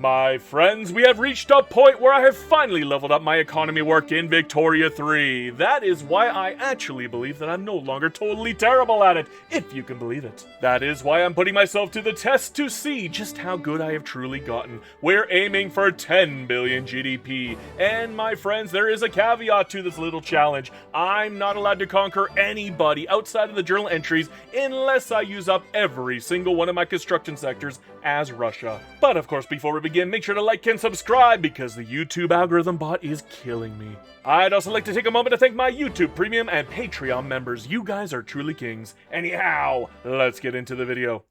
My friends, we have reached a point where I have finally leveled up my economy work in Victoria 3. That is why I actually believe that I'm no longer totally terrible at it, if you can believe it. That is why I'm putting myself to the test to see just how good I have truly gotten. We're aiming for 10 billion GDP. And my friends, there is a caveat to this little challenge. I'm not allowed to conquer anybody outside of the journal entries unless I use up every single one of my construction sectors as Russia. But of course, before we begin, make sure to like and subscribe because the YouTube algorithm bot is killing me. I'd also like to take a moment to thank my YouTube Premium and Patreon members. You guys are truly kings. Anyhow, let's get into the video.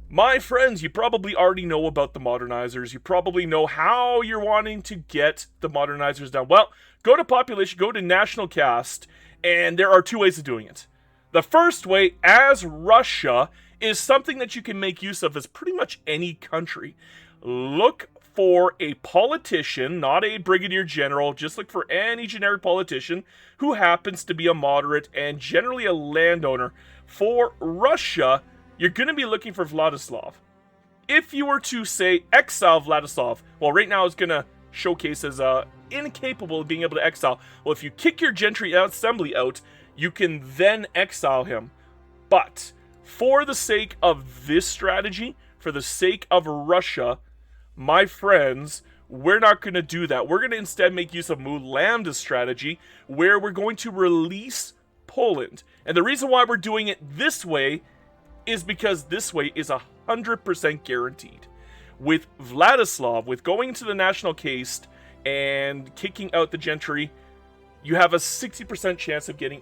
My friends, you probably already know about the modernizers. You probably know how you're wanting to get the modernizers done. Well, go to population, go to national caste, and there are two ways of doing it. The first way, as Russia, is something that you can make use of as pretty much any country. Look for a politician, not a brigadier general, just look for any generic politician who happens to be a moderate and generally a landowner. For Russia, you're going to be looking for Vladislav. If you were to say exile Vladislav, well, right now it's going to showcase as incapable of being able to exile. Well, if you kick your gentry assembly out, you can then exile him. But for the sake of this strategy, for the sake of Russia, my friends, we're not going to do that. We're going to instead make use of Mu Lambda's strategy, where we're going to release Poland. And the reason why we're doing it this way is because this way is 100% guaranteed. With Vladislav, with going into the national caste and kicking out the gentry, you have a 60% chance of getting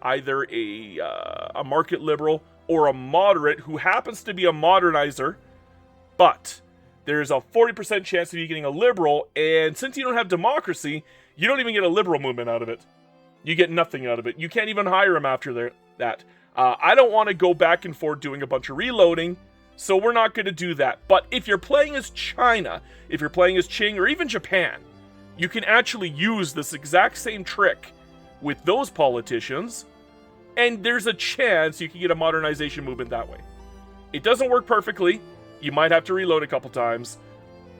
either a market liberal or a moderate who happens to be a modernizer, but there's a 40% chance of you getting a liberal, and since you don't have democracy, you don't even get a liberal movement out of it. You get nothing out of it. You can't even hire him after that. I don't want to go back and forth doing a bunch of reloading, so we're not going to do that. But if you're playing as China, if you're playing as Qing, or even Japan, you can actually use this exact same trick with those politicians, and there's a chance you can get a modernization movement that way. It doesn't work perfectly. You might have to reload a couple times,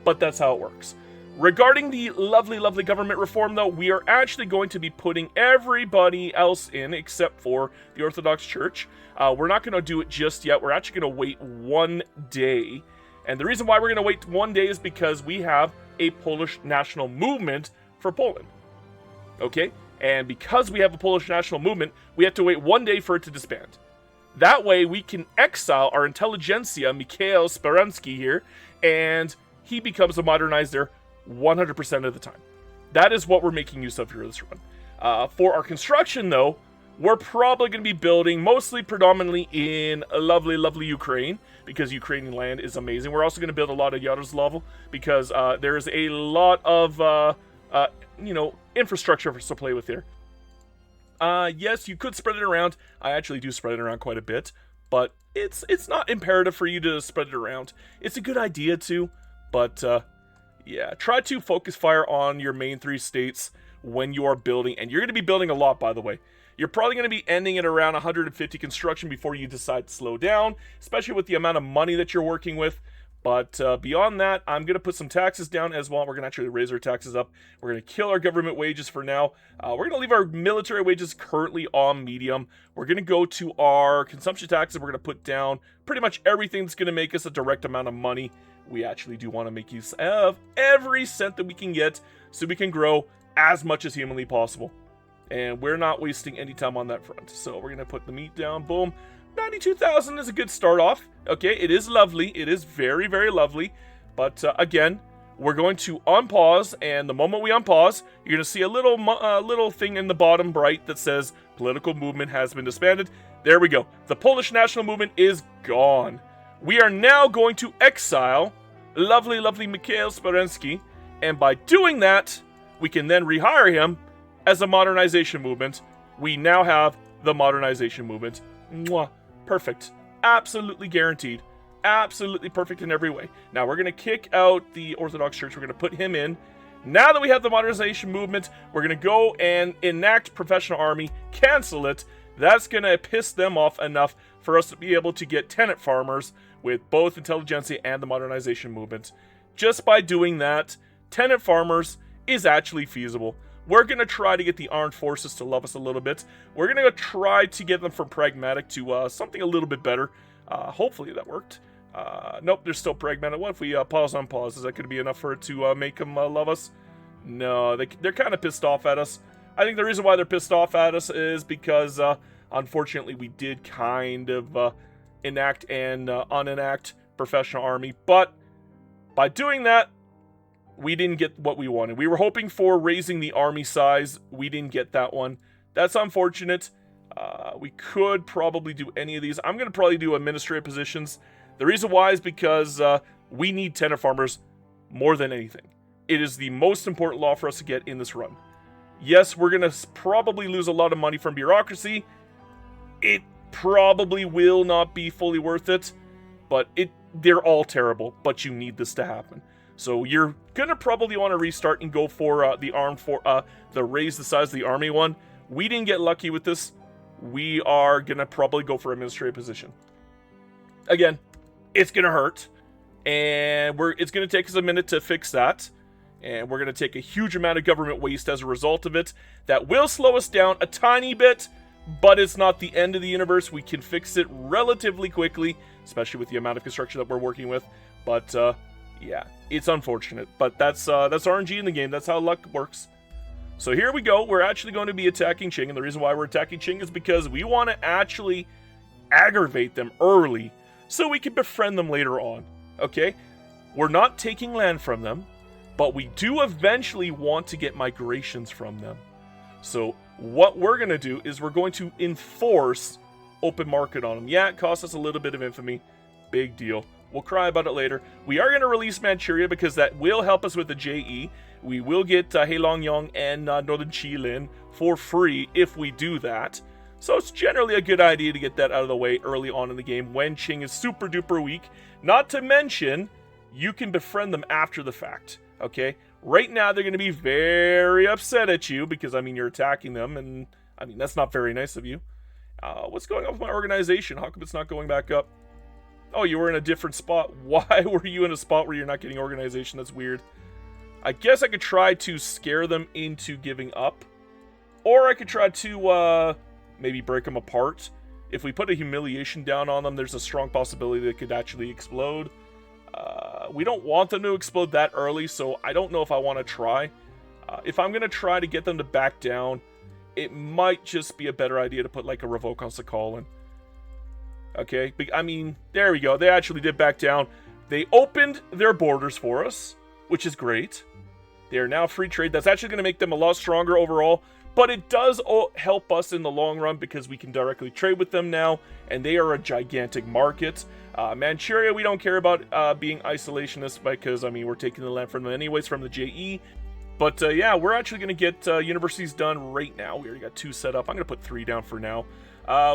but that's how it works. Regarding the lovely, lovely government reform, though, we are actually going to be putting everybody else in except for the Orthodox Church. We're not going to do it just yet. We're actually going to wait 1 day. And the reason why we're going to wait 1 day is because we have a Polish national movement for Poland. Okay? And because we have a Polish national movement, we have to wait 1 day for it to disband. That way, we can exile our intelligentsia, Mikhail Speransky here, and he becomes a modernizer 100% of the time. That is what we're making use of here this run. For our construction, though, we're probably going to be building mostly predominantly in lovely, lovely Ukraine, because Ukrainian land is amazing. We're also going to build a lot of Yaroslavl, because there's a lot of, infrastructure for us to play with here. Yes, you could spread it around. I actually do spread it around quite a bit, but it's not imperative for you to spread it around. It's a good idea to, but yeah, try to focus fire on your main 3 states when you are building, and you're going to be building a lot, by the way. You're probably going to be ending at around 150 construction before you decide to slow down, especially with the amount of money that you're working with. But beyond that, I'm going to put some taxes down as well. We're going to actually raise our taxes up. We're going to kill our government wages for now. We're going to leave our military wages currently on medium. We're going to go to our consumption taxes. We're going to put down pretty much everything that's going to make us a direct amount of money. We actually do want to make use of every cent that we can get so we can grow as much as humanly possible. And we're not wasting any time on that front. So we're going to put the meat down. Boom. 92,000 is a good start off. Okay, it is lovely. It is very, very lovely. But again, we're going to unpause, and the moment we unpause, you're going to see a little thing in the bottom right that says political movement has been disbanded. There we go. The Polish national movement is gone. We are now going to exile lovely, lovely Mikhail Speransky, and by doing that, we can then rehire him as a modernization movement. We now have the modernization movement. Mwah. Perfect. Absolutely guaranteed. Absolutely perfect in every way. Now we're going to kick out the Orthodox Church. We're going to put him in. Now that we have the modernization movement, we're going to go and enact professional army, cancel it. That's going to piss them off enough for us to be able to get tenant farmers with both intelligentsia and the modernization movement. just by doing that, tenant farmers is actually feasible. We're going to try to get the armed forces to love us a little bit. We're going to try to get them from pragmatic to something a little bit better. Hopefully that worked. Nope, they're still pragmatic. What if we pause on pause? Is that going to be enough for it to make them love us? No, they're kind of pissed off at us. I think the reason why they're pissed off at us is because, unfortunately, we did kind of enact and unenact professional army. But by doing that, we didn't get what we wanted. We were hoping for raising the army size. We didn't get that one. That's unfortunate. We could probably do any of these. I'm going to probably do administrative positions. The reason why is because we need tenant farmers more than anything. It is the most important law for us to get in this run. Yes, we're going to probably lose a lot of money from bureaucracy. It probably will not be fully worth it, but they're all terrible, but you need this to happen. So you're going to probably want to restart and go for the raise the size of the army one. We didn't get lucky with this. We are going to probably go for administrative position. Again, it's going to hurt, and it's going to take us a minute to fix that. And we're going to take a huge amount of government waste as a result of it. That will slow us down a tiny bit, but it's not the end of the universe. We can fix it relatively quickly, especially with the amount of construction that we're working with. But, yeah, it's unfortunate. But that's RNG in the game. That's how luck works. So here we go. We're actually going to be attacking Qing. And the reason why we're attacking Qing is because we want to actually aggravate them early so we can befriend them later on. Okay? We're not taking land from them. But we do eventually want to get migrations from them. So what we're going to do is we're going to enforce open market on them. Yeah, it costs us a little bit of infamy. Big deal. We'll cry about it later. We are going to release Manchuria because that will help us with the JE. We will get Heilongjiang and Northern Jilin for free if we do that. So it's generally a good idea to get that out of the way early on in the game when Qing is super duper weak. Not to mention, you can befriend them after the fact. Okay, right now they're going to be very upset at you because, I mean, you're attacking them, and, I mean, that's not very nice of you. What's going on with my organization? How come it's not going back up? Oh, you were in a different spot. Why were you in a spot where you're not getting organization? That's weird. I guess I could try to scare them into giving up, or I could try to, maybe break them apart. If we put a humiliation down on them, there's a strong possibility they could actually explode. We don't want them to explode that early, so I don't know if I want to try. If I'm going to try to get them to back down, it might just be a better idea to put like a revoke on Sakhalin. Okay, I mean, there we go. They actually did back down. They opened their borders for us, which is great. They are now free trade. That's actually going to make them a lot stronger overall, but it does help us in the long run because we can directly trade with them now, and they are a gigantic market. Manchuria, we don't care about being isolationist because, I mean, we're taking the land from them anyways from the JE. But, yeah, we're actually going to get universities done right now. We already got 2 set up. I'm going to put 3 down for now.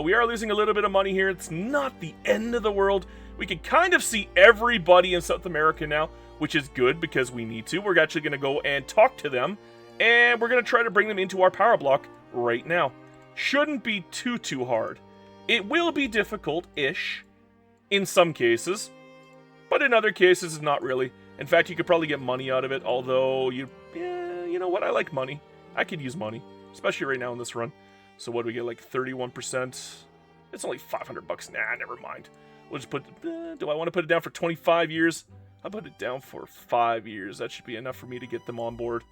We are losing a little bit of money here. It's not the end of the world. We can kind of see everybody in South America now, which is good because we need to. We're actually going to go and talk to them, and we're going to try to bring them into our power block right now. Shouldn't be too hard. It will be difficult-ish in some cases, but in other cases, not really. In fact, you could probably get money out of it, although you know what? I like money. I could use money, especially right now in this run. So what do we get, like 31%? It's only 500 bucks. Nah, never mind. We'll just put, do I want to put it down for 25 years? I'll put it down for 5 years. That should be enough for me to get them on board.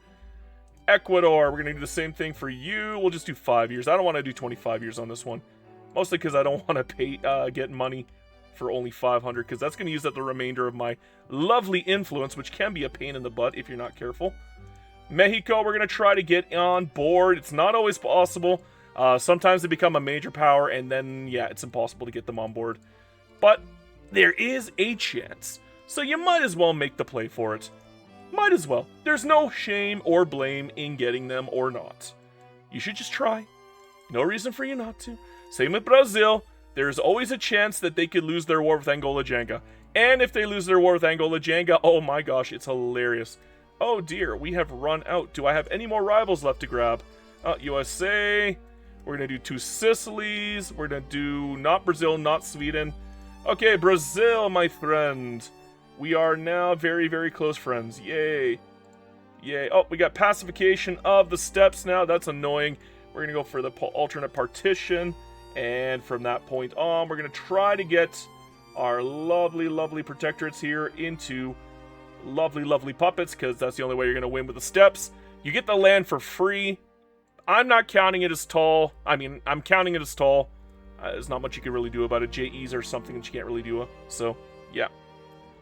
Ecuador, we're going to do the same thing for you. We'll just do 5 years. I don't want to do 25 years on this one. Mostly because I don't want to pay, get money for only 500, because that's going to use up the remainder of my lovely influence, which can be a pain in the butt if you're not careful. Mexico, we're going to try to get on board. It's not always possible. Sometimes they become a major power, and then, yeah, it's impossible to get them on board. But there is a chance, so you might as well make the play for it. Might as well. There's no shame or blame in getting them or not. You should just try. No reason for you not to. Same with Brazil. There's always a chance that they could lose their war with Angola Jenga. And if they lose their war with Angola Jenga, oh my gosh, it's hilarious. Oh dear, we have run out. Do I have any more rivals left to grab? USA. We're going to do 2 Sicilies. We're going to do not Brazil, not Sweden. Okay, Brazil, my friend. We are now very, very close friends. Yay. Yay. Oh, we got pacification of the steppes now. That's annoying. We're going to go for the alternate partition. And from that point on, we're going to try to get our lovely, lovely protectorates here into lovely, lovely puppets, because that's the only way you're going to win with the steppes. You get the land for free. I'm not counting it as tall. I mean, I'm counting it as tall. There's not much you can really do about it. JEs are something that you can't really do. So, yeah.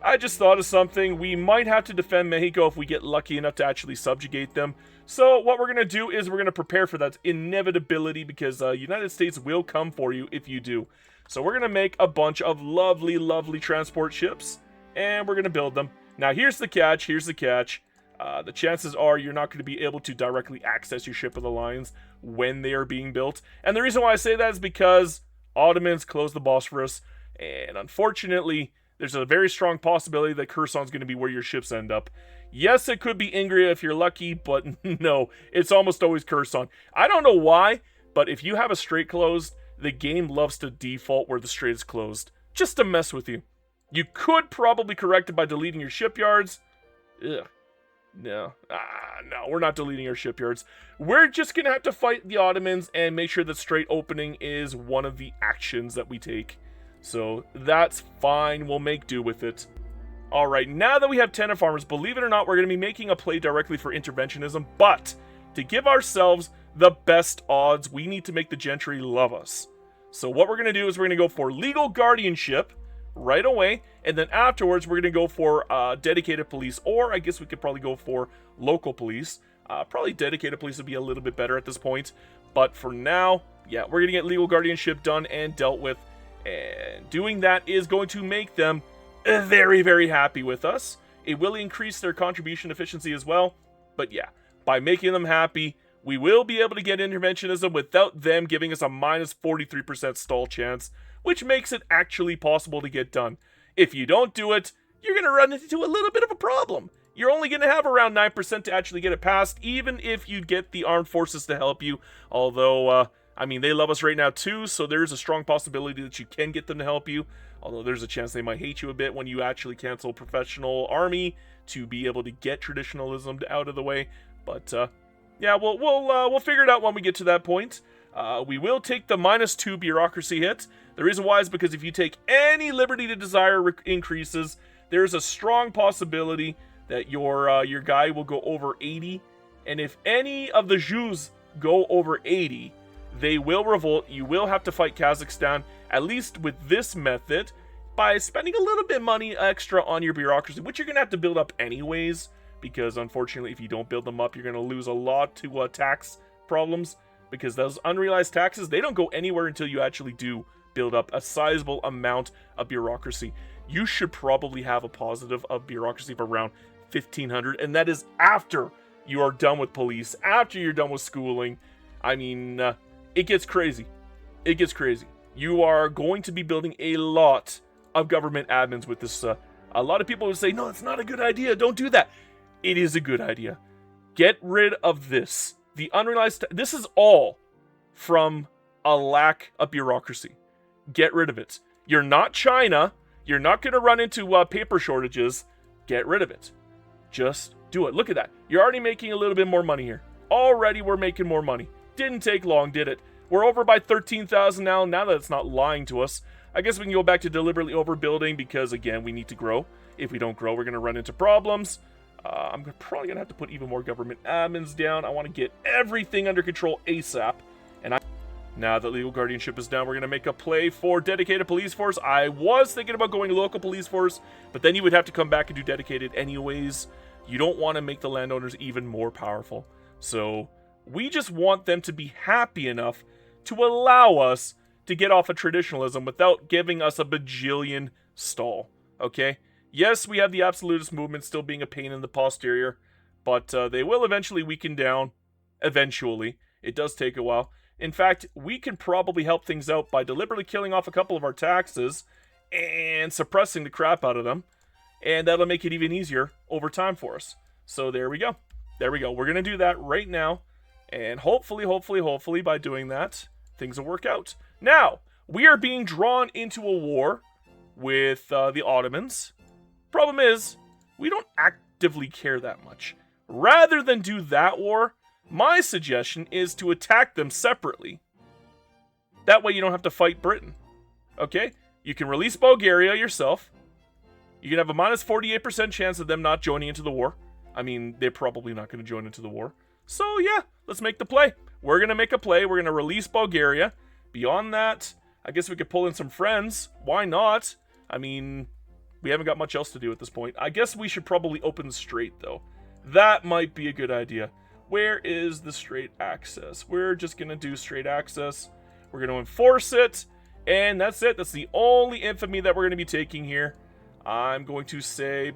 I just thought of something. We might have to defend Mexico if we get lucky enough to actually subjugate them. So what we're going to do is we're going to prepare for that inevitability, because United States will come for you if you do. So we're going to make a bunch of lovely, lovely transport ships, and we're going to build them. Now here's the catch, the chances are you're not going to be able to directly access your ship of the lines when they are being built. And the reason why I say that is because Ottomans closed the Bosphorus, and unfortunately, there's a very strong possibility that Kherson's going to be where your ships end up. Yes, it could be Ingria if you're lucky, but no, it's almost always Kherson. I don't know why, but if you have a strait closed, the game loves to default where the strait is closed, just to mess with you. You could probably correct it by deleting your shipyards. Ugh. No, we're not deleting our shipyards. We're just going to have to fight the Ottomans and make sure that strait opening is one of the actions that we take. So that's fine, we'll make do with it. Alright, now that we have tenant farmers, believe it or not, we're going to be making a play directly for interventionism, but to give ourselves the best odds, we need to make the gentry love us. So what we're going to do is we're going to go for legal guardianship right away, and then afterwards we're going to go for dedicated police, or I guess we could probably go for local police. Probably dedicated police would be a little bit better at this point, but for now, yeah, we're going to get legal guardianship done and dealt with. And doing that is going to make them very, very happy with us. It will increase their contribution efficiency as well. But yeah, by making them happy, we will be able to get interventionism without them giving us a minus 43% stall chance, which makes it actually possible to get done. If you don't do it, you're going to run into a little bit of a problem. You're only going to have around 9% to actually get it passed, even if you get the armed forces to help you. Although, I mean, they love us right now too, so there's a strong possibility that you can get them to help you. Although there's a chance they might hate you a bit when you actually cancel professional army to be able to get traditionalism out of the way. But yeah, we'll figure it out when we get to that point. We will take the -2 bureaucracy hit. The reason why is because if you take any liberty to desire increases, there's a strong possibility that your guy will go over 80. And if any of the Jews go over 80, they will revolt. You will have to fight Kazakhstan, at least with this method, by spending a little bit of money extra on your bureaucracy, which you're going to have to build up anyways, because unfortunately, if you don't build them up, you're going to lose a lot to tax problems, because those unrealized taxes, they don't go anywhere until you actually do build up a sizable amount of bureaucracy. You should probably have a positive of bureaucracy of around 1,500, and that is after you are done with police, after you're done with schooling. I mean, it gets crazy. It gets crazy. You are going to be building a lot of government admins with this. A lot of people would say, no, it's not a good idea. Don't do that. It is a good idea. Get rid of this. The unrealized... This is all from a lack of bureaucracy. Get rid of it. You're not China. You're not going to run into paper shortages. Get rid of it. Just do it. Look at that. You're already making a little bit more money here. Already we're making more money. Didn't take long, did it? We're over by 13,000 now that it's not lying to us. I guess we can go back to deliberately overbuilding because, again, we need to grow. If we don't grow, we're going to run into problems. I'm probably going to have to put even more government admins down. I want to get everything under control ASAP. And now that legal guardianship is down, we're going to make a play for dedicated police force. I was thinking about going local police force, but then you would have to come back and do dedicated anyways. You don't want to make the landowners even more powerful. So we just want them to be happy enough to allow us to get off of traditionalism without giving us a bajillion stall, okay? Yes, we have the absolutist movement still being a pain in the posterior, but they will eventually weaken down. Eventually. It does take a while. In fact, we can probably help things out by deliberately killing off a couple of our taxes and suppressing the crap out of them, and that'll make it even easier over time for us. So there we go. There we go. We're going to do that right now, and hopefully by doing that, things will work out. Now, we are being drawn into a war with the Ottomans. Problem is, we don't actively care that much. Rather than do that war, my suggestion is to attack them separately. That way you don't have to fight Britain. Okay? You can release Bulgaria yourself. You can have a minus 48% chance of them not joining into the war. I mean, they're probably not going to join into the war. So yeah, let's make the play. We're going to make a play. We're going to release Bulgaria. Beyond that, I guess we could pull in some friends. Why not? I mean, we haven't got much else to do at this point. I guess we should probably open the strait, though. That might be a good idea. Where is the strait access? We're just going to do strait access. We're going to enforce it. And that's it. That's the only infamy that we're going to be taking here. I'm going to say,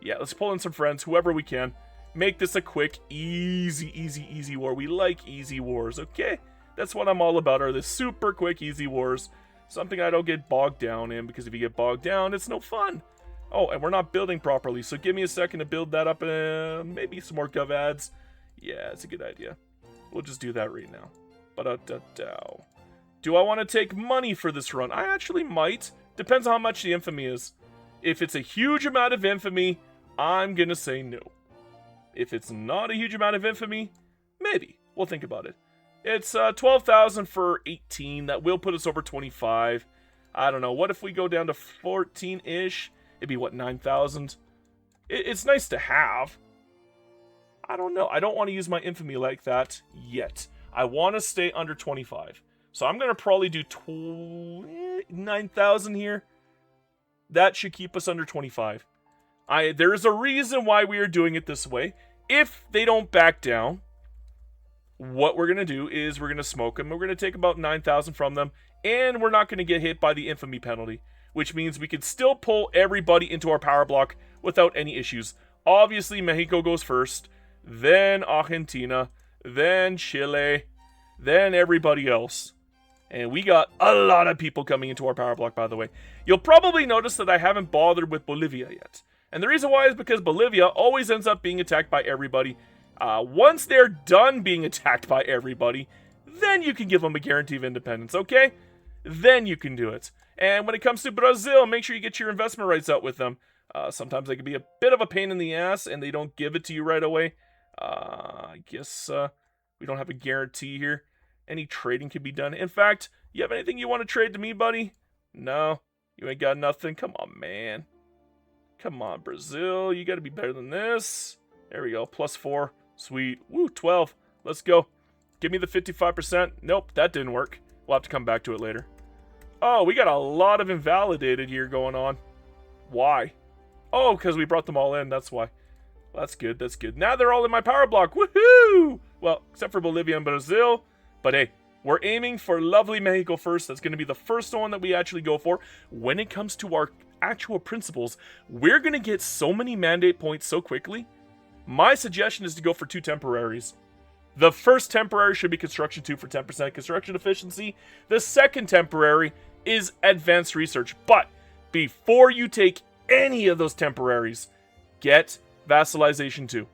yeah, let's pull in some friends, whoever we can. Make this a quick, easy war. We like easy wars, okay? That's what I'm all about, are the super quick, easy wars. Something I don't get bogged down in, because if you get bogged down, it's no fun. Oh, and we're not building properly, so give me a second to build that up. Maybe some more gov ads. Yeah, it's a good idea. We'll just do that right now. Do I want to take money for this run? I actually might. Depends on how much the infamy is. If it's a huge amount of infamy, I'm going to say no. If it's not a huge amount of infamy, maybe. We'll think about it. It's 12,000 for 18. That will put us over 25. I don't know. What if we go down to 14-ish? It'd be, what, 9,000? It's nice to have. I don't know. I don't want to use my infamy like that yet. I want to stay under 25. So I'm going to probably do 9,000 here. That should keep us under 25. There is a reason why we are doing it this way. If they don't back down, what we're going to do is we're going to smoke them. We're going to take about 9,000 from them. And we're not going to get hit by the infamy penalty. Which means we can still pull everybody into our power block without any issues. Obviously, Mexico goes first. Then Argentina. Then Chile. Then everybody else. And we got a lot of people coming into our power block, by the way. You'll probably notice that I haven't bothered with Bolivia yet. And the reason why is because Bolivia always ends up being attacked by everybody. Once they're done being attacked by everybody, then you can give them a guarantee of independence, okay? Then you can do it. And when it comes to Brazil, make sure you get your investment rights out with them. Sometimes they can be a bit of a pain in the ass, and they don't give it to you right away. I guess we don't have a guarantee here. Any trading can be done. In fact, you have anything you want to trade to me, buddy? No? You ain't got nothing? Come on, man. Come on, Brazil. You got to be better than this. There we go. +4. Sweet. Woo, 12. Let's go. Give me the 55%. Nope, that didn't work. We'll have to come back to it later. Oh, we got a lot of invalidated here going on. Why? Oh, because we brought them all in. That's why. That's good. That's good. Now they're all in my power block. Woohoo! Well, except for Bolivia and Brazil. But hey, we're aiming for lovely Mexico first. That's going to be the first one that we actually go for. When it comes to our actual principles, we're going to get so many mandate points so quickly. My suggestion is to go for 2 temporaries. The first temporary should be construction 2 for 10% construction efficiency. The second temporary is advanced research. But before you take any of those temporaries, get vassalization 2.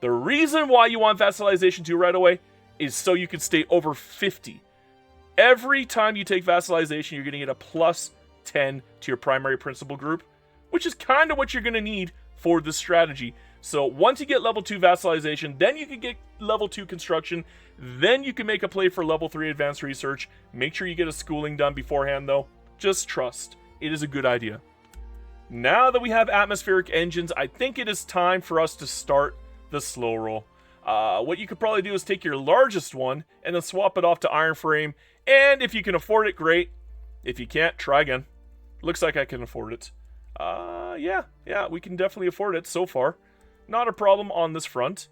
The reason why you want vassalization 2 right away is so you can stay over 50. Every time you take vassalization, you're going to get a +10 to your primary principal group, which is kind of what you're going to need for this strategy. So once you get level 2 vassalization, then you can get level 2 construction, then you can make a play for level 3 advanced research. Make sure you get a schooling done beforehand, though. Just trust. It is a good idea. Now that we have atmospheric engines, I think it is time for us to start the slow roll. What you could probably do is take your largest one and then swap it off to iron frame. And if you can afford it, great. If you can't, try again. Looks like I can afford it. Yeah, we can definitely afford it so far. Not a problem on this front.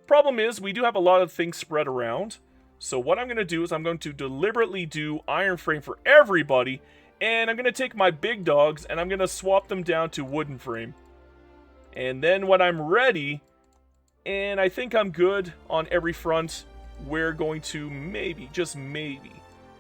Problem is, we do have a lot of things spread around. So what I'm going to do is I'm going to deliberately do iron frame for everybody. And I'm going to take my big dogs and I'm going to swap them down to wooden frame. And then when I'm ready, and I think I'm good on every front, we're going to maybe, just maybe,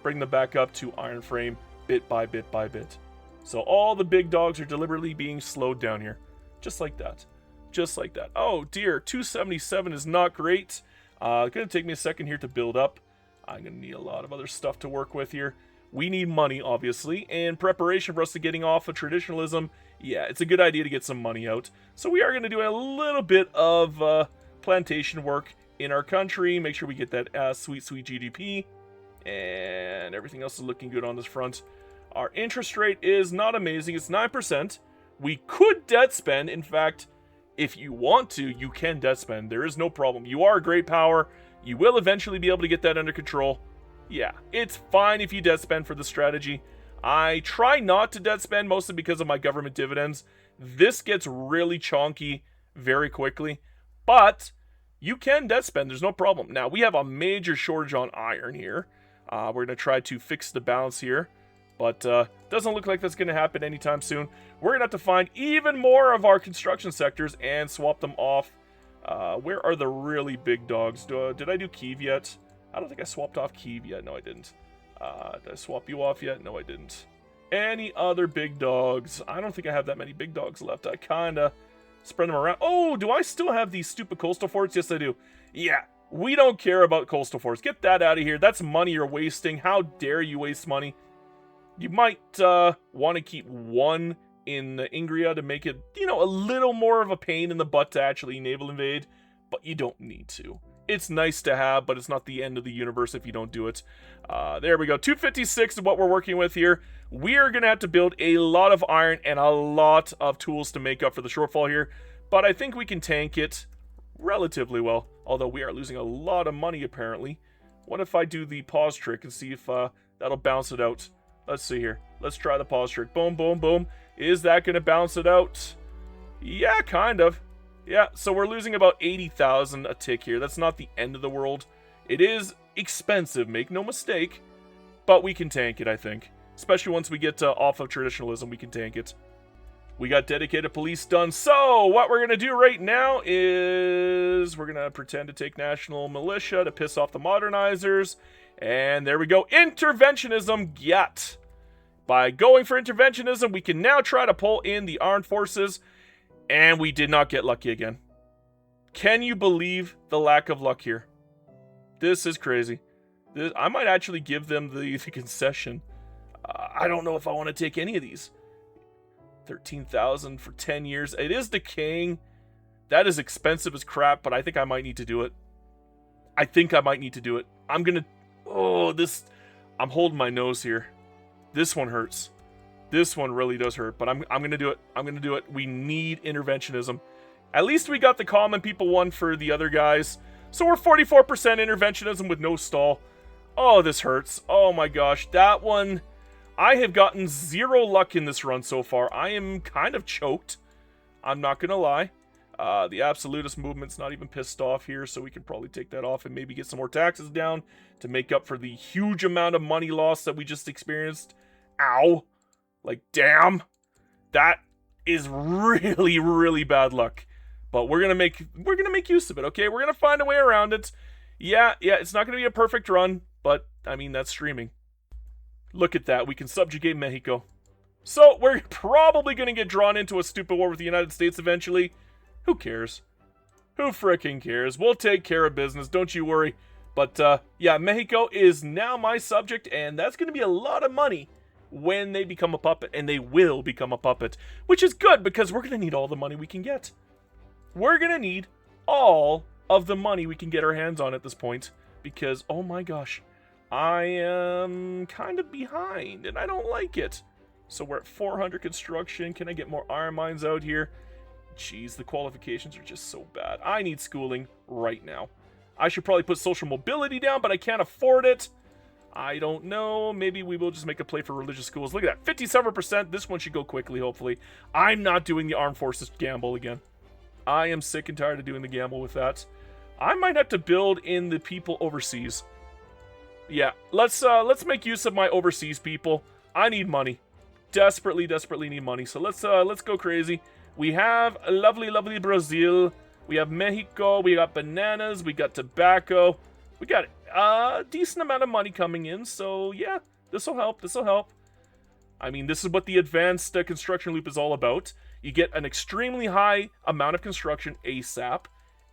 bring them back up to iron frame bit by bit by bit. So all the big dogs are deliberately being slowed down here. Just like that. Just like that. Oh dear, 277 is not great. It's going to take me a second here to build up. I'm going to need a lot of other stuff to work with here. We need money, obviously, in preparation for us to getting off of traditionalism. Yeah, it's a good idea to get some money out. So we are going to do a little bit of plantation work in our country. Make sure we get that sweet, sweet GDP. And everything else is looking good on this front. Our interest rate is not amazing. It's 9%. We could debt spend. In fact, if you want to, you can debt spend. There is no problem. You are a great power. You will eventually be able to get that under control. Yeah, it's fine if you debt spend for the strategy. I try not to debt spend, mostly because of my government dividends. This gets really chonky very quickly. But you can debt spend. There's no problem. Now, we have a major shortage on iron here. We're going to try to fix the balance here. But doesn't look like that's going to happen anytime soon. We're going to have to find even more of our construction sectors and swap them off. Where are the really big dogs? Did I do Kyiv yet? I don't think I swapped off Kyiv yet. No, I didn't. Did I swap you off yet? No, I didn't. Any other big dogs? I don't think I have that many big dogs left. I kind of spread them around. Oh, do I still have these stupid coastal forts? Yes, I do. Yeah, we don't care about coastal forts. Get that out of here. That's money you're wasting. How dare you waste money? You might want to keep one in Ingria to make it, you know, a little more of a pain in the butt to actually naval invade, but you don't need to. It's nice to have, but it's not the end of the universe if you don't do it. There we go. 256 is what we're working with here. We are going to have to build a lot of iron and a lot of tools to make up for the shortfall here, but I think we can tank it relatively well, although we are losing a lot of money apparently. What if I do the pause trick and see if that'll balance it out? Let's see here. Let's try the pause trick. Boom, boom, boom. Is that going to balance it out? Yeah, kind of. Yeah, so we're losing about 80,000 a tick here. That's not the end of the world. It is expensive, make no mistake. But we can tank it, I think. Especially once we get off of traditionalism, we can tank it. We got dedicated police done. So, what we're going to do right now is we're going to pretend to take national militia to piss off the modernizers. And there we go. Interventionism, get. By going for interventionism, we can now try to pull in the armed forces. And we did not get lucky again. Can you believe the lack of luck here? This is crazy. I might actually give them the concession. I don't know if I want to take any of these. 13,000 for 10 years. It is decaying. That is expensive as crap, but I think I might need to do it. I'm going to... Oh, this... I'm holding my nose here. This one hurts. This one really does hurt, but I'm going to do it. I'm going to do it. We need interventionism. At least we got the common people one for the other guys. So we're 44% interventionism with no stall. Oh, this hurts. Oh my gosh. That one... I have gotten zero luck in this run so far. I am kind of choked. I'm not going to lie. The absolutist movement's not even pissed off here, so we can probably take that off and maybe get some more taxes down to make up for the huge amount of money loss that we just experienced. Ow. Like, damn. That is really, really bad luck. But we're gonna make use of it, okay? We're gonna find a way around it. Yeah, it's not gonna be a perfect run, but I mean that's streaming. Look at that. We can subjugate Mexico. So we're probably gonna get drawn into a stupid war with the United States eventually. Who cares? Who fricking cares? We'll take care of business, don't you worry. But yeah, Mexico is now my subject, and that's gonna be a lot of money when they become a puppet, and they will become a puppet, which is good because we're gonna need all the money we can get. We're gonna need all of the money we can get our hands on at this point because, oh my gosh, I am kind of behind and I don't like it. So we're at 400 construction. Can I get more iron mines out here? Jeez, the qualifications are just so bad. I need schooling right now. I should probably put social mobility down, but I can't afford it. I don't know. Maybe we will just make a play for religious schools. Look at that, 57%. This one should go quickly, hopefully. I'm not doing the armed forces gamble again. I am sick and tired of doing the gamble with that. I might have to build in the people overseas. Yeah, let's make use of my overseas people. I need money. Desperately need money. So let's go crazy. We have a lovely Brazil. We have Mexico. We got bananas. We got tobacco. We got a decent amount of money coming in. So yeah, this will help. I mean, this is what the advanced construction loop is all about. You get an extremely high amount of construction ASAP,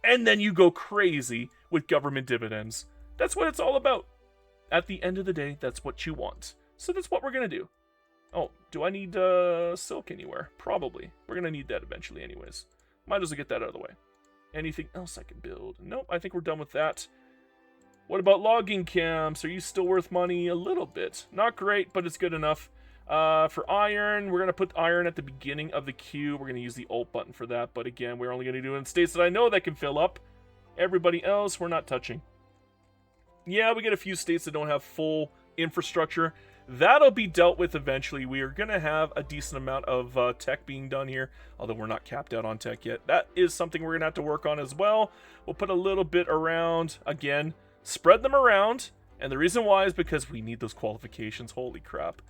and then you go crazy with government dividends. That's what it's all about. At the end of the day, that's what you want. So that's what we're going to do. Oh, do I need silk anywhere? Probably. We're going to need that eventually anyways. Might as well get that out of the way. Anything else I can build? Nope, I think we're done with that. What about logging camps? Are you still worth money? A little bit. Not great, but it's good enough. For iron, we're going to put iron at the beginning of the queue. We're going to use the Alt button for that. But again, we're only going to do it in states that I know that can fill up. Everybody else, we're not touching. Yeah, we get a few states that don't have full infrastructure. That'll be dealt with eventually. We are going to have a decent amount of tech being done here, although we're not capped out on tech yet. That is something we're going to have to work on as well. We'll put a little bit around, again, spread them around, and the reason why is because we need those qualifications. Holy crap.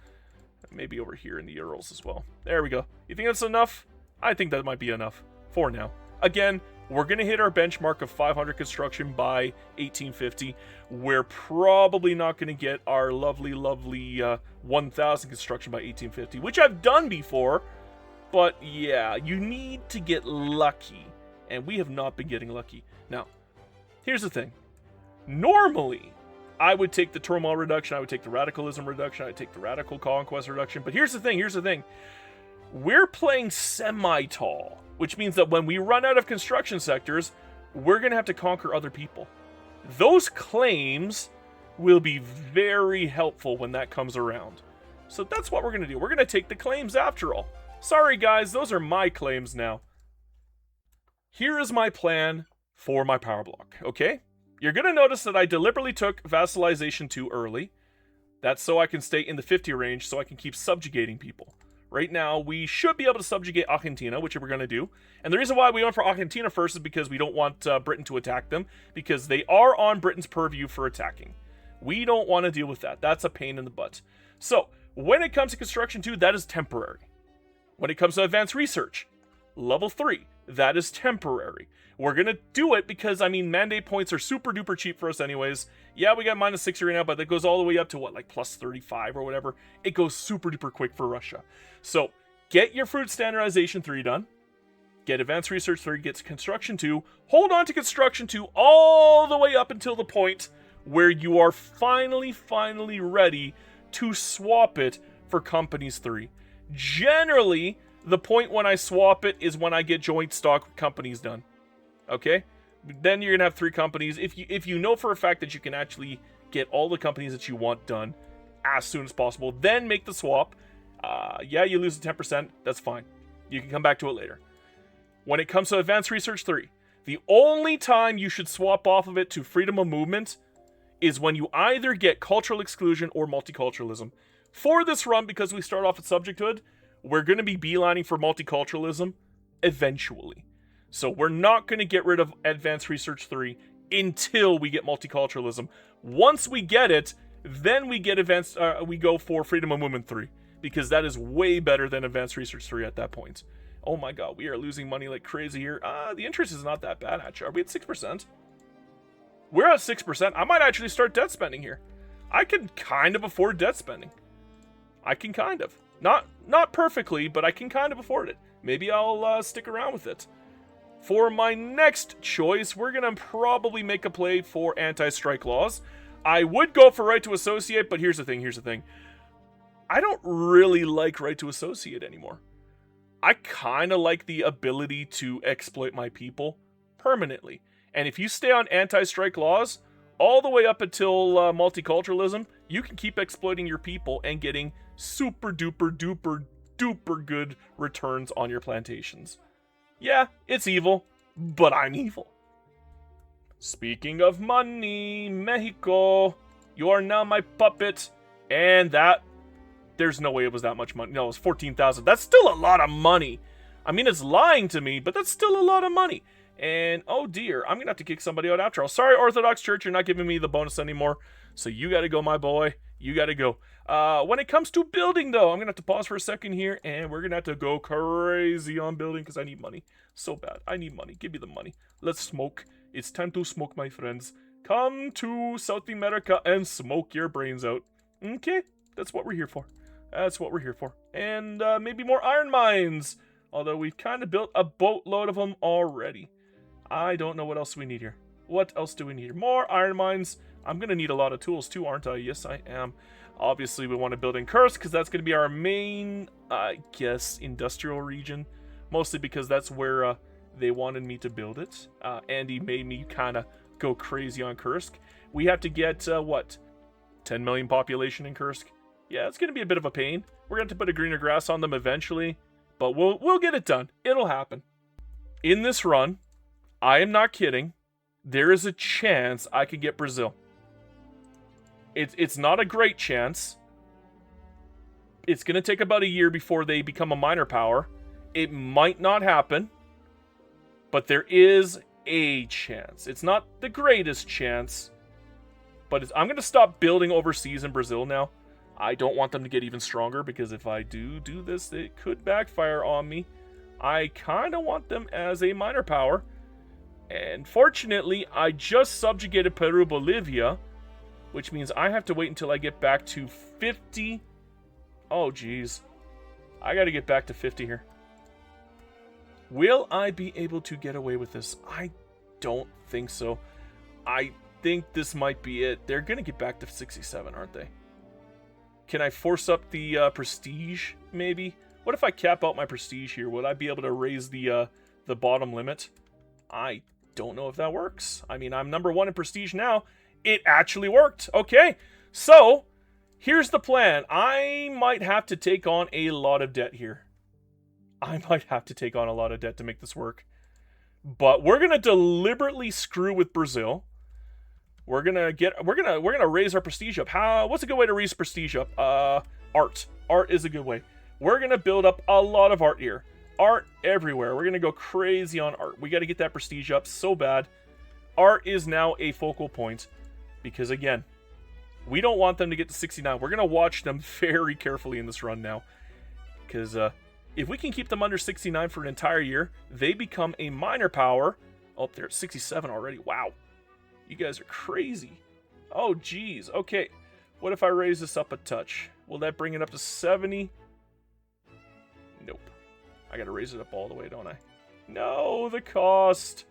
Maybe over here in the Urals as well. There we go. You think that's enough? I think that might be enough for now. Again, we're going to hit our benchmark of 500 construction by 1850. We're probably not going to get our lovely 1,000 construction by 1850, which I've done before. But yeah, you need to get lucky, and we have not been getting lucky. Now, here's the thing. Normally, I would take the turmoil reduction, I would take the radicalism reduction, I would take the radical conquest reduction. But here's the thing. We're playing semi-tall, which means that when we run out of construction sectors, we're going to have to conquer other people. Those claims will be very helpful when that comes around. So that's what we're going to do. We're going to take the claims after all. Sorry guys, those are my claims now. Here is my plan for my power block, okay? You're going to notice that I deliberately took vassalization too early. That's so I can stay in the 50 range, so I can keep subjugating people. Right now, we should be able to subjugate Argentina, which we're going to do. And the reason why we went for Argentina first is because we don't want Britain to attack them, because they are on Britain's purview for attacking. We don't want to deal with that. That's a pain in the butt. So, when it comes to construction 2, that is temporary. When it comes to advanced research, level 3, that is temporary. We're going to do it because, I mean, mandate points are super duper cheap for us anyways. Yeah, we got -60 right now, but that goes all the way up to what, like plus 35 or whatever. It goes super duper quick for Russia. So, get your fruit standardization 3 done. Get advanced research 3, get construction 2. Hold on to construction 2 all the way up until the point where you are finally ready to swap it for companies 3. Generally, the point when I swap it is when I get joint stock companies done. Okay? Then you're going to have 3 companies. If you know for a fact that you can actually get all the companies that you want done as soon as possible, then make the swap. Yeah, you lose the 10%. That's fine. You can come back to it later. When it comes to Advanced Research 3, the only time you should swap off of it to Freedom of Movement is when you either get cultural exclusion or multiculturalism. For this run, because we start off at subjecthood, we're going to be beelining for multiculturalism eventually. So we're not going to get rid of Advanced Research 3 until we get multiculturalism. Once we get it, then we get we go for Freedom of Movement 3, because that is way better than Advanced Research 3 at that point. Oh my god, we are losing money like crazy here. The interest is not that bad, actually. Are we at 6%? We're at 6%. I might actually start debt spending here. I can kind of afford debt spending. I can kind of. Not perfectly, but I can kind of afford it. Maybe I'll stick around with it. For my next choice, we're going to probably make a play for anti-strike laws. I would go for right to associate, but here's the thing. I don't really like right to associate anymore. I kind of like the ability to exploit my people permanently. And if you stay on anti-strike laws, all the way up until multiculturalism, you can keep exploiting your people and getting super duper duper duper good returns on your plantations. Yeah, it's evil, but I'm evil. Speaking of money, Mexico, you are now my puppet. And that, there's no way it was that much money. No, it was 14,000. That's still a lot of money. I mean, it's lying to me, but that's still a lot of money. And, oh dear, I'm going to have to kick somebody out after all. Sorry, Orthodox Church, you're not giving me the bonus anymore. So you got to go, my boy. You got to go. When it comes to building, though, I'm going to have to pause for a second here, and we're going to have to go crazy on building because I need money. So bad. I need money. Give me the money. Let's smoke. It's time to smoke, my friends. Come to South America and smoke your brains out. Okay? That's what we're here for. That's what we're here for. And maybe more iron mines. Although we've kind of built a boatload of them already. I don't know what else we need here. What else do we need here? More iron mines. I'm going to need a lot of tools too, aren't I? Yes, I am. Obviously, we want to build in Kursk because that's going to be our main, I guess, industrial region. Mostly because that's where they wanted me to build it. Andy made me kind of go crazy on Kursk. We have to get, what? 10 million population in Kursk? Yeah, it's going to be a bit of a pain. We're going to have to put a greener grass on them eventually. But we'll get it done. It'll happen. In this run, I am not kidding, there is a chance I could get Brazil. It's not a great chance. It's going to take about a year before they become a minor power. It might not happen, but there is a chance. It's not the greatest chance, but I'm going to stop building overseas in Brazil now. I don't want them to get even stronger, because if I do this, it could backfire on me. I kind of want them as a minor power. And fortunately, I just subjugated Peru, Bolivia, which means I have to wait until I get back to 50. Oh, geez. I got to get back to 50 here. Will I be able to get away with this? I don't think so. I think this might be it. They're going to get back to 67, aren't they? Can I force up the prestige, maybe? What if I cap out my prestige here? Would I be able to raise the bottom limit? I don't know if that works. I mean, I'm number 1 in prestige now. It actually worked. Okay, so here's the plan. I might have to take on a lot of debt here. I might have to take on a lot of debt to make this work. But we're gonna deliberately screw with Brazil. We're gonna raise our prestige up. What's a good way to raise prestige up? Art. Art is a good way. We're gonna build up a lot of art here. Art everywhere. We're gonna go crazy on art. We gotta get that prestige up so bad. Art is now a focal point. Because again, we don't want them to get to 69. We're going to watch them very carefully in this run now. Because if we can keep them under 69 for an entire year, they become a minor power. Oh, they're at 67 already. Wow. You guys are crazy. Oh, geez. Okay. What if I raise this up a touch? Will that bring it up to 70? Nope. I got to raise it up all the way, don't I? No, the cost.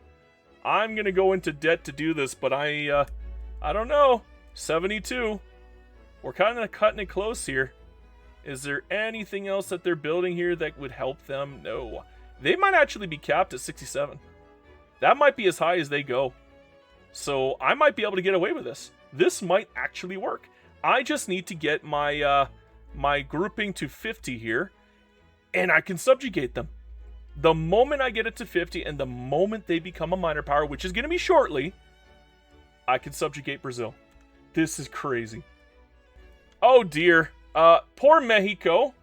I'm going to go into debt to do this, but I don't know. 72. We're kind of cutting it close here. Is there anything else that they're building here that would help them? No. They might actually be capped at 67. That might be as high as they go. So I might be able to get away with this. This might actually work. I just need to get my my grouping to 50 here, and I can subjugate them. The moment I get it to 50, and the moment they become a minor power, which is going to be shortly, I can subjugate Brazil. This is crazy. Oh dear. Poor Mexico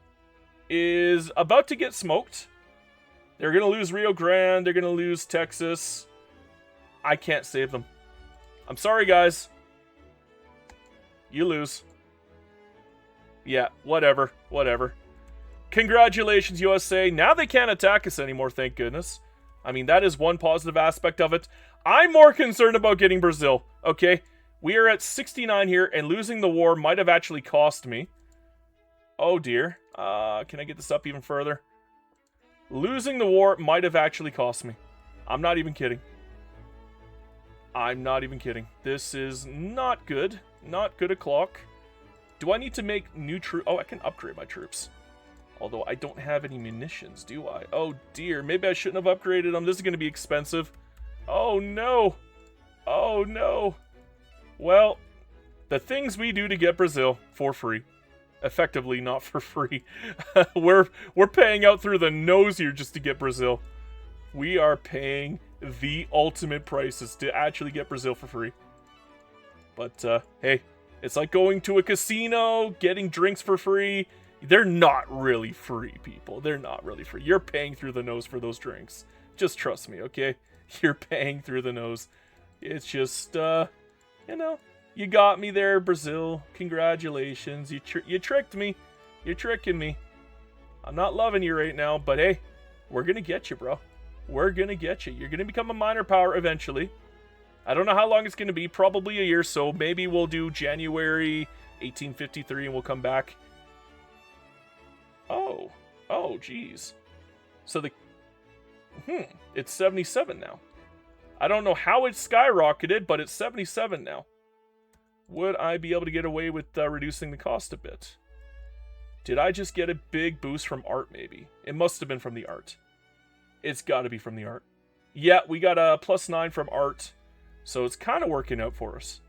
is about to get smoked. They're going to lose Rio Grande. They're going to lose Texas. I can't save them. I'm sorry, guys. You lose. Yeah, whatever. Whatever. Congratulations, USA. Now they can't attack us anymore, thank goodness. I mean, that is one positive aspect of it. I'm more concerned about getting Brazil, okay? We are at 69 here, and losing the war might have actually cost me. Oh, dear. Can I get this up even further? Losing the war might have actually cost me. I'm not even kidding. I'm not even kidding. This is not good. Not good o'clock. Do I need to make new troops? Oh, I can upgrade my troops. Although I don't have any munitions, do I? Oh, dear. Maybe I shouldn't have upgraded them. This is going to be expensive. Oh, no. Oh, no. Well, the things we do to get Brazil for free. Effectively, not for free. We're paying out through the nose here just to get Brazil. We are paying the ultimate prices to actually get Brazil for free. But, hey, it's like going to a casino, getting drinks for free. They're not really free, people. They're not really free. You're paying through the nose for those drinks. Just trust me, okay? You're paying through the nose. It's just, you know, you got me there, Brazil. Congratulations. You tricked me. You're tricking me. I'm not loving you right now, but hey, we're going to get you, bro. We're going to get you. You're going to become a minor power eventually. I don't know how long it's going to be. Probably a year, so maybe we'll do January 1853 and we'll come back. Oh, geez. So it's 77 now. I don't know how it skyrocketed, but it's 77 now. would I be able to get away with reducing the cost a bit? Did I just get a big boost from art, maybe? It must have been from the art. It's got to be from the art. Yeah, we got a +9 from art. So it's kind of working out for us.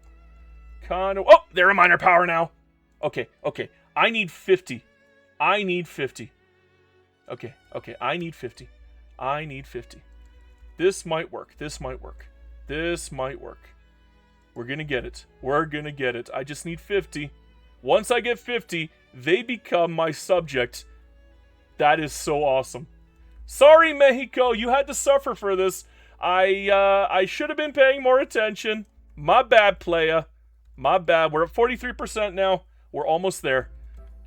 Kind of... Oh, they're a minor power now. Okay. I need 50. I need 50. Okay. I need 50. I need 50. This might work. This might work. This might work. We're going to get it. We're going to get it. I just need 50. Once I get 50, they become my subject. That is so awesome. Sorry, Mexico. You had to suffer for this. I should have been paying more attention. My bad, playa. My bad. We're at 43% now. We're almost there.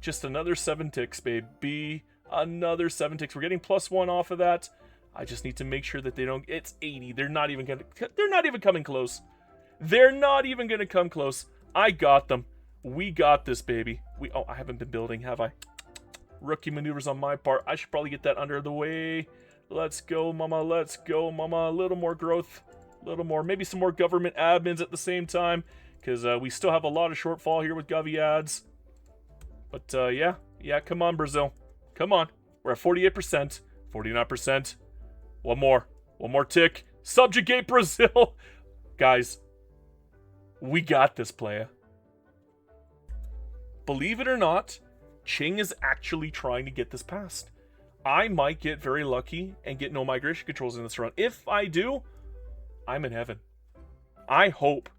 Just another 7 ticks, baby. Another 7 ticks. We're getting +1 off of that. I just need to make sure that they don't... It's 80. They're not even coming close. They're not even going to come close. I got them. We got this, baby. Oh, I haven't been building, have I? Rookie maneuvers on my part. I should probably get that under the way. Let's go, mama. Let's go, mama. A little more growth. A little more. Maybe some more government admins at the same time. Because we still have a lot of shortfall here with Govy ads. But, yeah. Yeah, come on, Brazil. Come on. We're at 48%. 49%. One more. One more tick. Subjugate Brazil. Guys. We got this, playa. Believe it or not, Qing is actually trying to get this passed. I might get very lucky and get no migration controls in this run. If I do, I'm in heaven. I hope.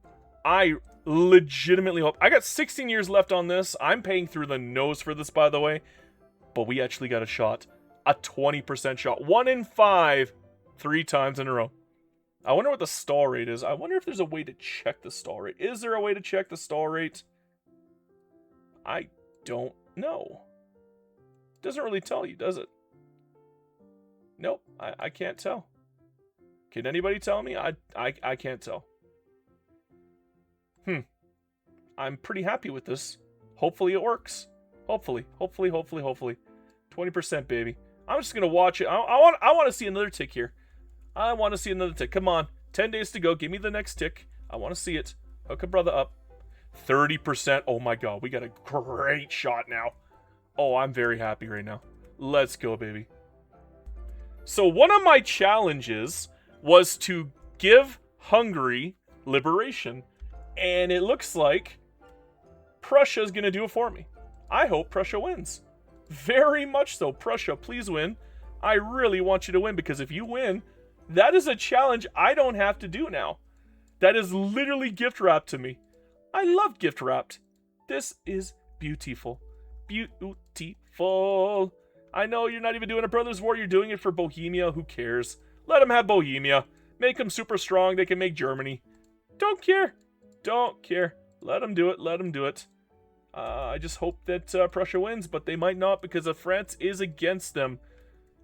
I legitimately hope. I got 16 years left on this. I'm paying through the nose for this, by the way. But we actually got a shot. A 20% shot. 1 in 5. 3 times in a row. I wonder what the stall rate is. I wonder if there's a way to check the stall rate. Is there a way to check the stall rate? I don't know. Doesn't really tell you, does it? Nope, I can't tell. Can anybody tell me? I can't tell. I'm pretty happy with this. Hopefully it works. Hopefully. 20%, baby. I'm just gonna watch it. I want to see another tick here. I want to see another tick. Come on. 10 days to go. Give me the next tick. I want to see it. Hook a brother up. 30%. Oh my god. We got a great shot now. Oh, I'm very happy right now. Let's go, baby. So one of my challenges was to give Hungary liberation. And it looks like Prussia is going to do it for me. I hope Prussia wins. Very much so. Prussia, please win. I really want you to win, because if you win, that is a challenge I don't have to do now. That is literally gift wrapped to me. I love gift wrapped. This is beautiful. Beautiful. I know you're not even doing a Brothers War. You're doing it for Bohemia. Who cares? Let them have Bohemia. Make them super strong. They can make Germany. Don't care. Don't care. Let them do it. Let them do it. I just hope that Prussia wins, but they might not, because France is against them.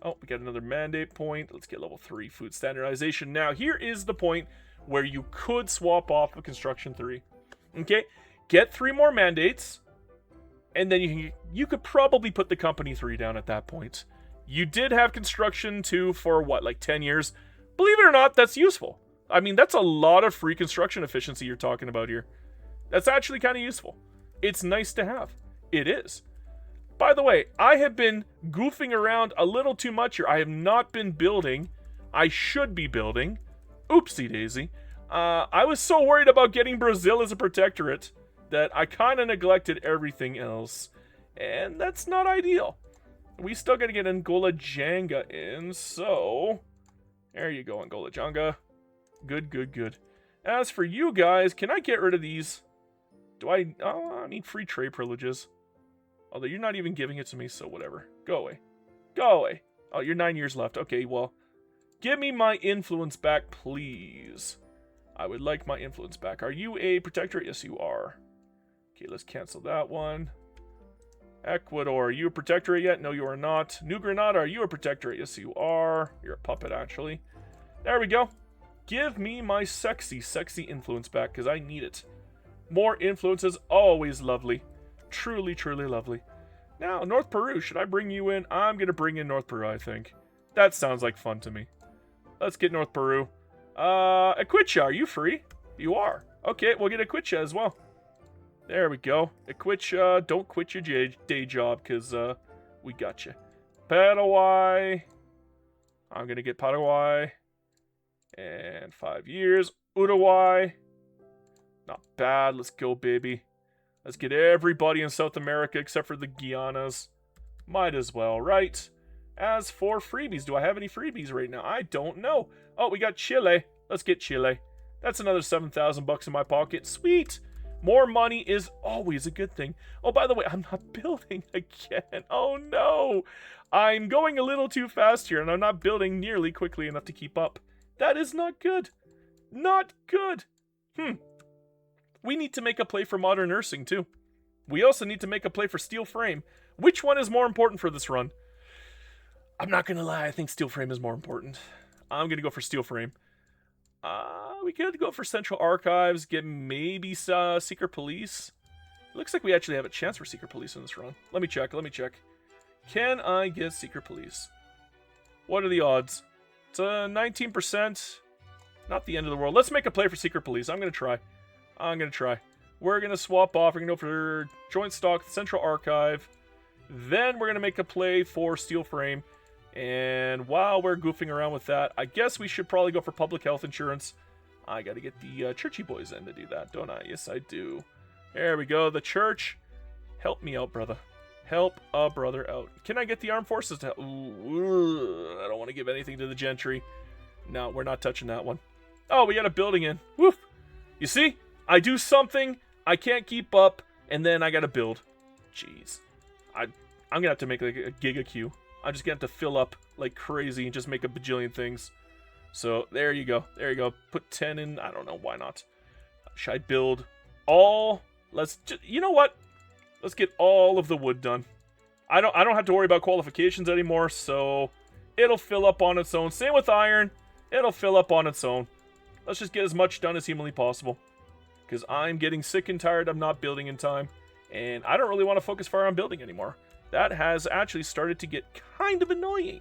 Oh, we got another mandate point. Let's get level 3 food standardization. Now, here is the point where you could swap off with construction 3. Okay? Get 3 more mandates, and then you could probably put the company 3 down at that point. You did have construction 2 for, what, like 10 years? Believe it or not, that's useful. I mean, that's a lot of free construction efficiency you're talking about here. That's actually kind of useful. It's nice to have. It is. By the way, I have been goofing around a little too much here. I have not been building. I should be building. Oopsie daisy. I was so worried about getting Brazil as a protectorate that I kind of neglected everything else. And that's not ideal. We still got to get Angola Janga in, so... There you go, Angola Janga. Good, good, good. As for you guys, can I get rid of these? Do I... Oh, I need free trade privileges. Although you're not even giving it to me, so whatever. Go away. Go away. Oh, you're 9 years left. Okay, well, give me my influence back, please. I would like my influence back. Are you a protectorate? Yes, you are. Okay, let's cancel that one. Ecuador, are you a protectorate yet? No, you are not. New Granada, are you a protectorate? Yes, you are. You're a puppet, actually. There we go. Give me my sexy, sexy influence back, because I need it. More influence is always lovely. Truly, truly lovely. Now, North Peru, should I bring you in? I'm going to bring in North Peru, I think. That sounds like fun to me. Let's get North Peru. Equitia, are you free? You are. Okay, we'll get Equitia as well. There we go. Don't quit your day job, because we got you. Paraguay. I'm going to get Paraguay. And 5 years. Uruguay. Not bad. Let's go, baby. Let's get everybody in South America except for the Guianas. Might as well, right? As for freebies, do I have any freebies right now? I don't know. Oh, we got Chile. Let's get Chile. That's another 7,000 bucks in my pocket. Sweet. More money is always a good thing. Oh, by the way, I'm not building again. Oh, no. I'm going a little too fast here, and I'm not building nearly quickly enough to keep up. That is not good. Not good. We need to make a play for modern nursing, too. We also need to make a play for steel frame. Which one is more important for this run? I'm not going to lie. I think steel frame is more important. I'm going to go for steel frame. We could go for Central Archives, get maybe Secret Police. Looks like we actually have a chance for Secret Police in this run. Let me check. Can I get Secret Police? What are the odds? It's 19%. Not the end of the world. Let's make a play for Secret Police. I'm going to try. We're going to swap off. We're going to go for Joint Stock, Central Archive. Then we're going to make a play for Steel Frame. And while we're goofing around with that, I guess we should probably go for public health insurance. I got to get the churchy boys in to do that, don't I? Yes, I do. There we go. The church. Help me out, brother. Help a brother out. Can I get the armed forces to help? Ooh, I don't want to give anything to the gentry. No, we're not touching that one. Oh, we got a building in. Woof. You see? I do something, I can't keep up, and then I got to build. Jeez. I'm going to have to make like a giga queue. I'm just going to have to fill up like crazy and just make a bajillion things. So, there you go. Put 10 in. I don't know. Why not? Should I build all? You know what? Let's get all of the wood done. I don't have to worry about qualifications anymore, so it'll fill up on its own. Same with iron. It'll fill up on its own. Let's just get as much done as humanly possible. Because I'm getting sick and tired of not building in time. And I don't really want to focus fire on building anymore. That has actually started to get kind of annoying.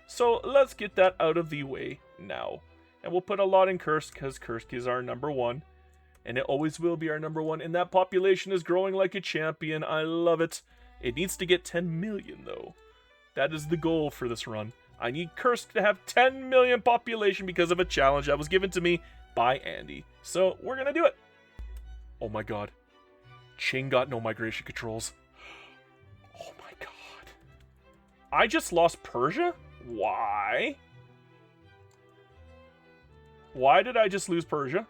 So let's get that out of the way now. And we'll put a lot in Kursk, because Kursk is our number one. And it always will be our number one. And that population is growing like a champion. I love it. It needs to get 10 million, though. That is the goal for this run. I need Kursk to have 10 million population because of a challenge that was given to me by Andy. So we're going to do it. Oh my god. Qing got no migration controls. Oh my god. I just lost Persia? Why? Why did I just lose Persia?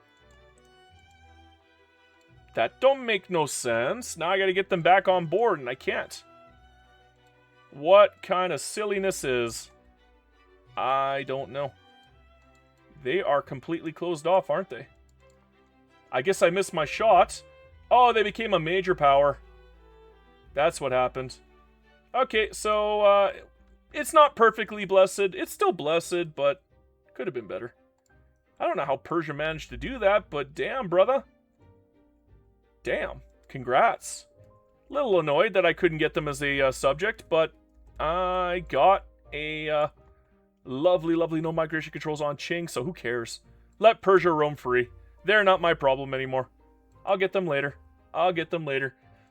That don't make no sense. Now I gotta get them back on board, and I can't. What kind of silliness is? I don't know. They are completely closed off, aren't they? I guess I missed my shot. Oh, they became a major power. That's what happened. Okay, so, it's not perfectly blessed. It's still blessed, but could have been better. I don't know how Persia managed to do that, but damn, brother. Damn. Congrats. Little annoyed that I couldn't get them as a subject, but I got a lovely, lovely no migration controls on Qing, so who cares? Let Persia roam free. They're not my problem anymore. I'll get them later.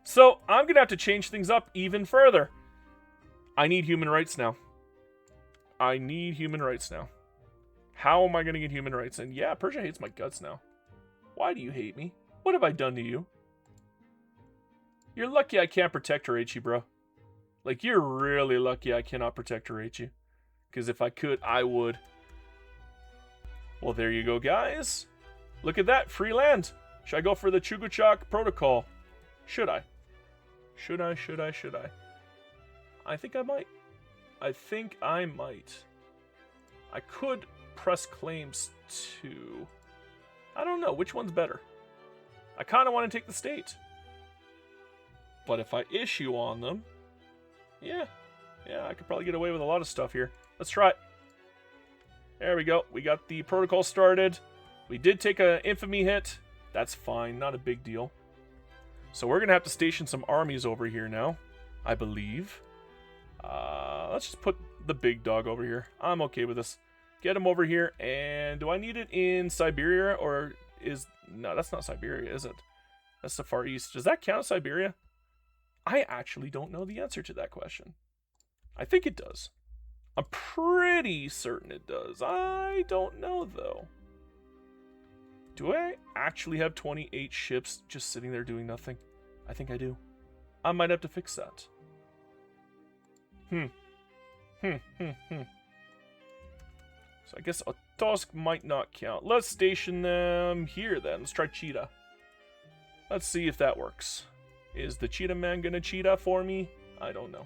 So, I'm going to have to change things up even further. I need human rights now. How am I going to get human rights? And yeah, Persia hates my guts now. Why do you hate me? What have I done to you? You're lucky I can't protectorate you, bro. Like, you're really lucky I cannot protectorate you. Because if I could, I would. Well, there you go, guys. Look at that, free land. Should I go for the Chuguchak protocol? Should I? I think I might. I could press claims too. I don't know, which one's better? I kind of want to take the state. But if I issue on them, yeah, I could probably get away with a lot of stuff here. Let's try it. There we go. We got the protocol started. We did take an infamy hit. That's fine, not a big deal. So we're going to have to station some armies over here now, I believe. Let's just put the big dog over here. I'm okay with this. Get him over here. And do I need it in Siberia or is... No, that's not Siberia, is it? That's the Far East. Does that count Siberia? I actually don't know the answer to that question. I think it does. I'm pretty certain it does. I don't know, though. Do I actually have 28 ships just sitting there doing nothing? I think I do. I might have to fix that. So I guess Otosk might not count. Let's station them here, then. Let's try Cheetah. Let's see if that works. Is the Cheetah Man gonna cheetah for me? I don't know.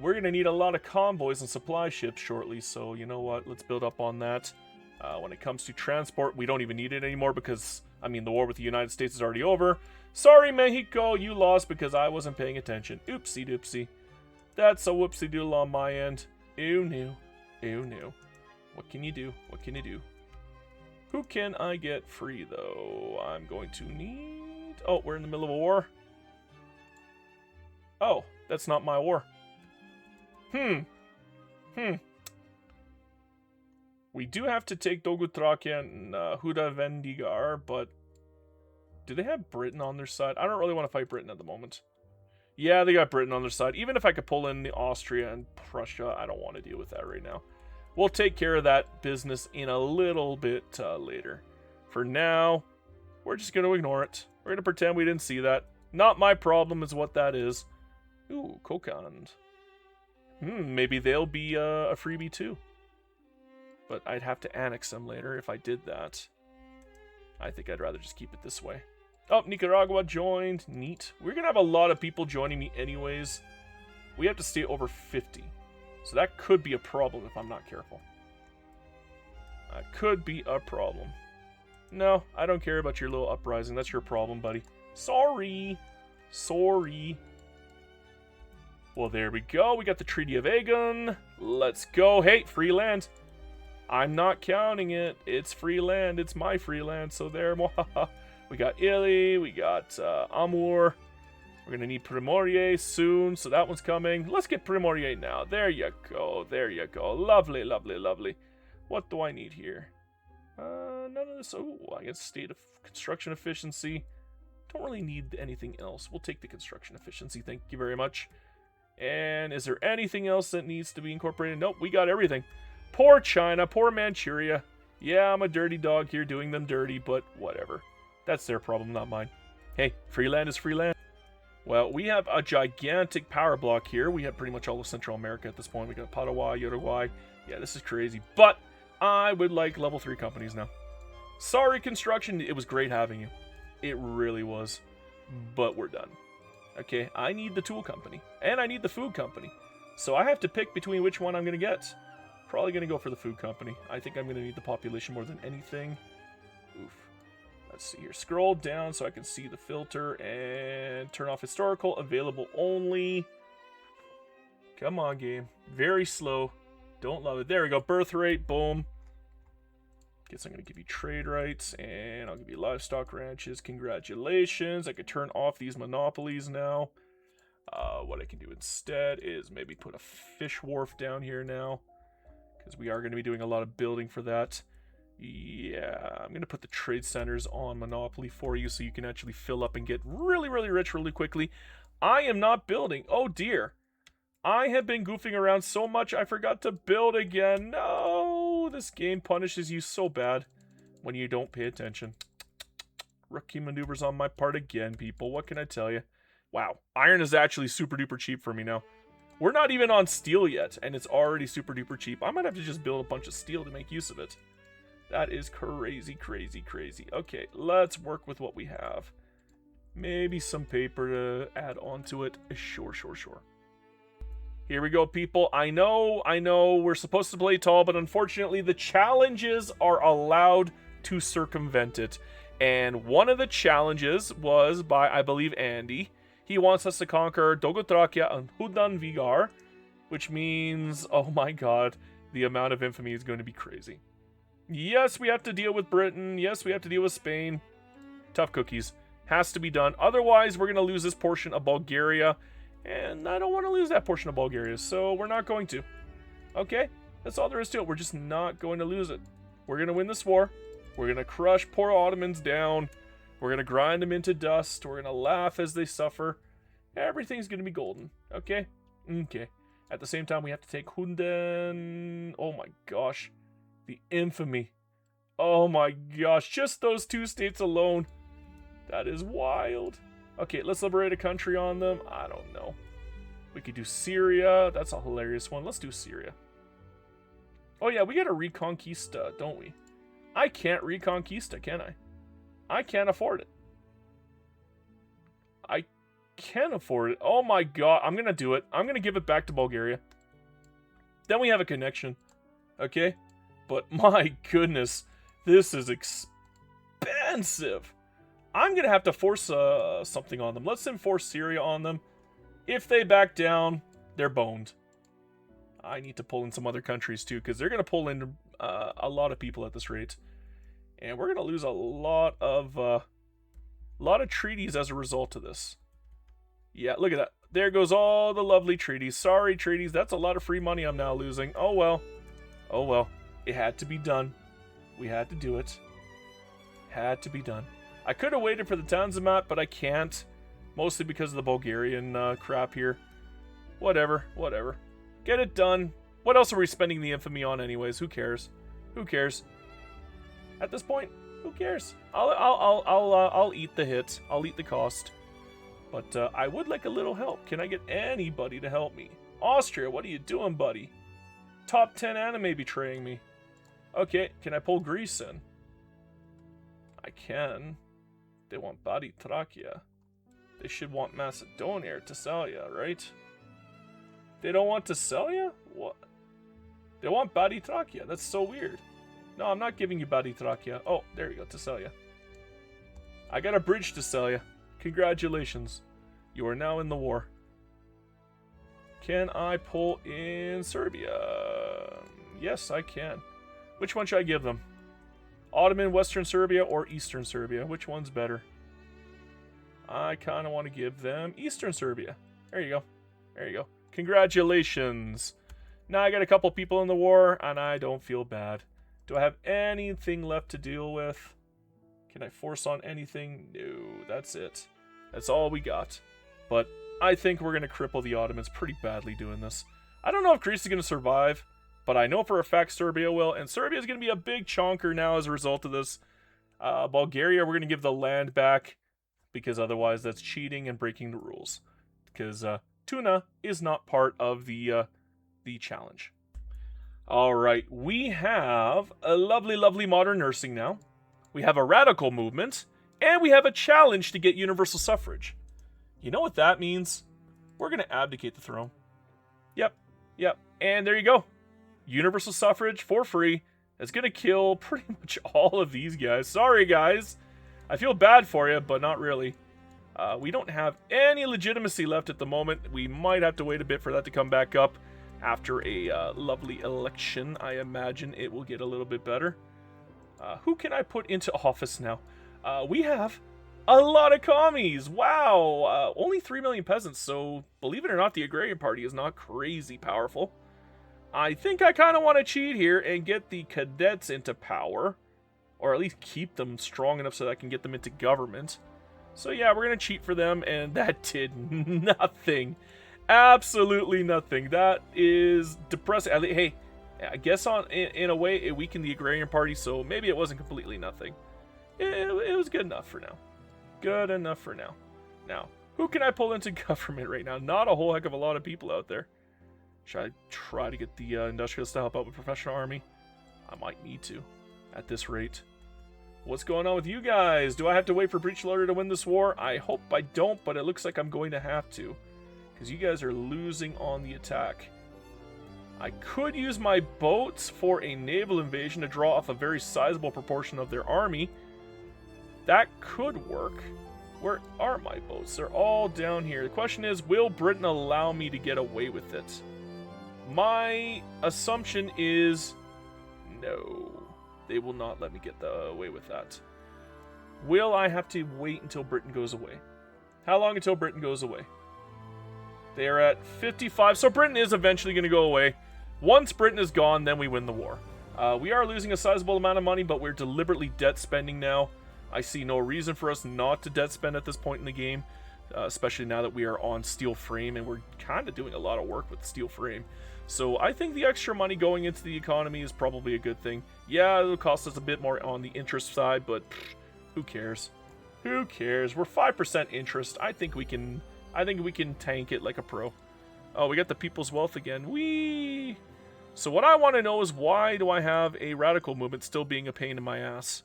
We're gonna need a lot of convoys and supply ships shortly, so you know what? Let's build up on that. When it comes to transport, we don't even need it anymore because, I mean, the war with the United States is already over. Sorry, Mexico, you lost because I wasn't paying attention. Oopsie doopsie. That's a whoopsie doodle on my end. Ew, new. Ew, new. What can you do? What can you do? Who can I get free, though? I'm going to need... Oh, we're in the middle of a war? Oh, that's not my war. We do have to take Dogutrakia and Huda Vendigar, but... Do they have Britain on their side? I don't really want to fight Britain at the moment. Yeah, they got Britain on their side. Even if I could pull in the Austria and Prussia, I don't want to deal with that right now. We'll take care of that business in a little bit later. For now, we're just going to ignore it. We're going to pretend we didn't see that. Not my problem is what that is. Ooh, Kokand. Maybe they'll be a freebie too. But I'd have to annex them later if I did that. I think I'd rather just keep it this way. Oh, Nicaragua joined. Neat. We're going to have a lot of people joining me anyways. We have to stay over 50. So that could be a problem if I'm not careful. That could be a problem. No, I don't care about your little uprising. That's your problem, buddy. Sorry. Sorry. Well, there we go. We got the Treaty of Aegon. Let's go. Hey, free land. I'm not counting it. It's free land. It's my free land. So there. We got Ili. We got Amur. We're going to need Primorier soon, so that one's coming. Let's get Primorier now. There you go. There you go. Lovely, lovely, lovely. What do I need here? None of this. Oh, I guess state of construction efficiency. Don't really need anything else. We'll take the construction efficiency. Thank you very much. And is there anything else that needs to be incorporated? Nope, we got everything. Poor China. Poor Manchuria. Yeah, I'm a dirty dog here doing them dirty, but whatever. That's their problem, not mine. Hey, free land is free land. Well, we have a gigantic power block here. We have pretty much all of Central America at this point. We got Paraguay, Uruguay. Yeah, this is crazy. But I would like level 3 companies now. Sorry, construction. It was great having you. It really was. But we're done. Okay, I need the tool company. And I need the food company. So I have to pick between which one I'm going to get. Probably going to go for the food company. I think I'm going to need the population more than anything. Oof. Let's see here. Scroll down so I can see the filter and turn off historical. Available only. Come on, game. Very slow. Don't love it. There we go. Birth rate. Boom. Guess I'm going to give you trade rights and I'll give you livestock ranches. Congratulations. I could turn off these monopolies now. What I can do instead is maybe put a fish wharf down here now because we are going to be doing a lot of building for that. Yeah, I'm going to put the trade centers on Monopoly for you so you can actually fill up and get really, really rich really quickly. I am not building. Oh, dear. I have been goofing around so much I forgot to build again. No, this game punishes you so bad when you don't pay attention. Rookie maneuvers on my part again, people. What can I tell you? Wow, iron is actually super duper cheap for me now. We're not even on steel yet, and it's already super duper cheap. I might have to just build a bunch of steel to make use of it. That is crazy, crazy, crazy. Okay, let's work with what we have. Maybe some paper to add onto it. Sure, sure, sure. Here we go, people. I know, we're supposed to play tall, but unfortunately the challenges are allowed to circumvent it. And one of the challenges was by, I believe, Andy. He wants us to conquer Dogotrakia and Hudan Vigar, which means, oh my god, the amount of infamy is going to be crazy. Yes, we have to deal with Britain. Yes, we have to deal with Spain. Tough cookies. Has to be done. Otherwise, we're going to lose this portion of Bulgaria. And I don't want to lose that portion of Bulgaria, so we're not going to. Okay? That's all there is to it. We're just not going to lose it. We're going to win this war. We're going to crush poor Ottomans down. We're going to grind them into dust. We're going to laugh as they suffer. Everything's going to be golden. Okay? Okay. At the same time, we have to take Hunden. Oh my gosh. The infamy. Oh my gosh. Just those 2 states alone. That is wild. Okay, let's liberate a country on them. I don't know. We could do Syria. That's a hilarious one. Let's do Syria. Oh yeah, we got a Reconquista, don't we? I can't Reconquista, can I? I can't afford it. I can't afford it. Oh my god, I'm gonna do it. I'm gonna give it back to Bulgaria. Then we have a connection. Okay? But my goodness, this is expensive. I'm gonna have to force something on them. Let's enforce Syria on them. If they back down, they're boned. I need to pull in some other countries too, because they're gonna pull in a lot of people at this rate. And we're gonna lose a lot of treaties as a result of this. Yeah, look at that. There goes all the lovely treaties. Sorry, treaties. That's a lot of free money I'm now losing. Oh well. Oh well. It had to be done. We had to do it. Had to be done. I could have waited for the Tanzimat, but I can't. Mostly because of the Bulgarian crap here. Whatever. Whatever. Get it done. What else are we spending the infamy on anyways? Who cares? Who cares? At this point, who cares? I'll eat the hit. I'll eat the cost. But I would like a little help. Can I get anybody to help me? Austria, what are you doing, buddy? Top 10 anime betraying me. Okay, can I pull Greece in? I can. They want Badi Thrakia. They should want Macedonia or Thessalia, right? They don't want Thessalia? What? They want Badi Thrakia. That's so weird. No, I'm not giving you Badi Thrakia. Oh, there you go, Thessalia. I got a bridge to sell you. Congratulations. You are now in the war. Can I pull in Serbia? Yes, I can. Which one should I give them? Ottoman, Western Serbia, or Eastern Serbia? Which one's better? I kind of want to give them Eastern Serbia. There you go. There you go. Congratulations. Now I got a couple people in the war, and I don't feel bad. Do I have anything left to deal with? Can I force on anything? No, that's it. That's all we got. But I think we're going to cripple the Ottomans pretty badly doing this. I don't know if Greece is going to survive, but I know for a fact Serbia will, and Serbia is going to be a big chonker now as a result of this. Bulgaria, we're going to give the land back, because otherwise that's cheating and breaking the rules. Because tuna is not part of the challenge. Alright, we have a lovely, lovely modern nursing now. We have a radical movement, and we have a challenge to get universal suffrage. You know what that means? We're going to abdicate the throne. Yep, yep, and there you go. Universal suffrage for free. It's going to kill pretty much all of these guys. Sorry, guys. I feel bad for you, but not really. We don't have any legitimacy left at the moment. We might have to wait a bit for that to come back up. After a lovely election, I imagine it will get a little bit better. Who can I put into office now? We have a lot of commies. Wow. Only 3 million peasants, so believe it or not, the Agrarian Party is not crazy powerful. I think I kind of want to cheat here and get the cadets into power. Or at least keep them strong enough so that I can get them into government. So yeah, we're going to cheat for them, and that did nothing. Absolutely nothing. That is depressing. Hey, I guess in a way it weakened the Agrarian Party, so maybe it wasn't completely nothing. It was good enough for now. Good enough for now. Now, who can I pull into government right now? Not a whole heck of a lot of people out there. Should I try to get the industrialists to help out with professional army? I might need to, at this rate. What's going on with you guys? Do I have to wait for Breach Loader to win this war? I hope I don't, but it looks like I'm going to have to. Because you guys are losing on the attack. I could use my boats for a naval invasion to draw off a very sizable proportion of their army. That could work. Where are my boats? They're all down here. The question is, will Britain allow me to get away with it? My assumption is no. They will not let me get away with that. Will I have to wait until Britain goes away? How long until Britain goes away? They are at 55, so Britain is eventually going to go away. Once Britain is gone, then we win the war. We are losing a sizable amount of money, but we're deliberately debt spending now. I see no reason for us not to debt spend at this point in the game, especially now that we are on steel frame, and we're kind of doing a lot of work with steel frame. So I think the extra money going into the economy is probably a good thing. Yeah, it'll cost us a bit more on the interest side, but who cares? Who cares? We're 5% interest. I think we can tank it like a pro. Oh, we got the People's Wealth again. Whee! So what I want to know is, why do I have a radical movement still being a pain in my ass?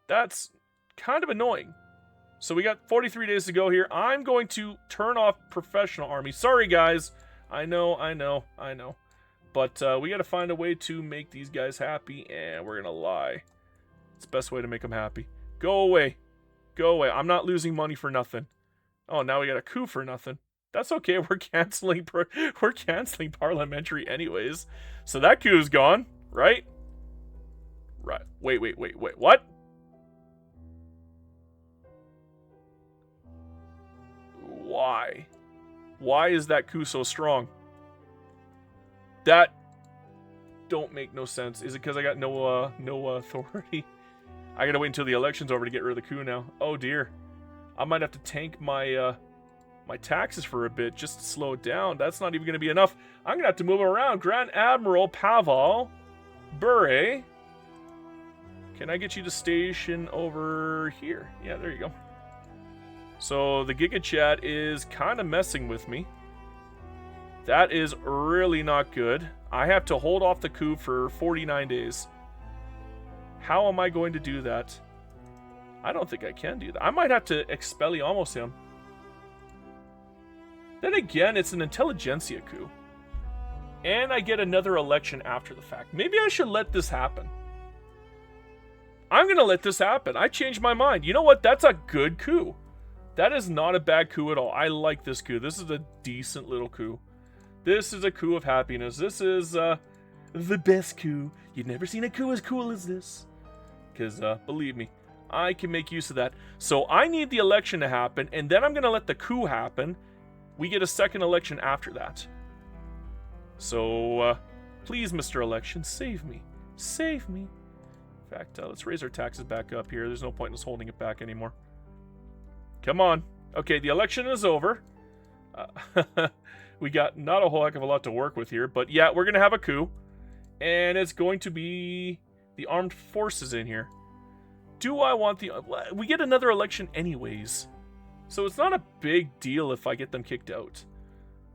That's kind of annoying. So we got 43 days to go here. I'm going to turn off professional army. Sorry, guys. I know. But we got to find a way to make these guys happy, and we're going to lie. It's the best way to make them happy. Go away. Go away. I'm not losing money for nothing. Oh, now we got a coup for nothing. That's okay. We're canceling parliamentary anyways. So that coup's gone, right? Right. Wait. What? Why? Why is that coup so strong? That don't make no sense. Is it because I got no authority? I gotta wait until the election's over to get rid of the coup now. Oh dear. I might have to tank my my taxes for a bit just to slow it down. That's not even gonna be enough. I'm gonna have to move around. Grand Admiral Pavel Bure. Can I get you to station over here? Yeah, there you go. So the Giga Chat is kind of messing with me. That is really not good. I have to hold off the coup for 49 days. How am I going to do that? I don't think I can do that. I might have to Expelliarmus him. Then again, it's an intelligentsia coup. And I get another election after the fact. Maybe I should let this happen. I'm going to let this happen. I changed my mind. You know what? That's a good coup. That is not a bad coup at all. I like this coup. This is a decent little coup. This is a coup of happiness. This is the best coup. You've never seen a coup as cool as this. Because, believe me, I can make use of that. So I need the election to happen, and then I'm going to let the coup happen. We get a second election after that. So, please, Mr. Election, save me. Save me. In fact, let's raise our taxes back up here. There's no point in us holding it back anymore. Come on. Okay, the election is over. We got not a whole heck of a lot to work with here, but yeah, we're going to have a coup. And it's going to be the armed forces in here. Do I want the... We get another election anyways. So it's not a big deal if I get them kicked out.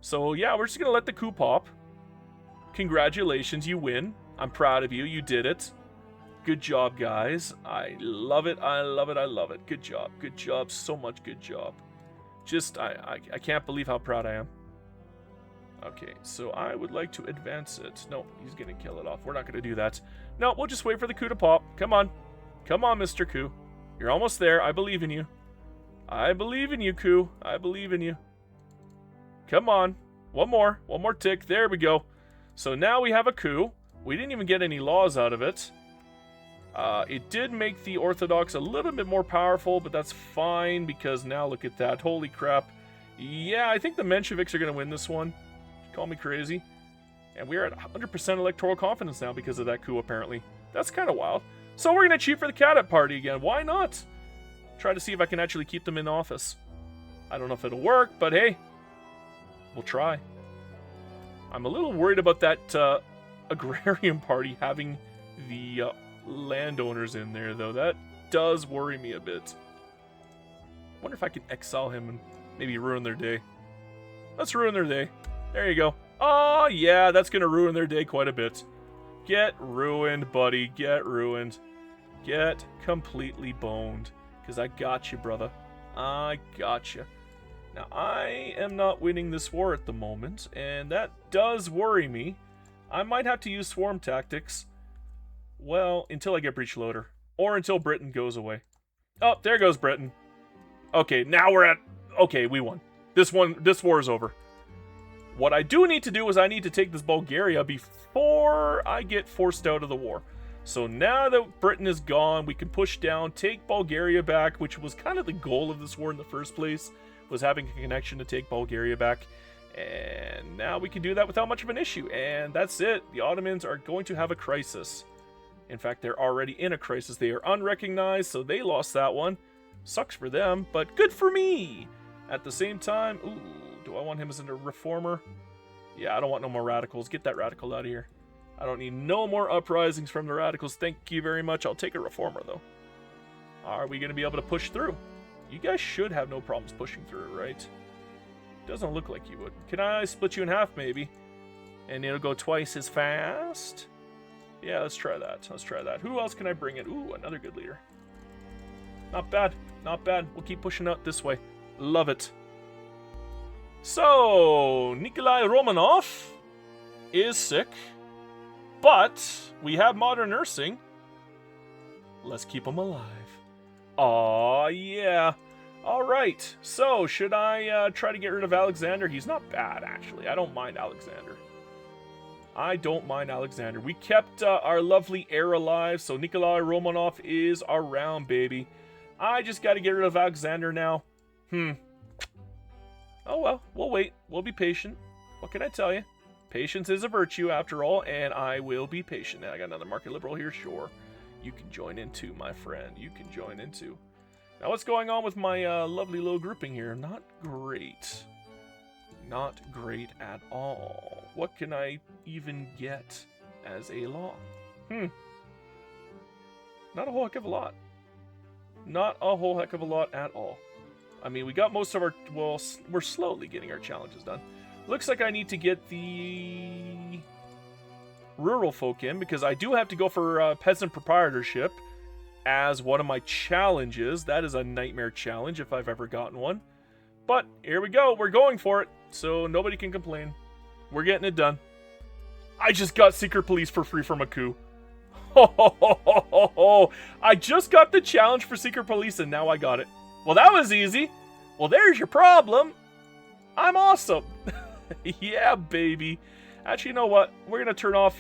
So yeah, we're just going to let the coup pop. Congratulations, you win. I'm proud of you. You did it. Good job, guys. I love it. I love it. I love it. Good job. Good job. So much good job. Just, I can't believe how proud I am. Okay, so I would like to advance it. No, he's going to kill it off. We're not going to do that. No, we'll just wait for the coup to pop. Come on. Come on, Mr. Coup. You're almost there. I believe in you. I believe in you, Coup. I believe in you. Come on. One more. One more tick. There we go. So now we have a coup. We didn't even get any laws out of it. It did make the Orthodox a little bit more powerful, but that's fine because now look at that. Holy crap. Yeah, I think the Mensheviks are going to win this one. Call me crazy. And we are at 100% electoral confidence now because of that coup, apparently. That's kind of wild. So we're going to cheat for the Cadet Party again. Why not? Try to see if I can actually keep them in office. I don't know if it'll work, but hey, we'll try. I'm a little worried about that agrarian party having the landowners in there, though. That does worry me a bit. Wonder if I can exile him and maybe ruin their day. Let's ruin their day. There you go. Oh, yeah, that's going to ruin their day quite a bit. Get ruined, buddy. Get ruined. Get completely boned. Because I got you, brother. I got you. Now, I am not winning this war at the moment, and that does worry me. I might have to use swarm tactics. Well, until I get breach loader. Or until Britain goes away. Oh, there goes Britain. Okay, now we're at... Okay, we won. This war is over. What I do need to do is I need to take this Bulgaria before I get forced out of the war. So now that Britain is gone, we can push down, take Bulgaria back, which was kind of the goal of this war in the first place, was having a connection to take Bulgaria back. And now we can do that without much of an issue. And that's it. The Ottomans are going to have a crisis. In fact, they're already in a crisis. They are unrecognized, so they lost that one. Sucks for them, but good for me. At the same time, ooh, do I want him as a reformer? Yeah, I don't want no more radicals. Get that radical out of here. I don't need no more uprisings from the radicals. Thank you very much. I'll take a reformer, though. Are we going to be able to push through? You guys should have no problems pushing through, right? Doesn't look like you would. Can I split you in half, maybe? And it'll go twice as fast? Yeah, let's try that. Let's try that. Who else can I bring in? Ooh, another good leader. Not bad. Not bad. We'll keep pushing out this way. Love it. So, Nikolai Romanov is sick. But we have modern nursing. Let's keep him alive. Aw, yeah. Alright, so should I try to get rid of Alexander? He's not bad, actually. I don't mind Alexander. I don't mind Alexander. We kept our lovely heir alive, so Nikolai Romanov is around, baby. I just got to get rid of Alexander now. Oh well, we'll wait. We'll be patient. What can I tell you? Patience is a virtue, after all, and I will be patient. Now, I got another market liberal here, sure. You can join in too, my friend. You can join in too. Now, what's going on with my lovely little grouping here? Not great. Not great at all. What can I even get as a law? Not a whole heck of a lot. Not a whole heck of a lot at all. I mean, we got most of our... Well, we're slowly getting our challenges done. Looks like I need to get the rural folk in, because I do have to go for peasant proprietorship as one of my challenges. That is a nightmare challenge if I've ever gotten one. But here we go. We're going for it. So nobody can complain. We're getting it done. I just got secret police for free from a coup. I just got the challenge for secret police and now I got it. Well, that was easy. Well, there's your problem. I'm awesome. Yeah, baby. Actually, you know what? We're going to turn off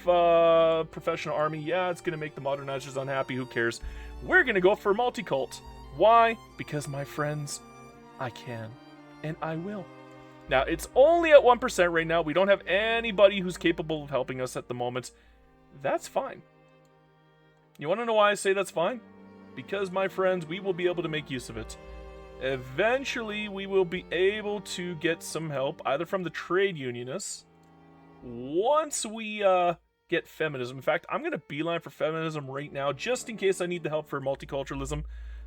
professional army. Yeah, it's going to make the modernizers unhappy. Who cares? We're going to go for multicult. Why? Because, my friends, I can. And I will. Now, it's only at 1% right now. We don't have anybody who's capable of helping us at the moment. That's fine. You want to know why I say that's fine? Because, my friends, we will be able to make use of it. Eventually, we will be able to get some help, either from the trade unionists, once we get feminism. In fact, I'm going to beeline for feminism right now, just in case I need the help for multiculturalism.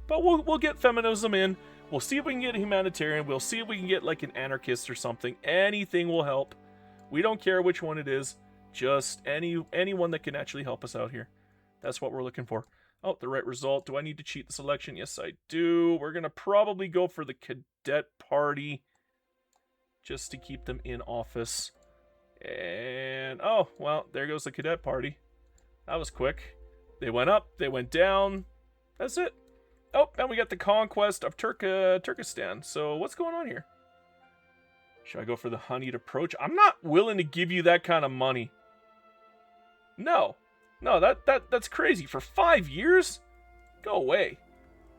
But we'll get feminism in. We'll see if we can get a humanitarian. We'll see if we can get like an anarchist or something. Anything will help. We don't care which one it is. Just anyone that can actually help us out here. That's what we're looking for. Oh, the right result. Do I need to cheat the selection? Yes, I do. We're going to probably go for the cadet party just to keep them in office. And, oh, well, there goes the cadet party. That was quick. They went up, they went down. That's it. Oh, and we got the conquest of Turkestan. So what's going on here? Should I go for the honeyed approach? I'm not willing to give you that kind of money. No. No, that's crazy. For 5 years? Go away.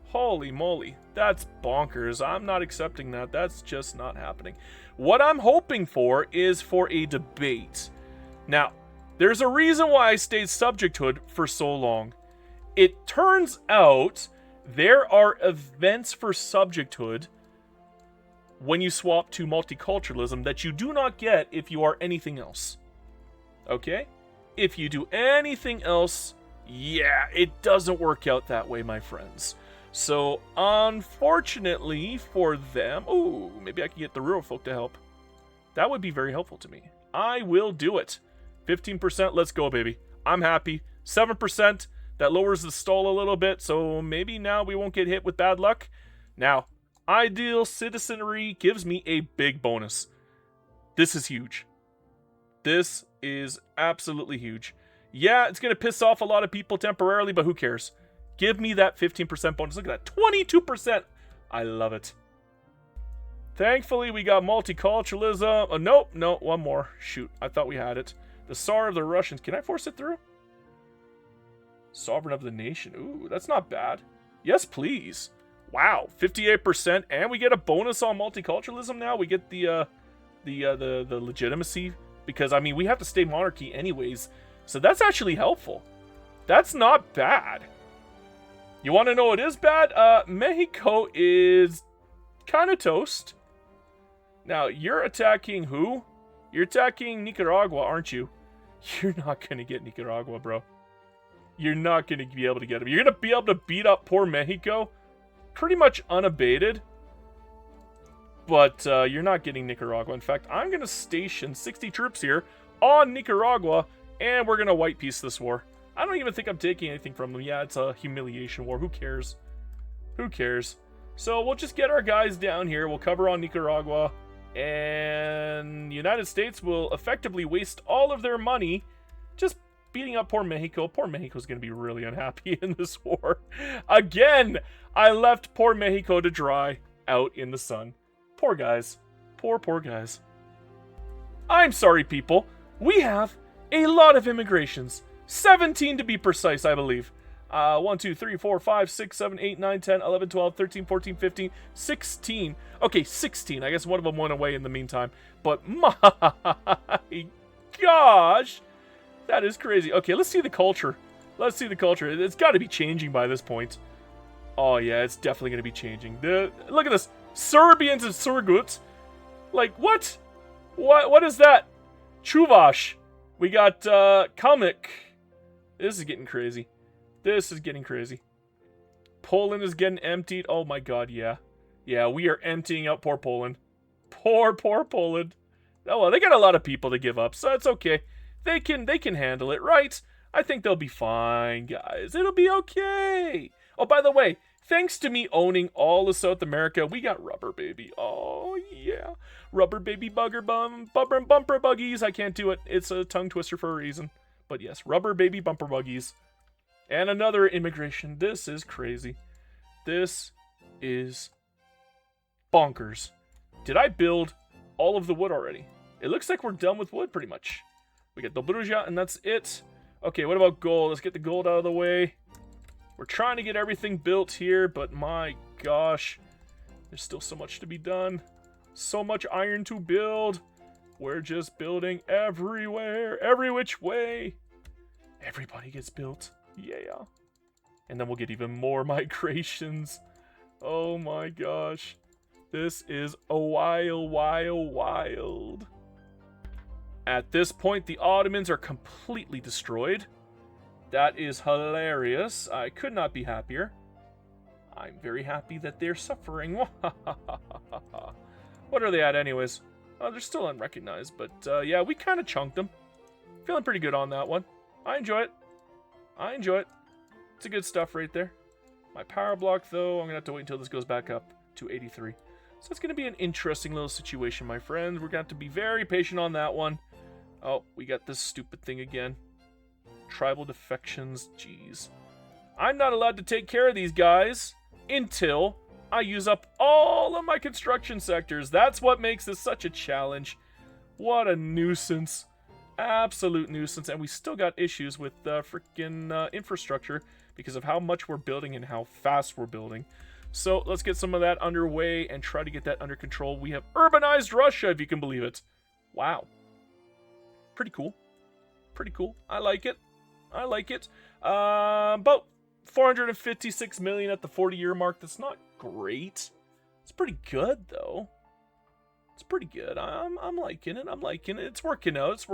Holy moly. That's bonkers. I'm not accepting that. That's just not happening. What I'm hoping for is for a debate. Now, there's a reason why I stayed subjecthood for so long. It turns out there are events for subjecthood when you swap to multiculturalism that you do not get if you are anything else. Okay? If you do anything else, yeah, it doesn't work out that way, my friends. So, unfortunately for them... Ooh, maybe I can get the rural folk to help. That would be very helpful to me. I will do it. 15%, let's go, baby. I'm happy. 7%, that lowers the stall a little bit, so maybe now we won't get hit with bad luck. Now, ideal citizenry gives me a big bonus. This is huge. This is absolutely huge. Yeah, it's going to piss off a lot of people temporarily, but who cares? Give me that 15% bonus. Look at that. 22%. I love it. Thankfully, we got multiculturalism. Oh, nope. No, one more. Shoot. I thought we had it. The Tsar of the Russians. Can I force it through? Sovereign of the nation. Ooh, that's not bad. Yes, please. Wow. 58%. And we get a bonus on multiculturalism now. We get the legitimacy. Because, I mean, we have to stay monarchy anyways. So that's actually helpful. That's not bad. You want to know what is bad? Mexico is kind of toast. Now, you're attacking who? You're attacking Nicaragua, aren't you? You're not going to get Nicaragua, bro. You're not going to be able to get him. You're going to be able to beat up poor Mexico pretty much unabated. But you're not getting Nicaragua. In fact, I'm going to station 60 troops here on Nicaragua, and we're going to white peace this war. I don't even think I'm taking anything from them. Yeah, it's a humiliation war. Who cares? Who cares? So we'll just get our guys down here. We'll cover on Nicaragua. And the United States will effectively waste all of their money just beating up poor Mexico. Poor Mexico's going to be really unhappy in this war. Again, I left poor Mexico to dry out in the sun. Poor guys. Poor guys. I'm sorry, people. We have a lot of immigrations. 17 to be precise, I believe. 1, 2, 3, 4, 5, 6, 7, 8, 9, 10, 11, 12, 13, 14, 15, 16. Okay, 16. I guess one of them went away in the meantime. But my gosh, that is crazy. Okay, let's see the culture. Let's see the culture. It's got to be changing by this point. Oh, yeah, it's definitely going to be changing. Look at this. Serbians and Surguts. Like, what? What is that? Chuvash. We got Kalmyk. This is getting crazy. This is getting crazy. Poland is getting emptied. Oh my god, yeah. Yeah, we are emptying out poor Poland. Poor Poland. Oh well, they got a lot of people to give up, so it's okay. They can handle it, right? I think they'll be fine, guys. It'll be okay. Oh, by the way, thanks to me owning all of South America, we got rubber, baby. Oh, yeah. Rubber, baby, bumper buggies. I can't do it. It's a tongue twister for a reason. But yes, rubber, baby, bumper buggies. And another immigration. This is crazy. This is bonkers. Did I build all of the wood already? It looks like we're done with wood, pretty much. We got Dobruja, and that's it. Okay, what about gold? Let's get the gold out of the way. We're trying to get everything built here, but my gosh. There's still so much to be done. So much iron to build. We're just building everywhere. Every which way. Everybody gets built. Yeah. And then we'll get even more migrations. Oh my gosh. This is a wild. At this point, the Ottomans are completely destroyed. That is hilarious. I could not be happier. I'm very happy that they're suffering. What are they at anyways? Oh, they're still unrecognized, but yeah, we kind of chunked them. Feeling pretty good on that one. I enjoy it. It's a good stuff right there. My power block, though, I'm going to have to wait until this goes back up to 83. So it's going to be an interesting little situation, my friends. We're going to have to be very patient on that one. Oh, we got this stupid thing again. Tribal defections. Jeez. I'm not allowed to take care of these guys until I use up all of my construction sectors. That's what makes this such a challenge. What a nuisance. Absolute nuisance. And we still got issues with freaking infrastructure because of how much we're building and how fast we're building. So let's get some of that underway and try to get that under control. We have urbanized Russia, if you can believe it. Wow. Pretty cool. I like it. About 456 million at the 40-year mark. That's not great. It's pretty good, though. It's pretty good. I'm liking it. It's working out.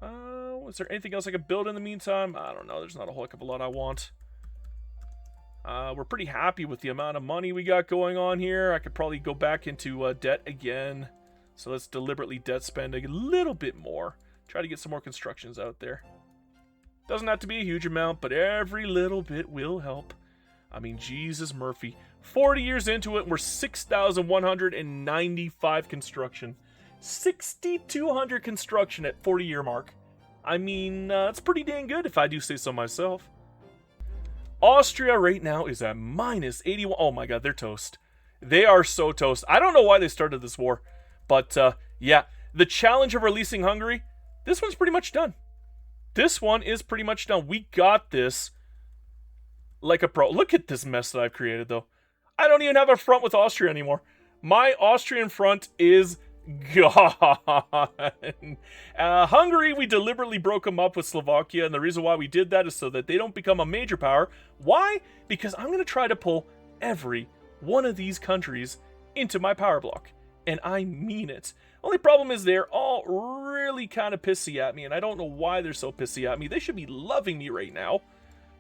Was there anything else I could build in the meantime? I don't know. There's not a whole heck of a lot I want. We're pretty happy with the amount of money we got going on here. I could probably go back into debt again. So let's deliberately debt spend a little bit more. Try to get some more constructions out there. Doesn't have to be a huge amount, but every little bit will help. I mean, Jesus Murphy. 40 years into it, we're 6,195 construction. 6,200 construction at 40-year mark. I mean, that's pretty dang good if I do say so myself. Austria right now is at minus 81. Oh my god, they're toast. They are so toast. I don't know why they started this war. But, yeah, the challenge of releasing Hungary, this one's pretty much done. We got this like a pro. Look at this mess that I've created, though. I don't even have a front with Austria anymore. My Austrian front is God. Hungary, we deliberately broke them up with Slovakia, and the reason why we did that is so that they don't become a major power. Why? Because I'm going to try to pull every one of these countries into my power block. And I mean it. Only problem is they're all really kind of pissy at me, and I don't know why they're so pissy at me. They should be loving me right now.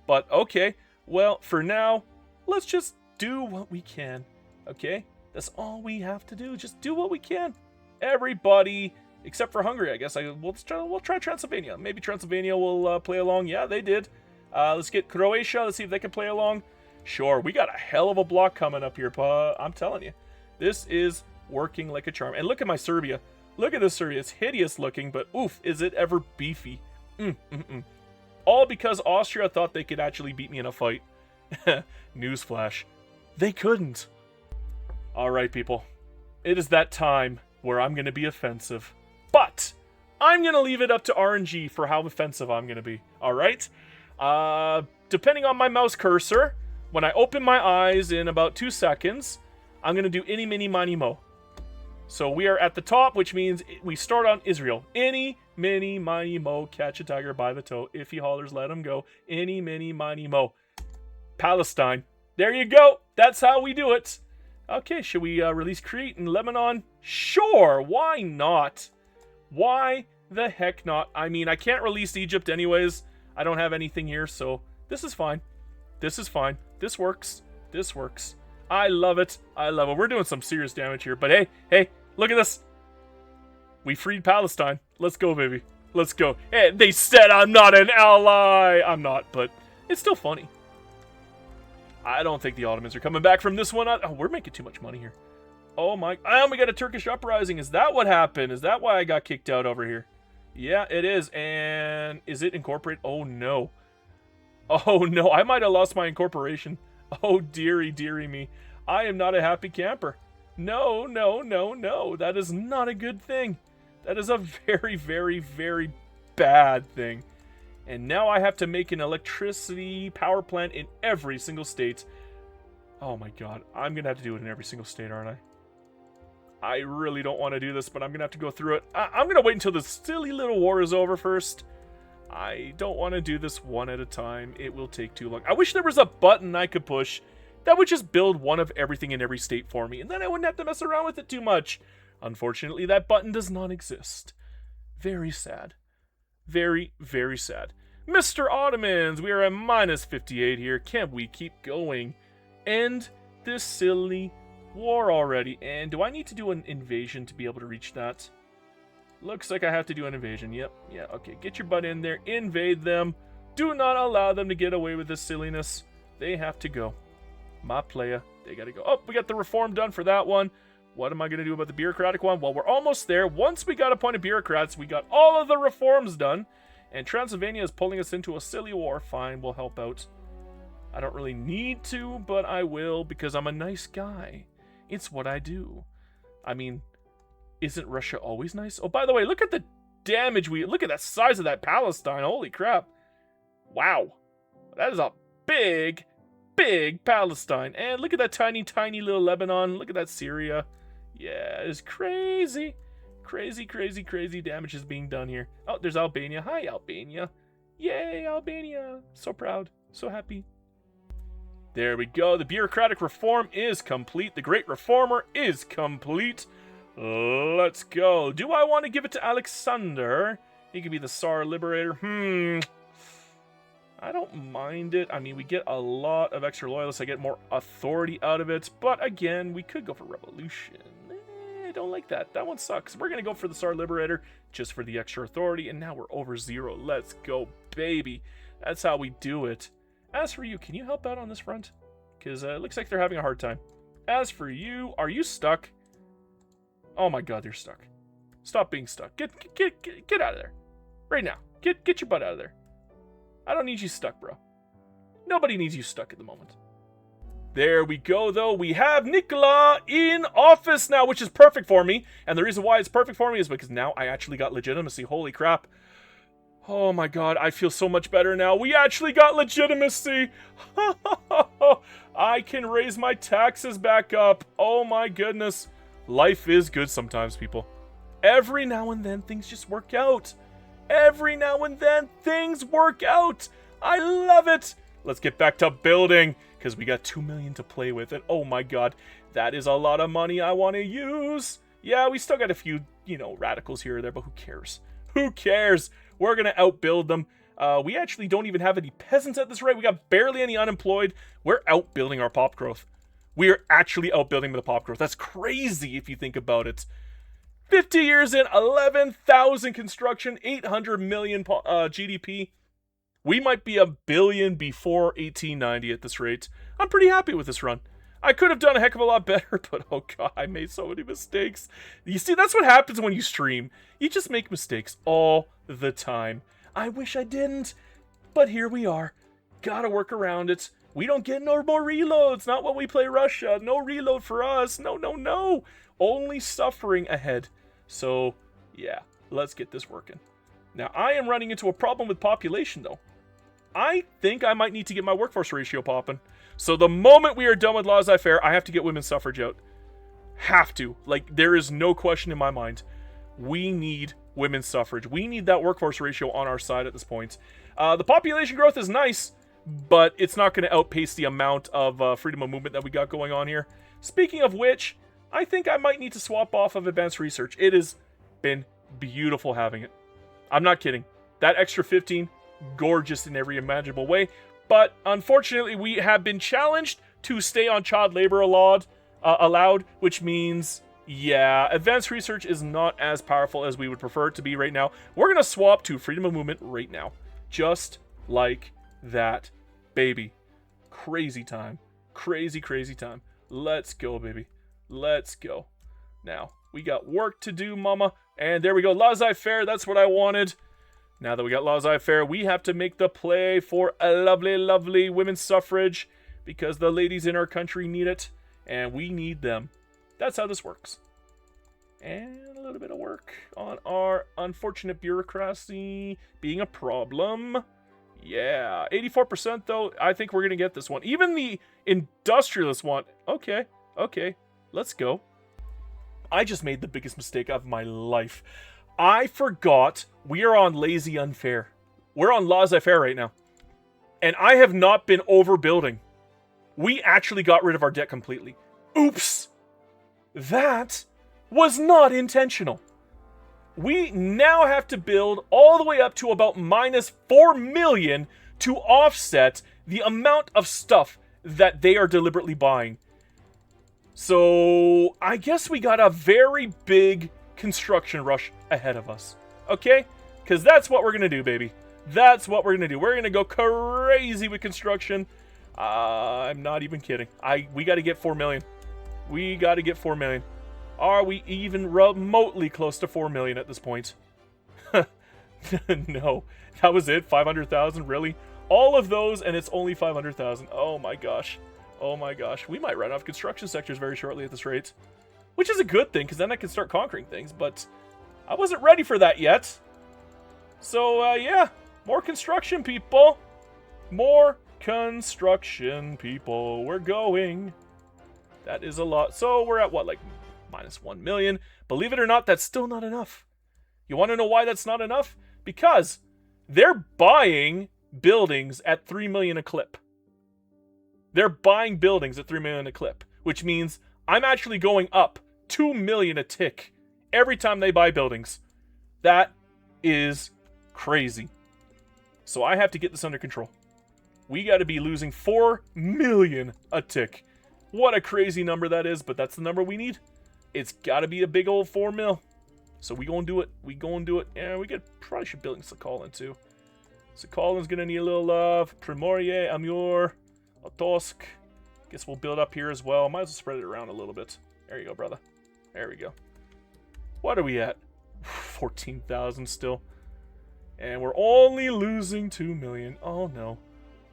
But okay, well, for now, let's just do what we can, okay? That's all we have to do. Just do what we can. Everybody, except for Hungary, I guess. We'll try Transylvania. Maybe Transylvania will play along. Yeah, they did. Let's get Croatia. Let's see if they can play along. Sure, we got a hell of a block coming up here, I'm telling you. This is working like a charm. And look at my Serbia. Look at this Serbia. It's hideous looking, but oof, is it ever beefy. All because Austria thought they could actually beat me in a fight. Newsflash. They couldn't. Alright, people. It is that time where I'm going to be offensive. But I'm going to leave it up to RNG for how offensive I'm going to be. Alright? Depending on my mouse cursor, when I open my eyes in about 2 seconds, I'm going to do any, mini, miny, mo. So we are at the top, which means we start on Israel. Any, mini, miny, mo, catch a tiger by the toe. If he hollers, let him go. Any, mini, miny, mo. Palestine. There you go. That's how we do it. Okay, should we release Crete and Lebanon? Sure, why not? Why the heck not? I mean, I can't release Egypt anyways. I don't have anything here, so this is fine. This is fine. This works. This works. I love it. I love it. We're doing some serious damage here, but hey, look at this. We freed Palestine. Let's go, baby. Let's go. Hey, they said I'm not an ally. I'm not, but it's still funny. I don't think the Ottomans are coming back from this one. Oh, we're making too much money here. Oh my. We got a Turkish uprising. Is that what happened? Is that why I got kicked out over here? Yeah, it is. And is it incorporated? Oh, no. Oh, no. I might have lost my incorporation. Oh, dearie, dearie me. I am not a happy camper. No, no, no, no. That is not a good thing. That is a very, very, very bad thing. And now I have to make an electricity power plant in every single state. Oh my god. I'm going to have to do it in every single state, aren't I? I really don't want to do this, but I'm going to have to go through it. I'm going to wait until this silly little war is over first. I don't want to do this one at a time. It will take too long. I wish there was a button I could push that would just build one of everything in every state for me, and then I wouldn't have to mess around with it too much. Unfortunately, that button does not exist. Very sad. Very, very sad. Mr. Ottomans, we are at minus 58 here. Can we keep going? End this silly war already. And do I need to do an invasion to be able to reach that? Looks like I have to do an invasion. Yep. Yeah, okay. Get your butt in there. Invade them. Do not allow them to get away with this silliness. They have to go. My playa. They gotta go. Oh, we got the reform done for that one. What am I gonna do about the bureaucratic one? Well, we're almost there. Once we got appointed bureaucrats, we got all of the reforms done. And Transylvania is pulling us into a silly war. Fine, we'll help out. I don't really need to, but I will because I'm a nice guy. It's what I do. I mean, isn't Russia always nice? Oh, by the way, look at the damage look at that size of that Palestine. Holy crap. Wow. That is a big, big Palestine. And look at that tiny, tiny little Lebanon. Look at that Syria. Yeah, it's crazy. Crazy, crazy, crazy damage is being done here. Oh, there's Albania. Hi, Albania. Yay, Albania. So proud. So happy. There we go. The bureaucratic reform is complete. The great reformer is complete. Let's go. Do I want to give it to Alexander? He could be the Tsar Liberator. I don't mind it. I mean, we get a lot of extra loyalists. I get more authority out of it. But again, we could go for revolution. I don't like that. That one sucks. We're going to go for the Tsar Liberator just for the extra authority. And now we're over 0. Let's go, baby. That's how we do it. As for you, can you help out on this front? Because it looks like they're having a hard time. As for you, are you stuck? Oh my god, you're stuck. Stop being stuck. Get out of there. Right now. Get your butt out of there. I don't need you stuck, bro. Nobody needs you stuck at the moment. There we go, though. We have Nicola in office now, which is perfect for me. And the reason why it's perfect for me is because now I actually got legitimacy. Holy crap. Oh my god, I feel so much better now. We actually got legitimacy. I can raise my taxes back up. Oh my goodness. Life is good sometimes, people. Every now and then, things just work out. Every now and then, things work out. I love it. Let's get back to building, because we got 2 million to play with. And oh my god, that is a lot of money I want to use. Yeah, we still got a few, radicals here or there, but who cares? Who cares? We're going to outbuild them. We actually don't even have any peasants at this rate. We got barely any unemployed. We're outbuilding our pop growth. We are actually outbuilding the pop growth. That's crazy if you think about it. 50 years in, 11,000 construction, 800 million GDP. We might be $1 billion before 1890 at this rate. I'm pretty happy with this run. I could have done a heck of a lot better, but oh god, I made so many mistakes. You see, that's what happens when you stream. You just make mistakes all the time. I wish I didn't, but here we are. Gotta work around it. We don't get no more reloads, not when we play Russia. No reload for us. No, no, no. Only suffering ahead. So, yeah, let's get this working. Now, I am running into a problem with population, though. I think I might need to get my workforce ratio popping. So the moment we are done with laissez-faire, I have to get women's suffrage out. Have to. Like, there is no question in my mind. We need women's suffrage. We need that workforce ratio on our side at this point. The population growth is nice, but it's not going to outpace the amount of freedom of movement that we got going on here. Speaking of which, I think I might need to swap off of advanced research. It has been beautiful having it. I'm not kidding. That extra 15, gorgeous in every imaginable way. But unfortunately, we have been challenged to stay on child labor allowed, which means, yeah, advanced research is not as powerful as we would prefer it to be right now. We're going to swap to freedom of movement right now. Just like that, baby. Crazy time. Crazy, crazy time. Let's go, baby. Let's go. Now, we got work to do, mama. And there we go. Laissez-faire, that's what I wanted. Now that we got laissez-faire, we have to make the play for a lovely, lovely women's suffrage, because the ladies in our country need it, and we need them. That's how this works. And a little bit of work on our unfortunate bureaucracy being a problem. Yeah, 84% though. I think we're going to get this one. Even the industrialists want... Okay, let's go. I just made the biggest mistake of my life. I forgot we are on lazy unfair. We're on laissez-faire right now. And I have not been overbuilding. We actually got rid of our debt completely. Oops! That was not intentional. We now have to build all the way up to about minus 4 million to offset the amount of stuff that they are deliberately buying. So, I guess we got a very big construction rush ahead of us. Okay? Because that's what we're going to do, baby. That's what we're going to do. We're going to go crazy with construction. I'm not even kidding. We got to get 4 million. We got to get 4 million. Are we even remotely close to 4 million at this point? No. That was it? 500,000? Really? All of those, and it's only 500,000. Oh my gosh. Oh my gosh. We might run off construction sectors very shortly at this rate. Which is a good thing, because then I can start conquering things, but I wasn't ready for that yet. So, yeah. More construction, people. More construction, people. We're going. That is a lot. So, we're at what, like, minus 1 million? Believe it or not, that's still not enough. You want to know why that's not enough? Because they're buying buildings at 3 million a clip. They're buying buildings at 3 million a clip, which means I'm actually going up 2 million a tick every time they buy buildings. That is crazy. So I have to get this under control. We got to be losing 4 million a tick. What a crazy number that is, but that's the number we need. It's got to be a big old 4 mil. So we gonna do it. We gonna do it. And we probably should build Sakhalin too. Sakhalin's gonna need a little love. Primorye, Amur, Otosk. Guess we'll build up here as well. Might as well spread it around a little bit. There you go, brother. There we go. What are we at? 14,000 still. And we're only losing 2 million. Oh no.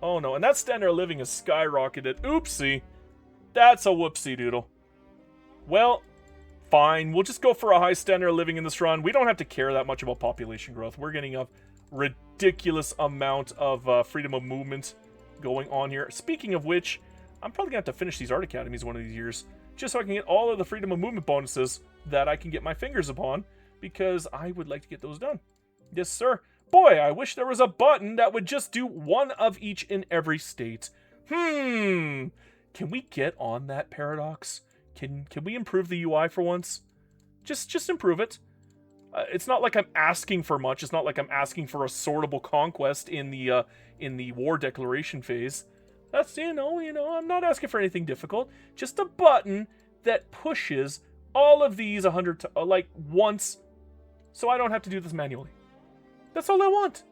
Oh no. And that standard of living has skyrocketed. Oopsie. That's a whoopsie doodle. Well, fine. We'll just go for a high standard of living in this run. We don't have to care that much about population growth. We're getting a ridiculous amount of freedom of movement going on here. Speaking of which, I'm probably going to have to finish these art academies one of these years, just so I can get all of the freedom of movement bonuses that I can get my fingers upon because I would like to get those done. Yes, sir. Boy, I wish there was a button that would just do one of each in every state. Can we get on that paradox? Can we improve the UI for once? Just improve it. It's not like I'm asking for much. It's not like I'm asking for a sortable conquest in the war declaration phase. That's, I'm not asking for anything difficult. Just a button that pushes all of these 100 once, so I don't have to do this manually. That's all I want.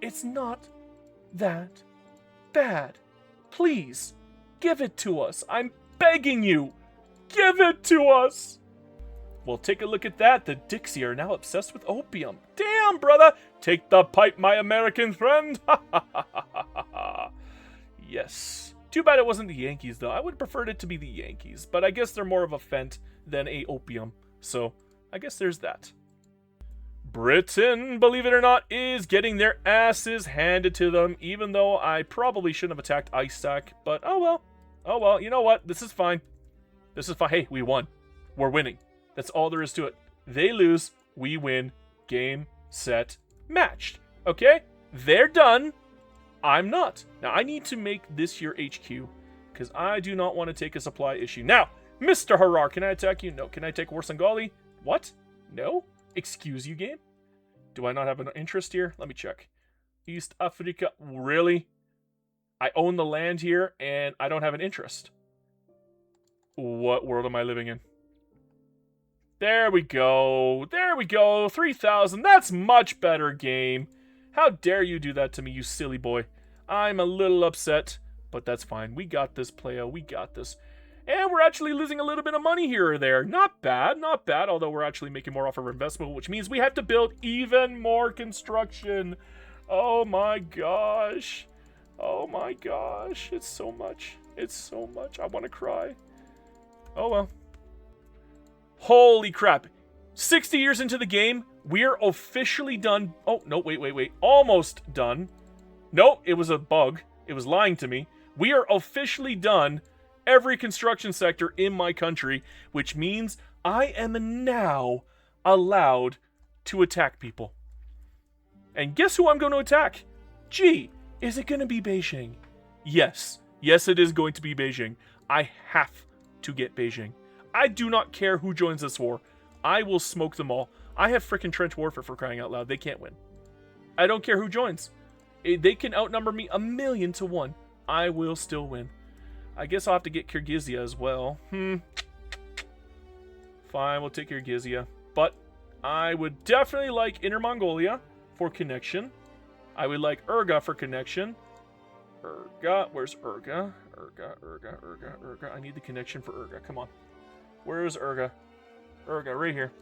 It's not that bad. Please, give it to us. I'm begging you. Give it to us. Well, take a look at that. The Dixie are now obsessed with opium. Damn, brother. Take the pipe, my American friend. Yes. Too bad it wasn't the Yankees, though. I would have preferred it to be the Yankees, but I guess they're more of a fent than a opium. So, I guess there's that. Britain, believe it or not, is getting their asses handed to them, even though I probably shouldn't have attacked Icesack, but oh well. Oh well, you know what? This is fine. This is fine. Hey, we won. We're winning. That's all there is to it. They lose, we win. Game, set, matched. Okay? They're done. I'm not. Now, I need to make this your HQ, because I do not want to take a supply issue. Now, Mr. Harar, can I attack you? No. Can I take Warsangali? What? No? Excuse you, game? Do I not have an interest here? Let me check. East Africa. Really? I own the land here, and I don't have an interest. What world am I living in? There we go. There we go. 3,000. That's much better, game. How dare you do that to me, you silly boy. I'm a little upset, but that's fine. We got this, playa. We got this. And we're actually losing a little bit of money here or there. Not bad, not bad, although we're actually making more off of our investment, which means we have to build even more construction. Oh my gosh. Oh my gosh. It's so much. It's so much. I want to cry. Oh well. Holy crap. 60 years into the game, we're officially done. Oh, no, wait. Almost done. No, it was a bug. It was lying to me. We are officially done every construction sector in my country, which means I am now allowed to attack people. And guess who I'm going to attack? Gee, is it going to be Beijing? Yes. Yes, it is going to be Beijing. I have to get Beijing. I do not care who joins this war. I will smoke them all. I have frickin' trench warfare, for crying out loud. They can't win. I don't care who joins. They can outnumber me 1,000,000 to 1. I will still win. I guess I'll have to get Kyrgyzia as well. Fine, we'll take Kyrgyzia. But I would definitely like Inner Mongolia for connection. I would like Urga for connection. Urga, where's Urga? Urga. I need the connection for Urga. Come on. Where is Urga? Urga, right here.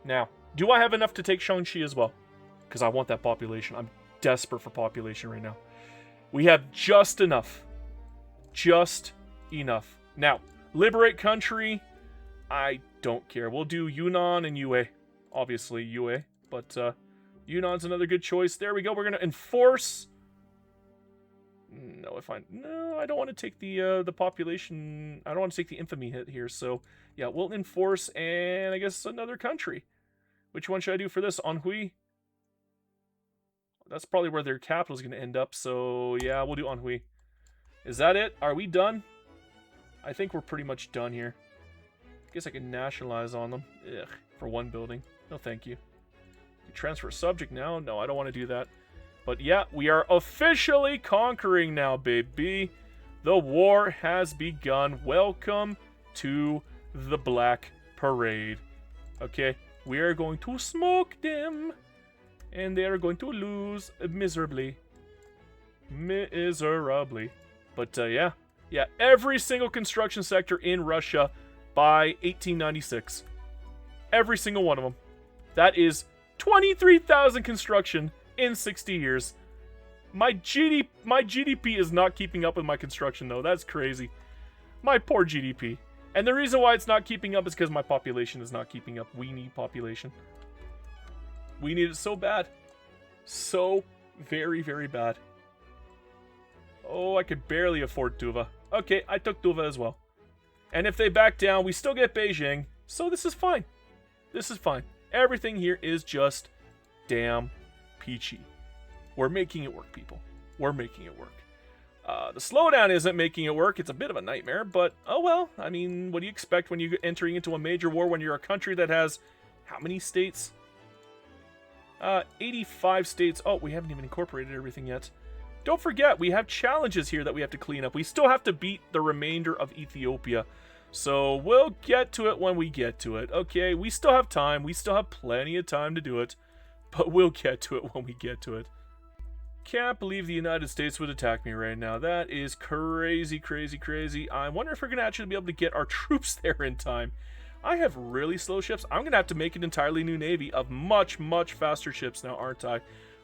Now, do I have enough to take Shaanxi as well? Because I want that population. I'm desperate for population right now. We have just enough. Just enough. Now, liberate country. I don't care. We'll do Yunnan and Yue. Obviously, Yue. But Yunnan's another good choice. There we go. We're going to enforce. No, I don't want to take the population. I don't want to take the infamy hit here. So, yeah, we'll enforce and I guess another country. Which one should I do for this? Anhui? That's probably where their capital is going to end up. So, yeah, we'll do Anhui. Is that it? Are we done? I think we're pretty much done here. Guess I can nationalize on them. Ugh, for one building. No, thank you. Transfer subject now? No, I don't want to do that. But yeah, we are officially conquering now, baby. The war has begun. Welcome to the Black Parade. Okay, we are going to smoke them. And they are going to lose miserably. Miserably. But yeah, every single construction sector in Russia by 1896. Every single one of them. That is 23,000 construction in 60 years. My GDP is not keeping up with my construction, though. That's crazy. My poor GDP. And the reason why it's not keeping up is because my population is not keeping up. We need population. We need it so bad. So very, very bad. Oh, I could barely afford Tuva. Okay, I took Tuva as well. And if they back down, we still get Beijing. So this is fine. This is fine. Everything here is just damn peachy. We're making it work, people. We're making it work. The slowdown isn't making it work. It's a bit of a nightmare, but oh well. I mean, what do you expect when you're entering into a major war when you're a country that has how many states? 85 states. Oh, we haven't even incorporated everything yet. Don't forget, we have challenges here that we have to clean up. We still have to beat the remainder of Ethiopia. So we'll get to it when we get to it. Okay, we still have time. We still have plenty of time to do it. But we'll get to it when we get to it. Can't believe the United States would attack me right now. That is crazy, crazy, crazy. I wonder if we're going to actually be able to get our troops there in time. I have really slow ships. I'm going to have to make an entirely new navy of much, much faster ships now, aren't I?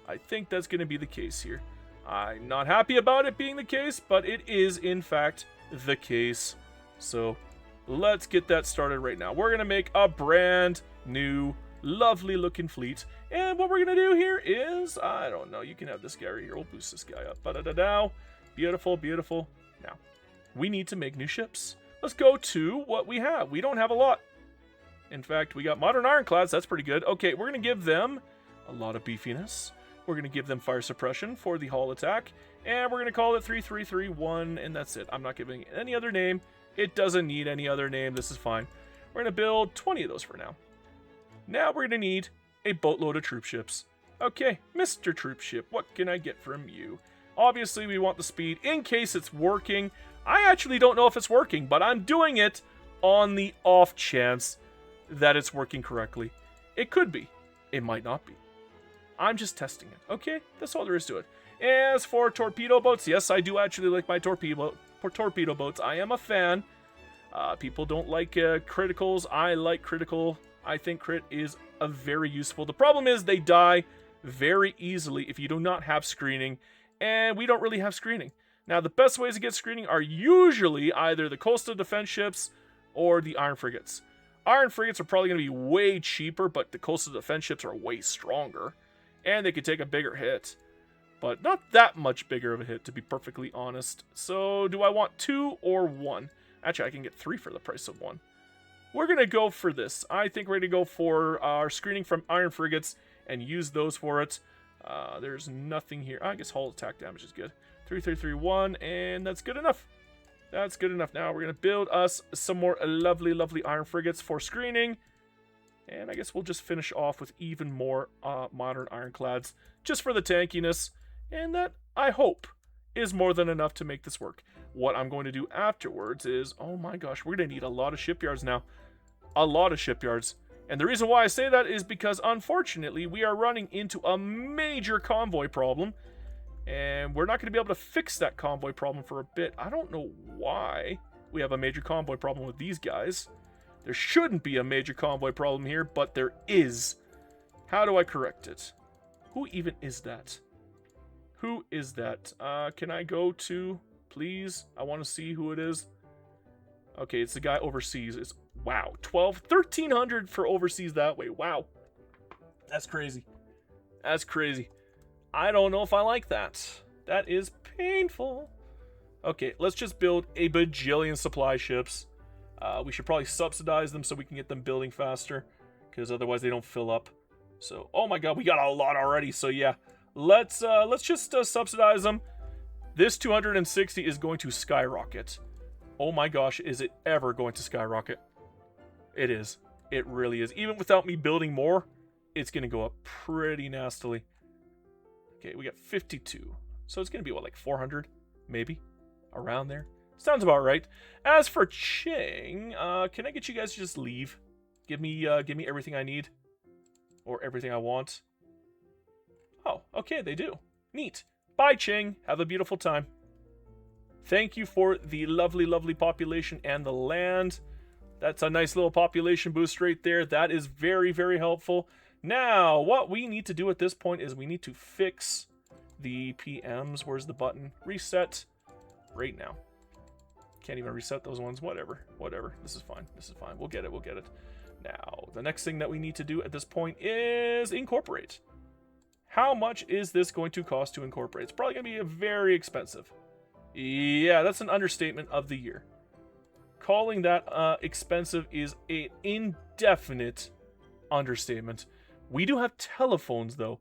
I think that's going to be the case here. I'm not happy about it being the case, but it is, in fact, the case. So let's get that started right now. We're going to make a brand new, lovely looking fleet. And what we're going to do here is, I don't know, you can have this guy right here. We'll boost this guy up. Ba-da-da-dow. Beautiful, beautiful. Now, we need to make new ships. Let's go to what we have. We don't have a lot. In fact, we got modern ironclads. That's pretty good. Okay, we're going to give them a lot of beefiness. We're going to give them fire suppression for the hull attack. And we're going to call it 3331, and that's it. I'm not giving it any other name. It doesn't need any other name. This is fine. We're going to build 20 of those for now. Now we're going to need a boatload of troop ships. Okay, Mr. Troop Ship, what can I get from you? Obviously, we want the speed in case it's working. I actually don't know if it's working, but I'm doing it on the off chance that it's working correctly. It could be. It might not be. I'm just testing it. Okay, that's all there is to it. As for torpedo boats, yes, I do actually like my torpedo boats. I am a fan. People don't like criticals. I like critical. I think crit is a very useful. The problem is they die very easily if you do not have screening, and we don't really have screening. Now, the best ways to get screening are usually either the coastal defense ships or the iron frigates. Iron frigates are probably going to be way cheaper, but the coastal defense ships are way stronger, and they could take a bigger hit. But not that much bigger of a hit, to be perfectly honest. So, do I want 2 or 1? Actually, I can get 3 for the price of 1. We're going to go for this. I think we're going to go for our screening from iron frigates and use those for it. There's nothing here. I guess hull attack damage is good. 3331, and that's good enough. That's good enough. Now we're going to build us some more lovely, lovely iron frigates for screening. And I guess we'll just finish off with even more modern ironclads just for the tankiness. And that, I hope, is more than enough to make this work. What I'm going to do afterwards is, oh my gosh, we're going to need a lot of shipyards now. A lot of shipyards. And the reason why I say that is because, unfortunately, we are running into a major convoy problem. And we're not going to be able to fix that convoy problem for a bit. I don't know why we have a major convoy problem with these guys. There shouldn't be a major convoy problem here, but there is. How do I correct it? Who even is that? Who is that? Can I go to, please? I want to see who it is. Okay, it's the guy overseas. It's, wow, 1,300 for overseas that way. Wow. That's crazy. That's crazy. I don't know if I like that. That is painful. Okay, let's just build a bajillion supply ships. We should probably subsidize them so we can get them building faster, because otherwise they don't fill up. So, oh my god, we got a lot already. So yeah, let's just subsidize them. This 260 is going to skyrocket. Oh my gosh, is it ever going to skyrocket? It is. It really is. Even without me building more, it's going to go up pretty nastily. Okay, we got 52. So it's going to be, what, like 400? Maybe? Around there? Sounds about right. As for Qing, can I get you guys to just leave? Give me everything I need. Or everything I want. Oh, okay, they do. Neat. Bye, Qing. Have a beautiful time. Thank you for the lovely, lovely population and the land. That's a nice little population boost right there. That is very, very helpful. Now, what we need to do at this point is we need to fix the PMs. Where's the button? Reset. Right now. Can't even reset those ones. Whatever. Whatever. This is fine. This is fine. We'll get it. We'll get it. Now, the next thing that we need to do at this point is incorporate. How much is this going to cost to incorporate? It's probably going to be very expensive. Yeah, that's an understatement of the year. Calling that expensive is an indefinite understatement. We do have telephones, though.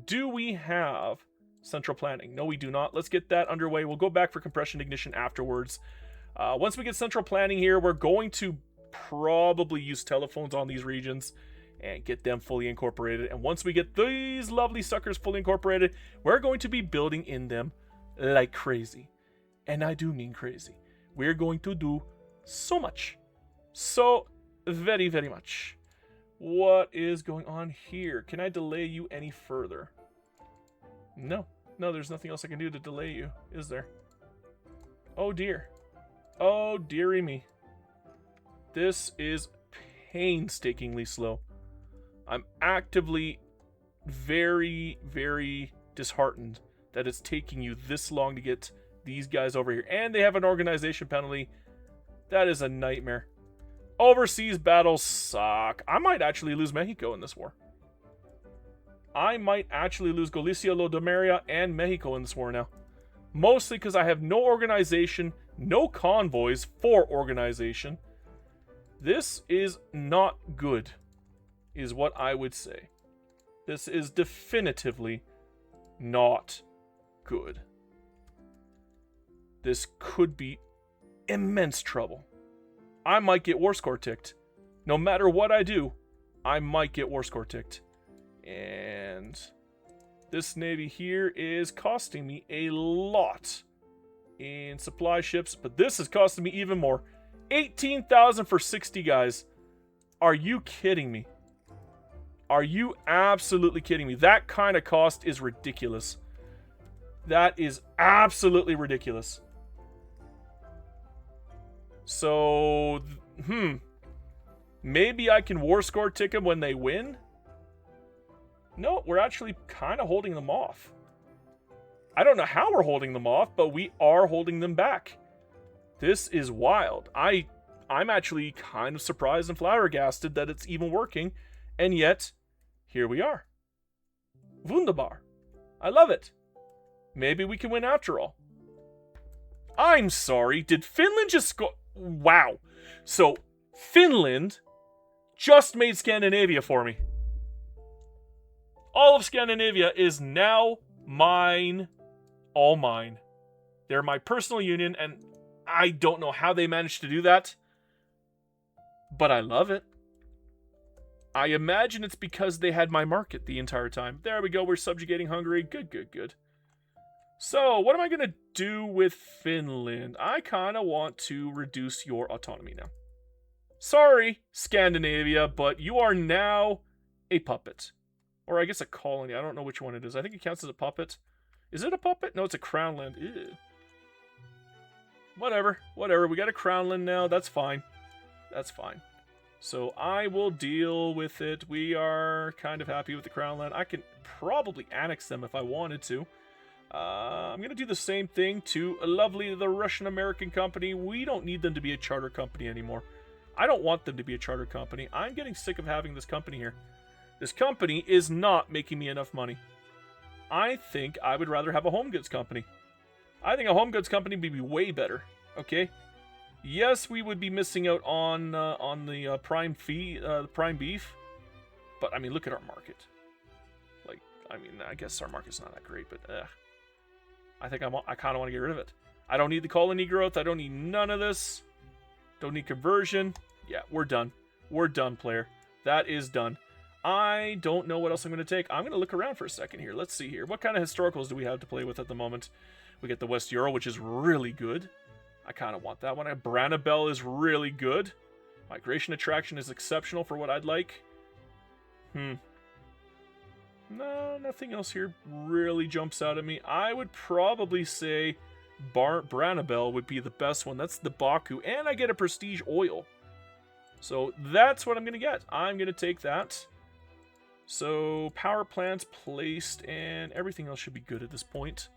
Do we have central planning? No, we do not. Let's get that underway. We'll go back for compression ignition afterwards. Once we get central planning here, we're going to probably use telephones on these regions and get them fully incorporated. And once we get these lovely suckers fully incorporated, we're going to be building in them like crazy. And I do mean crazy. We're going to do so much. So very, very much. What is going on here? Can I delay you any further? No. No, there's nothing else I can do to delay you, is there? Oh dear. Oh dearie me. This is painstakingly slow. I'm actively very, very disheartened that it's taking you this long to get these guys over here. And they have an organization penalty. That is a nightmare. Overseas battles suck. I might actually lose Mexico in this war. I might actually lose Galicia, Lodomeria, and Mexico in this war now. Mostly because I have no organization, no convoys for organization. This is not good, is what I would say. This is definitively not good. This could be immense trouble. I might get war score ticked. No matter what I do, I might get war score ticked. And this navy here is costing me a lot in supply ships, but this is costing me even more. 18,000 for 60 guys. Are you kidding me? Are you absolutely kidding me? That kind of cost is ridiculous. That is absolutely ridiculous. So, maybe I can war score tick them when they win? No, we're actually kind of holding them off. I don't know how we're holding them off, but we are holding them back. This is wild. I'm actually kind of surprised and flabbergasted that it's even working, and yet, here we are. Wunderbar. I love it. Maybe we can win after all. I'm sorry, did Finland just go... Wow. So, Finland just made Scandinavia for me. All of Scandinavia is now mine. All mine. They're my personal union, and I don't know how they managed to do that. But I love it. I imagine it's because they had my market the entire time. There we go, we're subjugating Hungary. Good, good, good. So, what am I going to do with Finland? I kind of want to reduce your autonomy now. Sorry, Scandinavia, but you are now a puppet. Or I guess a colony. I don't know which one it is. I think it counts as a puppet. Is it a puppet? No, it's a crown land. Ew. Whatever. Whatever. We got a crown land now. That's fine. That's fine. So I will deal with it. We are kind of happy with the crown land. I can probably annex them if I wanted to. I'm going to do the same thing to the Russian-American company. We don't need them to be a charter company anymore. I don't want them to be a charter company. I'm getting sick of having this company here. This company is not making me enough money. I think I would rather have a home goods company. I think a home goods company would be way better. Okay? Yes, we would be missing out on the prime fee, the prime beef. But, I mean, look at our market. Like, I mean, I guess our market's not that great, but, I think I kind of want to get rid of it. I don't need the colony growth. I don't need none of this. Don't need conversion. Yeah, we're done. We're done, player. That is done. I don't know what else I'm going to take. I'm going to look around for a second here. Let's see here. What kind of historicals do we have to play with at the moment? We get the West Ural, which is really good. I kind of want that one. Branabel is really good. Migration Attraction is exceptional for what I'd like. No, nothing else here really jumps out at me. I would probably say Branabel would be the best one. That's the Baku. And I get a Prestige Oil. So that's what I'm going to get. I'm going to take that. So power plants placed and everything else should be good at this point.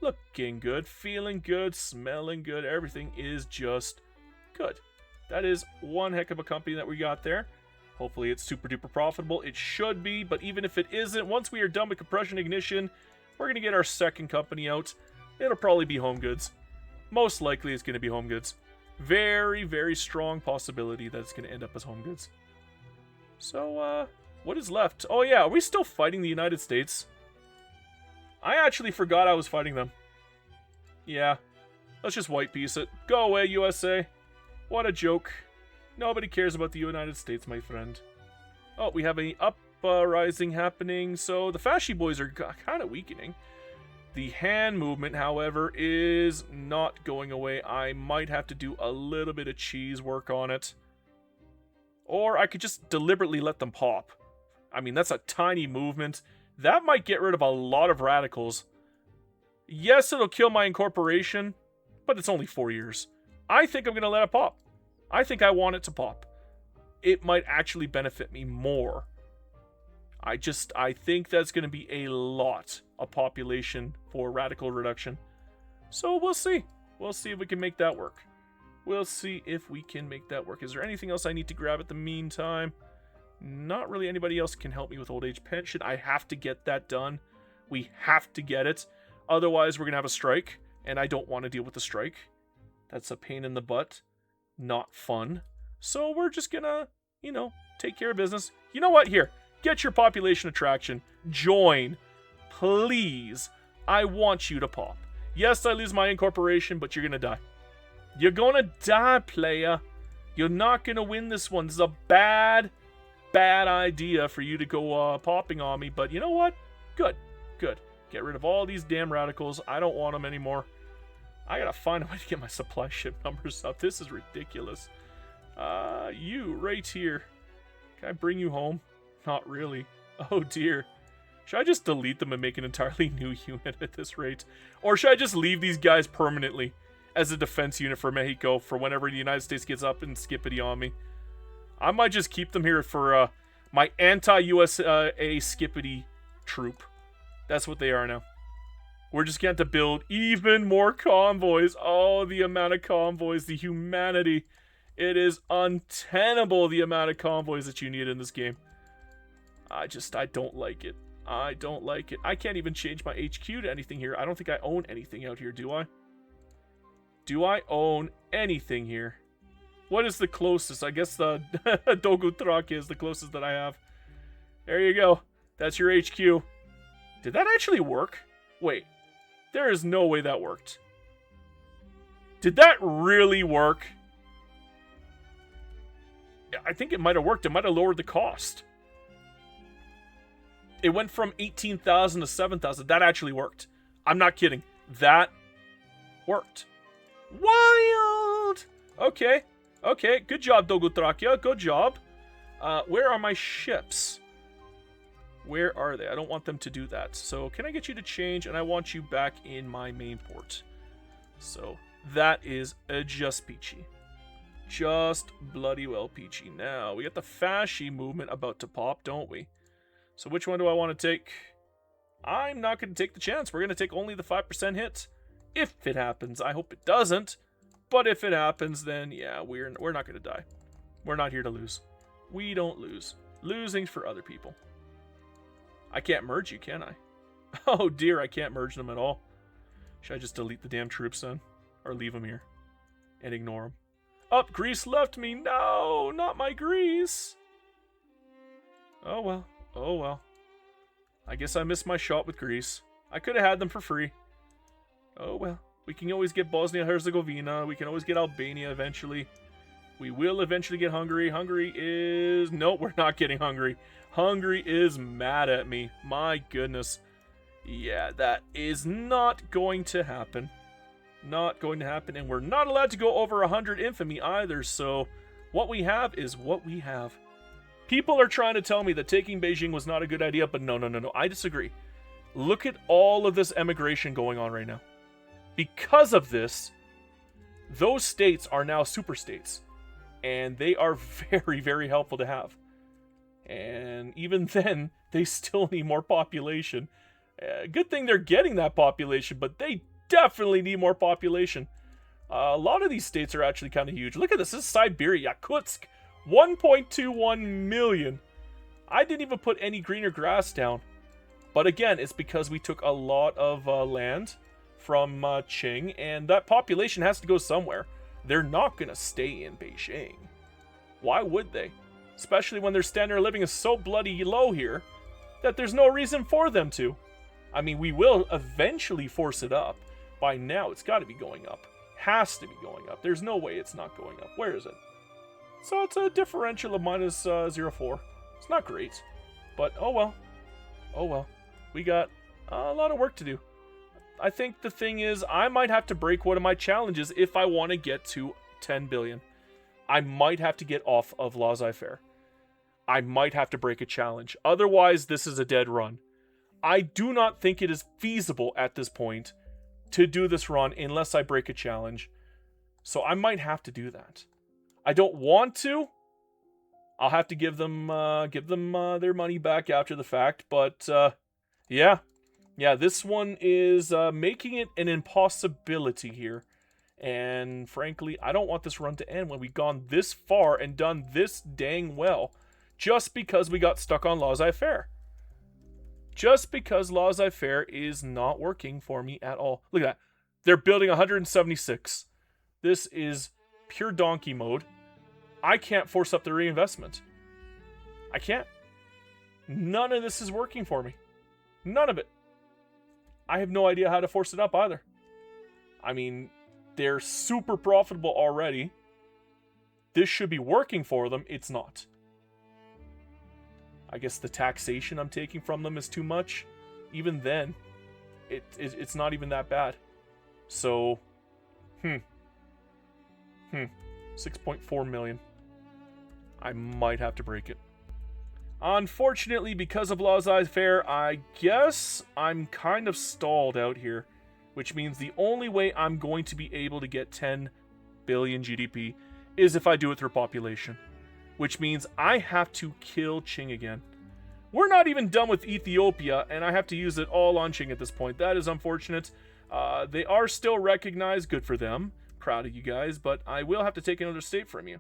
Looking good, feeling good, smelling good. Everything is just good. That is one heck of a company that we got there. Hopefully it's super duper profitable. It should be, but even if it isn't, once we are done with compression ignition, we're going to get our second company out. It'll probably be home goods. Most likely it's going to be home goods. Very, very strong possibility that it's going to end up as home goods. So, what is left? Oh yeah, are we still fighting the United States? I actually forgot I was fighting them. Yeah, let's just white piece it. Go away, USA. What a joke. Nobody cares about the United States, my friend. Oh, we have an uprising happening, so the Fasci boys are kind of weakening. The Han movement, however, is not going away. I might have to do a little bit of cheese work on it. Or I could just deliberately let them pop. I mean, that's a tiny movement. That might get rid of a lot of radicals. Yes, it'll kill my incorporation, but it's only 4 years. I think I'm going to let it pop. I think I want it to pop. It might actually benefit me more. I think that's going to be a lot of population for radical reduction. So we'll see. We'll see if we can make that work. We'll see if we can make that work. Is there anything else I need to grab at the meantime? Not really. Anybody else can help me with old age pension. I have to get that done. We have to get it. Otherwise, we're going to have a strike. And I don't want to deal with the strike. That's a pain in the butt. Not fun. So we're just going to, take care of business. You know what? Here. Get your population attraction. Join. Please. I want you to pop. Yes, I lose my incorporation, but you're going to die. You're going to die, playa. You're not going to win this one. This is a bad idea for you to go popping on me. But you know what? Good. Get rid of all these damn radicals. I don't want them anymore. I got to find a way to get my supply ship numbers up. This is ridiculous. You right here. Can I bring you home? Not really. Oh dear. Should I just delete them and make an entirely new unit at this rate? Or should I just leave these guys permanently as a defense unit for Mexico for whenever the United States gets up and skippity on me? I might just keep them here for my anti-USA skippity troop. That's what they are now. We're just going to have to build even more convoys. Oh, the amount of convoys, the humanity. It is untenable the amount of convoys that you need in this game. I don't like it. I don't like it. I can't even change my HQ to anything here. I don't think I own anything out here, do I? Do I own anything here? What is the closest? I guess the Dogutrak is the closest that I have. There you go. That's your HQ. Did that actually work? Wait. There is no way that worked. Did that really work? Yeah, I think it might have worked. It might have lowered the cost. It went from 18,000 to 7,000. That actually worked. I'm not kidding. That worked. Wild! Okay. Good job, Dogutrakia. Good job. Where are my ships? Where are they? I don't want them to do that. So can I get you to change? And I want you back in my main port. So that is just peachy. Just bloody well peachy. Now, we got the Fasci movement about to pop, don't we? So which one do I want to take? I'm not going to take the chance. We're going to take only the 5% hit. If it happens. I hope it doesn't. But if it happens, then yeah, we're not going to die. We're not here to lose. We don't lose. Losing's for other people. I can't merge you, can I? Oh dear, I can't merge them at all. Should I just delete the damn troops then? Or leave them here? And ignore them? Oh, Greece left me. No, not my Greece. Oh well. Oh well. I guess I missed my shot with Greece. I could have had them for free. Oh well. We can always get Bosnia-Herzegovina. We can always get Albania eventually. We will eventually get Hungary. Hungary is... Nope, we're not getting Hungary. Hungary is mad at me. My goodness. Yeah, that is not going to happen. Not going to happen. And we're not allowed to go over 100 infamy either. So what we have is what we have. People are trying to tell me that taking Beijing was not a good idea, but no. I disagree. Look at all of this emigration going on right now. Because of this, those states are now super states. And they are very, very helpful to have. And even then, they still need more population. Good thing they're getting that population, but they definitely need more population. A lot of these states are actually kind of huge. Look at this. This is Siberia, Yakutsk. 1.21 million. I didn't even put any greener grass down. But again, it's because we took a lot of land from Qing, and that population has to go somewhere. They're not going to stay in Beijing. Why would they? Especially when their standard of living is so bloody low here that there's no reason for them to. I mean, we will eventually force it up. By now, it's got to be going up. Has to be going up. There's no way it's not going up. Where is it? So it's a differential of minus 0.4. It's not great. But, oh well. Oh well. We got a lot of work to do. I think the thing is, I might have to break one of my challenges if I want to get to 10 billion. I might have to get off of laissez-faire. I might have to break a challenge. Otherwise, this is a dead run. I do not think it is feasible at this point to do this run unless I break a challenge. So I might have to do that. I don't want to. I'll have to give them their money back after the fact. But yeah, this one is making it an impossibility here. And frankly, I don't want this run to end when we've gone this far and done this dang well. Just because we got stuck on laissez-faire. Just because laissez-faire is not working for me at all. Look at that. They're building 176. This is pure donkey mode. I can't force up the reinvestment. I can't. None of this is working for me. None of it. I have no idea how to force it up either. I mean, they're super profitable already. This should be working for them. It's not. I guess the taxation I'm taking from them is too much. Even then, it's not even that bad. So, 6.4 million. I might have to break it. Unfortunately, because of laissez-faire, I guess I'm kind of stalled out here. Which means the only way I'm going to be able to get 10 billion GDP is if I do it through population. Which means I have to kill Qing again. We're not even done with Ethiopia, and I have to use it all on Qing at this point. That is unfortunate. They are still recognized. Good for them. Proud of you guys, but I will have to take another state from you.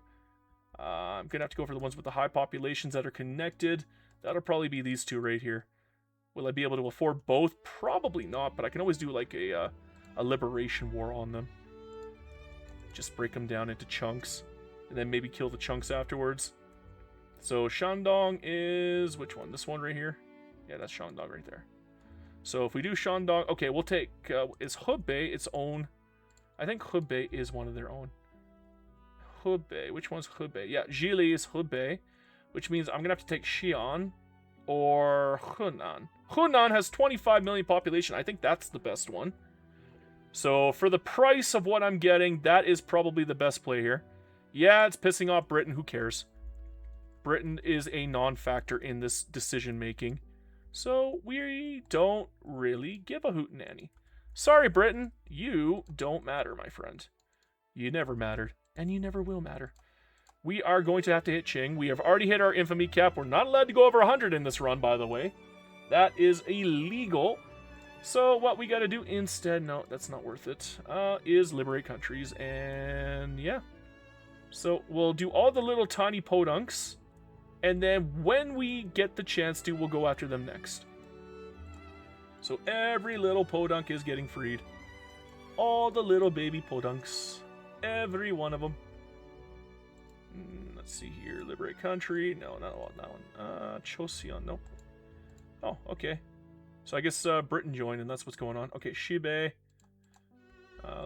I'm going to have to go for the ones with the high populations that are connected. That'll probably be these two right here. Will I be able to afford both? Probably not, but I can always do like a liberation war on them. Just break them down into chunks, and then maybe kill the chunks afterwards. So Shandong is... which one? This one right here? Yeah, that's Shandong right there. So if we do Shandong... okay, we'll take... is Hebei its own? I think Hebei is one of their own. Hebei. Which one's Hebei? Yeah, Jili is Hebei, which means I'm going to have to take Xi'an or Hunan. Hunan has 25 million population. I think that's the best one. So for the price of what I'm getting, that is probably the best play here. Yeah, it's pissing off Britain. Who cares? Britain is a non-factor in this decision-making. So we don't really give a hootenanny. Sorry, Britain. You don't matter, my friend. You never mattered, and you never will matter. We are going to have to hit Qing. We have already hit our infamy cap. We're not allowed to go over 100 in this run, by the way. That is illegal. So what we got to do instead, no, that's not worth it, is liberate countries. And yeah. So we'll do all the little tiny podunks. And then when we get the chance to, we'll go after them next. So every little podunk is getting freed. All the little baby podunks. Every one of them. Let's see here. Liberate country. No, not that one. Chosion. Nope. Oh, okay. So I guess Britain joined, and that's what's going on. Okay, Shibe.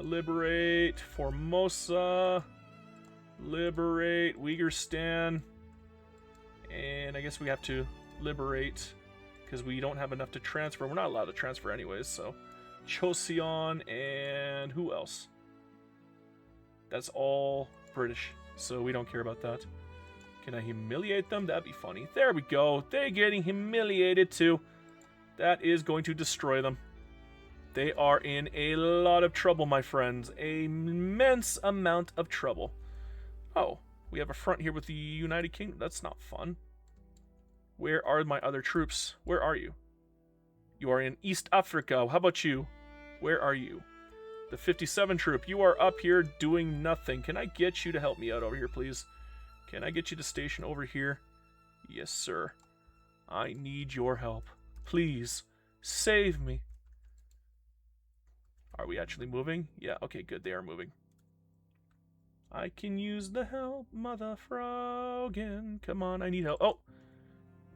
Liberate. Formosa. Liberate. Uyghurstan. And I guess we have to liberate because we don't have enough to transfer. We're not allowed to transfer anyways, so Chosion and who else? That's all British, so we don't care about that. Can I humiliate them? That'd be funny. There we go. They're getting humiliated too. That is going to destroy them. They are in a lot of trouble, my friends. An immense amount of trouble. Oh, we have a front here with the United Kingdom. That's not fun. Where are my other troops? Where are you? You are in East Africa. How about you? Where are you? The 57 troop. You are up here doing nothing. Can I get you to help me out over here, please? Can I get you to station over here? Yes, sir. I need your help. Please, save me. Are we actually moving? Yeah, okay, good. They are moving. I can use the help, mother Frogan. Come on, I need help. Oh,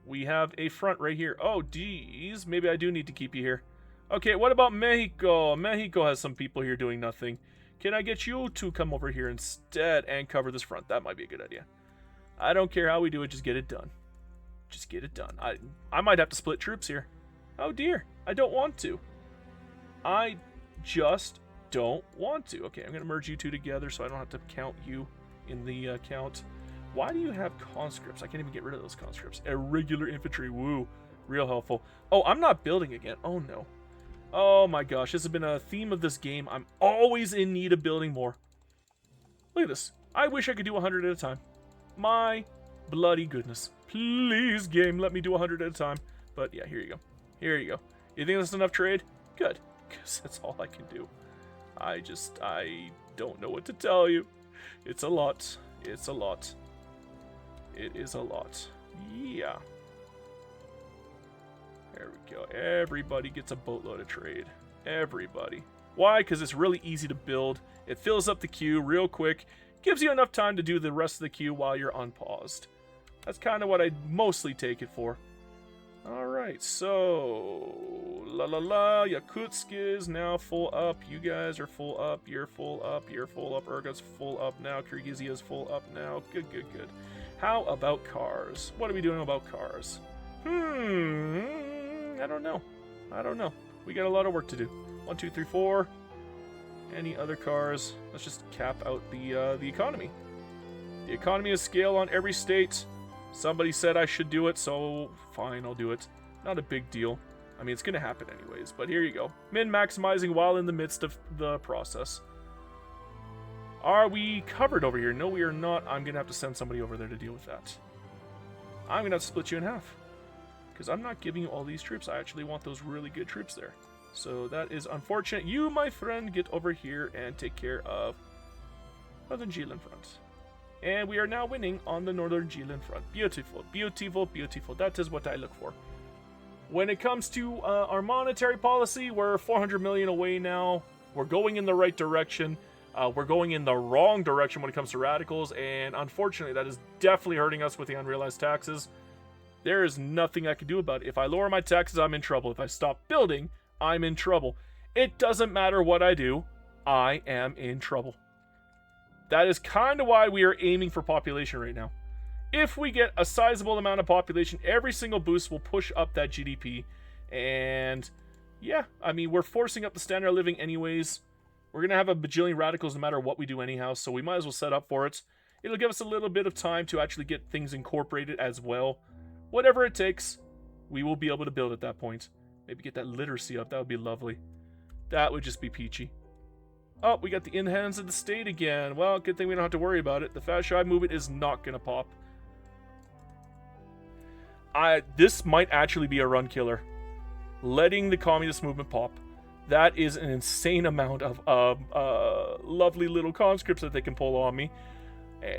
we have a front right here. Oh, geez. Maybe I do need to keep you here. Okay, what about Mexico? Mexico has some people here doing nothing. Can I get you to come over here instead and cover this front? That might be a good idea. I don't care how we do it, just get it done. Just get it done. I might have to split troops here. Oh dear, I don't want to. I just don't want to. Okay, I'm going to merge you two together so I don't have to count you in the count. Why do you have conscripts? I can't even get rid of those conscripts. Irregular infantry, woo. Real helpful. Oh, I'm not building again. Oh no. Oh my gosh, this has been a theme of this game. I'm always in need of building more. Look at this. I wish I could do 100 at a time. My bloody goodness. Please, game, let me do 100 at a time. But yeah, here you go. Here you go. You think that's enough trade? Good, because that's all I can do. I don't know what to tell you. It's a lot. It's a lot. It is a lot. Yeah. There we go. Everybody gets a boatload of trade. Everybody. Why? Because it's really easy to build. It fills up the queue real quick. Gives you enough time to do the rest of the queue while you're unpaused. That's kind of what I mostly take it for. Alright, so... Yakutsk is now full up. You guys are full up. You're full up. You're full up. Urga's full up now. Kyrgyzia is full up now. Good, good, good. How about cars? What are we doing about cars? I don't know. I don't know. We got a lot of work to do. 1, 2, 3, 4. Any other cars? Let's just cap out the economy. The economy is scale on every state. Somebody said I should do it, so fine, I'll do it. Not a big deal. I mean, it's going to happen anyways, but here you go. Min-maximizing while in the midst of the process. Are we covered over here? No, we are not. I'm going to have to send somebody over there to deal with that. I'm going to have to split you in half. Because I'm not giving you all these troops. I actually want those really good troops there. So that is unfortunate. You, my friend, get over here and take care of Northern Jilin front. And we are now winning on the Northern Jilin front. Beautiful, beautiful, beautiful. That is what I look for. When it comes to our monetary policy, we're 400 million away now. We're going in the right direction. We're going in the wrong direction when it comes to radicals. And unfortunately, that is definitely hurting us with the unrealized taxes. There is nothing I can do about it. If I lower my taxes, I'm in trouble. If I stop building, I'm in trouble. It doesn't matter what I do. I am in trouble. That is kind of why we are aiming for population right now. If we get a sizable amount of population, every single boost will push up that GDP. And yeah, I mean, we're forcing up the standard of living anyways. We're going to have a bajillion radicals no matter what we do anyhow, so we might as well set up for it. It'll give us a little bit of time to actually get things incorporated as well. Whatever it takes, we will be able to build at that point. Maybe get that literacy up. That would be lovely. That would just be peachy. Oh, we got the in hands of the state again. Well, good thing we don't have to worry about it. The Fascist movement is not going to pop. This might actually be a run killer. Letting the communist movement pop. That is an insane amount of lovely little conscripts that they can pull on me.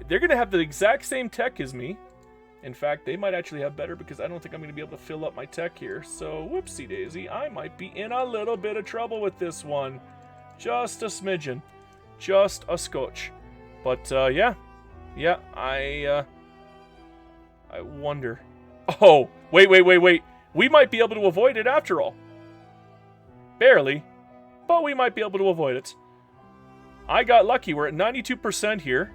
They're going to have the exact same tech as me. In fact, they might actually have better because I don't think I'm going to be able to fill up my tech here. So, whoopsie daisy, I might be in a little bit of trouble with this one. Just a smidgen. Just a scotch. But, yeah. Yeah, I wonder. Oh, wait. We might be able to avoid it after all. Barely. But we might be able to avoid it. I got lucky. We're at 92% here.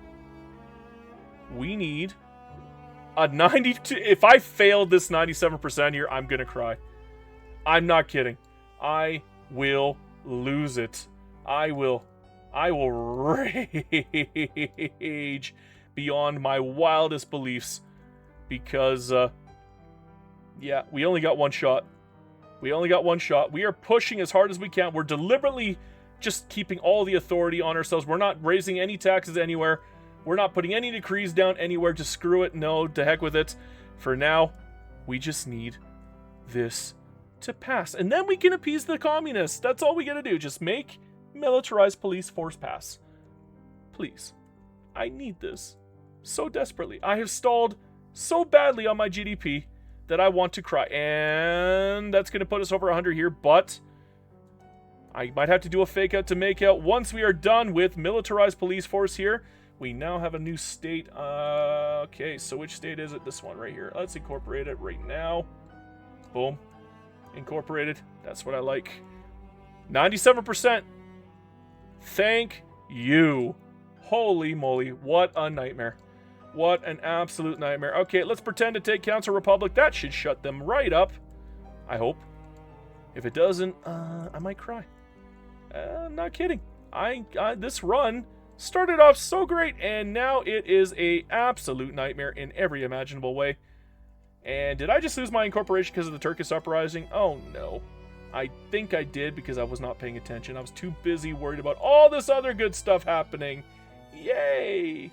We need a 92. If I failed this 97% here, I'm going to cry. I'm not kidding. I will lose it. I will rage beyond my wildest beliefs because, yeah, we only got one shot. We only got one shot. We are pushing as hard as we can. We're deliberately just keeping all the authority on ourselves. We're not raising any taxes anywhere. We're not putting any decrees down anywhere. Just screw it. No, to heck with it. For now, we just need this to pass. And then we can appease the communists. That's all we gotta do. Just make militarized police force pass. Please. I need this so desperately. I have stalled so badly on my GDP that I want to cry. And that's going to put us over 100 here, but I might have to do a fake out to make out. Once we are done with militarized police force here, We now have a new state. Okay, so which state is it? This one right here. Let's incorporate it right now. Boom. Incorporated. That's what I like. 97%. Thank you. Holy moly. What a nightmare. What an absolute nightmare. Okay, let's pretend to take Council Republic. That should shut them right up. I hope. If it doesn't, I might cry. I'm not kidding. This run started off so great, and now it is a absolute nightmare in every imaginable way. And did I just lose my incorporation because of the Turkish uprising? Oh no. I think I did because I was not paying attention. I was too busy worried about all this other good stuff happening. Yay!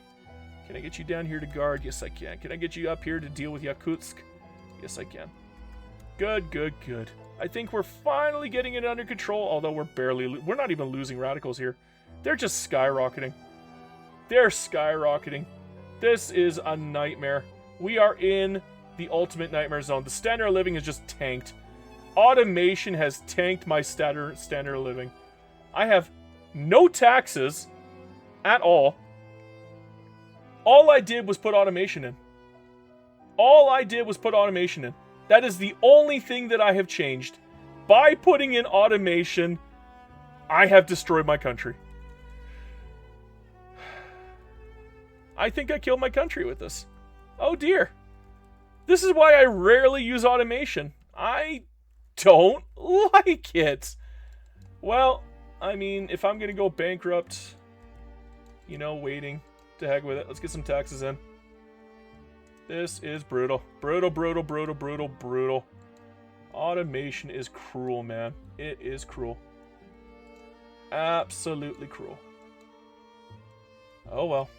Can I get you down here to guard? Yes, I can. Can I get you up here to deal with Yakutsk? Yes, I can. Good, good, good. I think we're finally getting it under control, although we're not even losing radicals here. They're just skyrocketing. They're skyrocketing. This is a nightmare. We are in the ultimate nightmare zone. The standard of living is just tanked. Automation has tanked my standard of living. I have no taxes at all. All I did was put automation in. All I did was put automation in. That is the only thing that I have changed. By putting in automation, I have destroyed my country. I think I killed my country with this. Oh dear. This is why I rarely use automation. I don't like it. Well, I mean, if I'm going to go bankrupt, you know, waiting, to heck with it. Let's get some taxes in. This is brutal. Brutal, brutal, brutal, brutal, brutal. Automation is cruel, man. It is cruel. Absolutely cruel. Oh well.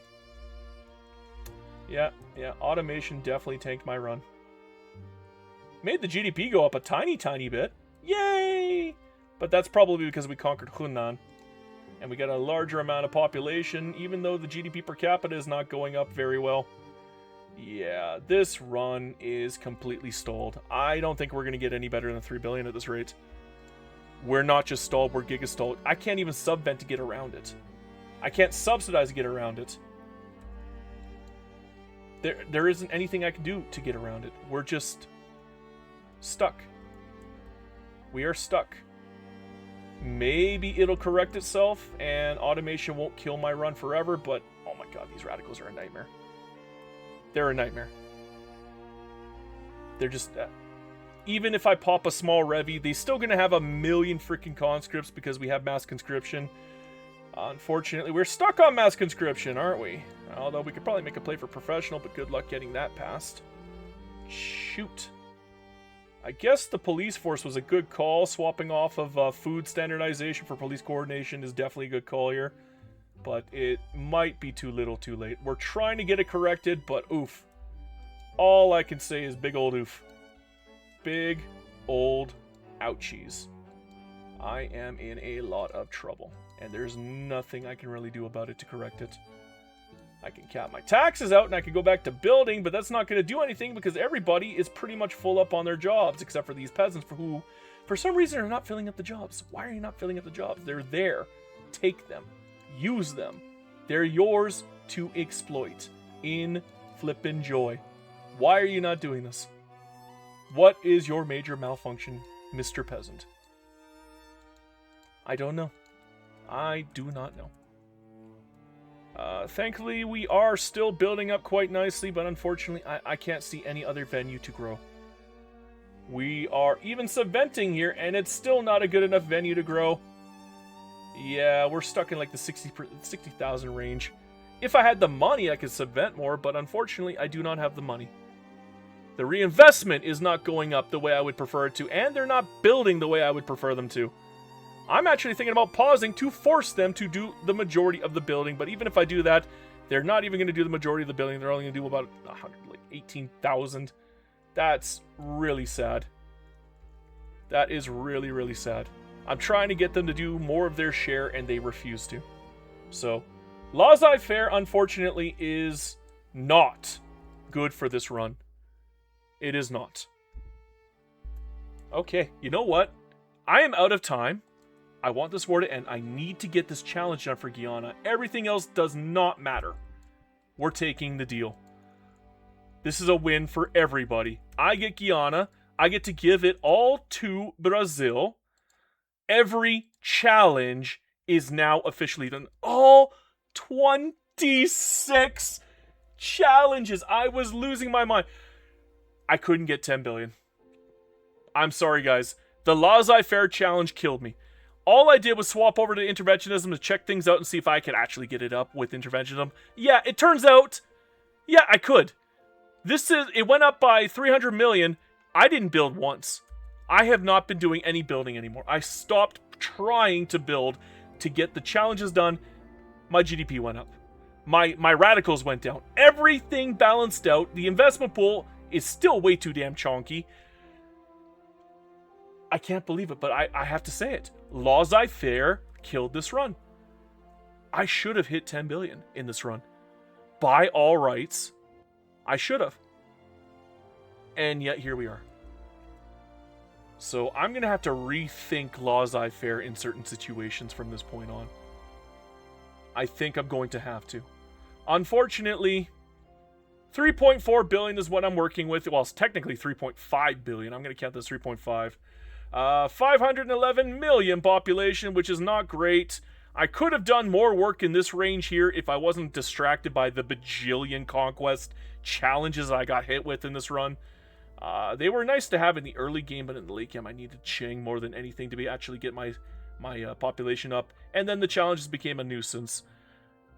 Yeah, automation definitely tanked my run. Made the GDP go up a tiny, tiny bit. Yay! But that's probably because we conquered Hunan. And we got a larger amount of population, even though the GDP per capita is not going up very well. Yeah, this run is completely stalled. I don't think we're going to get any better than 3 billion at this rate. We're not just stalled, we're giga-stalled. I can't even subvent to get around it. I can't subsidize to get around it. There isn't anything I can do to get around it. We're just stuck. We are stuck. Maybe it'll correct itself and automation won't kill my run forever, but oh my god, these radicals are a nightmare. They're a nightmare. They're just... even if I pop a small Revi, they're still going to have a million freaking conscripts because we have mass conscription. Unfortunately, we're stuck on mass conscription, aren't we? Although we could probably make a play for professional, but good luck getting that passed. Shoot. I guess the police force was a good call. Swapping off of food standardization for police coordination is definitely a good call here. But it might be too little too late. We're trying to get it corrected, but oof. All I can say is big old oof. Big old ouchies. I am in a lot of trouble. And there's nothing I can really do about it to correct it. I can cap my taxes out and I can go back to building, but that's not going to do anything because everybody is pretty much full up on their jobs, except for these peasants who, for some reason, are not filling up the jobs. Why are you not filling up the jobs? They're there. Take them. Use them. They're yours to exploit. In flippin' joy. Why are you not doing this? What is your major malfunction, Mr. Peasant? I don't know. I do not know. Thankfully, we are still building up quite nicely, but unfortunately, I can't see any other venue to grow. We are even subventing here, and it's still not a good enough venue to grow. Yeah, we're stuck in like the 60,000 range. If I had the money, I could subvent more, but unfortunately, I do not have the money. The reinvestment is not going up the way I would prefer it to, and they're not building the way I would prefer them to. I'm actually thinking about pausing to force them to do the majority of the building, but even if I do that, they're not even going to do the majority of the building. They're only going to do about 18,000. That's really sad. That is really, really sad. I'm trying to get them to do more of their share, and they refuse to. So, laissez-faire, unfortunately, is not good for this run. It is not. Okay, you know what? I am out of time. I want this war to end. I need to get this challenge done for Guyana. Everything else does not matter. We're taking the deal. This is a win for everybody. I get Guyana. I get to give it all to Brazil. Every challenge is now officially done. All 26 challenges. I was losing my mind. I couldn't get 10 billion. I'm sorry, guys. The laissez-faire challenge killed me. All I did was swap over to interventionism to check things out and see if I could actually get it up with interventionism. Yeah, it turns out, yeah, I could. It went up by 300 million. I didn't build once. I have not been doing any building anymore. I stopped trying to build to get the challenges done. My GDP went up. My radicals went down. Everything balanced out. The investment pool is still way too damn chonky. I can't believe it, but I have to say it. Laissez-faire killed this run. I should have hit 10 billion in this run. By all rights, I should have. And yet here we are. So I'm going to have to rethink laissez-faire in certain situations from this point on. I think I'm going to have to. Unfortunately, 3.4 billion is what I'm working with. Well, it's technically 3.5 billion. I'm going to count this 3.5. 511 million population, which is not great. I could have done more work in this range here if I wasn't distracted by the bajillion conquest challenges I got hit with in this run. They were nice to have in the early game, but in the late game I needed Qing more than anything to actually get my population up. And then the challenges became a nuisance.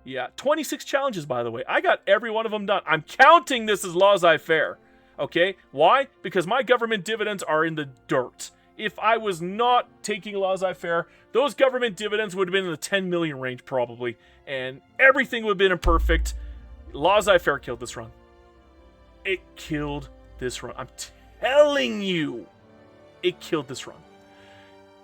Yeah, 26 challenges, by the way. I got every one of them done. I'm counting this as laissez-faire. Okay? Why? Because my government dividends are in the dirt. If I was not taking laissez-faire, those government dividends would have been in the 10 million range probably. And everything would have been imperfect. Laissez-faire killed this run. It killed this run. I'm telling you, it killed this run.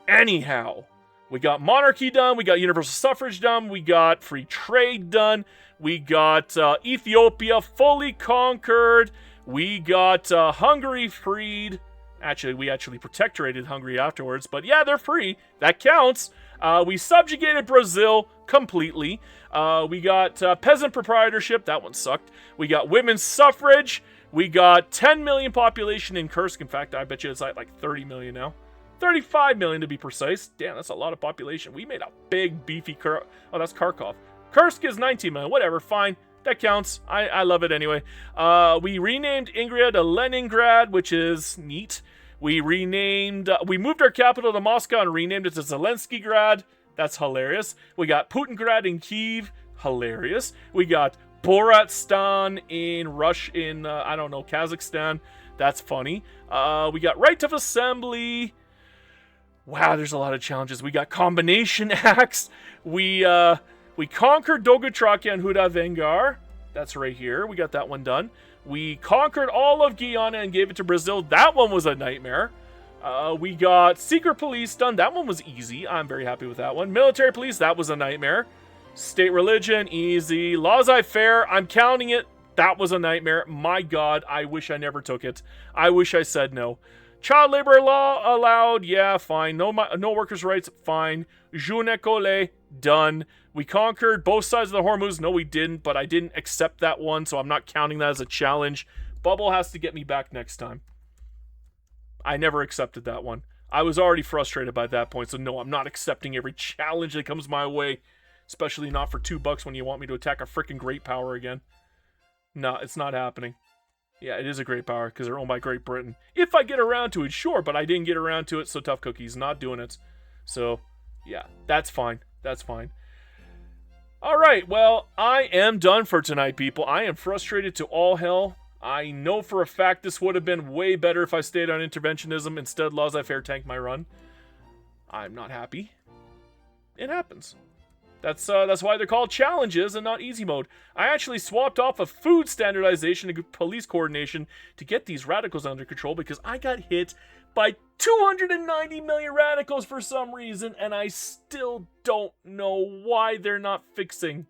Anyhow, we got monarchy done. We got universal suffrage done. We got free trade done. We got Ethiopia fully conquered. We got Hungary freed. Actually, we actually protectorated Hungary afterwards. But yeah, they're free. That counts. We subjugated Brazil completely. We got peasant proprietorship. That one sucked. We got women's suffrage. We got 10 million population in Kursk. In fact, I bet you it's like 30 million now. 35 million to be precise. Damn, that's a lot of population. We made a big, beefy Oh, that's Kharkov. Kursk is 19 million. Whatever, fine. That counts. I love it anyway. We renamed Ingria to Leningrad, which is neat. We moved our capital to Moscow and renamed it to Zelenskigrad. That's hilarious. We got Putingrad in Kyiv. Hilarious. We got Boratstan in Kazakhstan. That's funny. We got right of assembly. Wow, there's a lot of challenges. We got combination acts. We conquered Dogotrakia and Hudavengar. That's right here. We got that one done. We conquered all of Guyana and gave it to Brazil. That one was a nightmare. We got secret police done. That one was easy. I'm very happy with that one. Military police, that was a nightmare. State religion, easy. Laissez-faire, I'm counting it. That was a nightmare. My God, I wish I never took it. I wish I said no. Child labor law allowed, yeah, fine. No workers' rights, fine. Jeune école, done. We conquered both sides of the Hormuz. No, we didn't, but I didn't accept that one, so I'm not counting that as a challenge. Bubble has to get me back next time. I never accepted that one. I was already frustrated by that point, so no, I'm not accepting every challenge that comes my way. Especially not for $2 when you want me to attack a freaking great power again. No, it's not happening. Yeah, it is a great power because they're owned by Great Britain. If I get around to it, sure, but I didn't get around to it, so tough cookies, not doing it. So, yeah, that's fine. That's fine. Alright, well, I am done for tonight, people. I am frustrated to all hell. I know for a fact this would have been way better if I stayed on interventionism. Instead, laissez-faire tanked my run. I'm not happy. It happens. That's why they're called challenges and not easy mode. I actually swapped off of food standardization to police coordination to get these radicals under control because I got hit by 290 million radicals for some reason, and I still don't know why they're not fixing.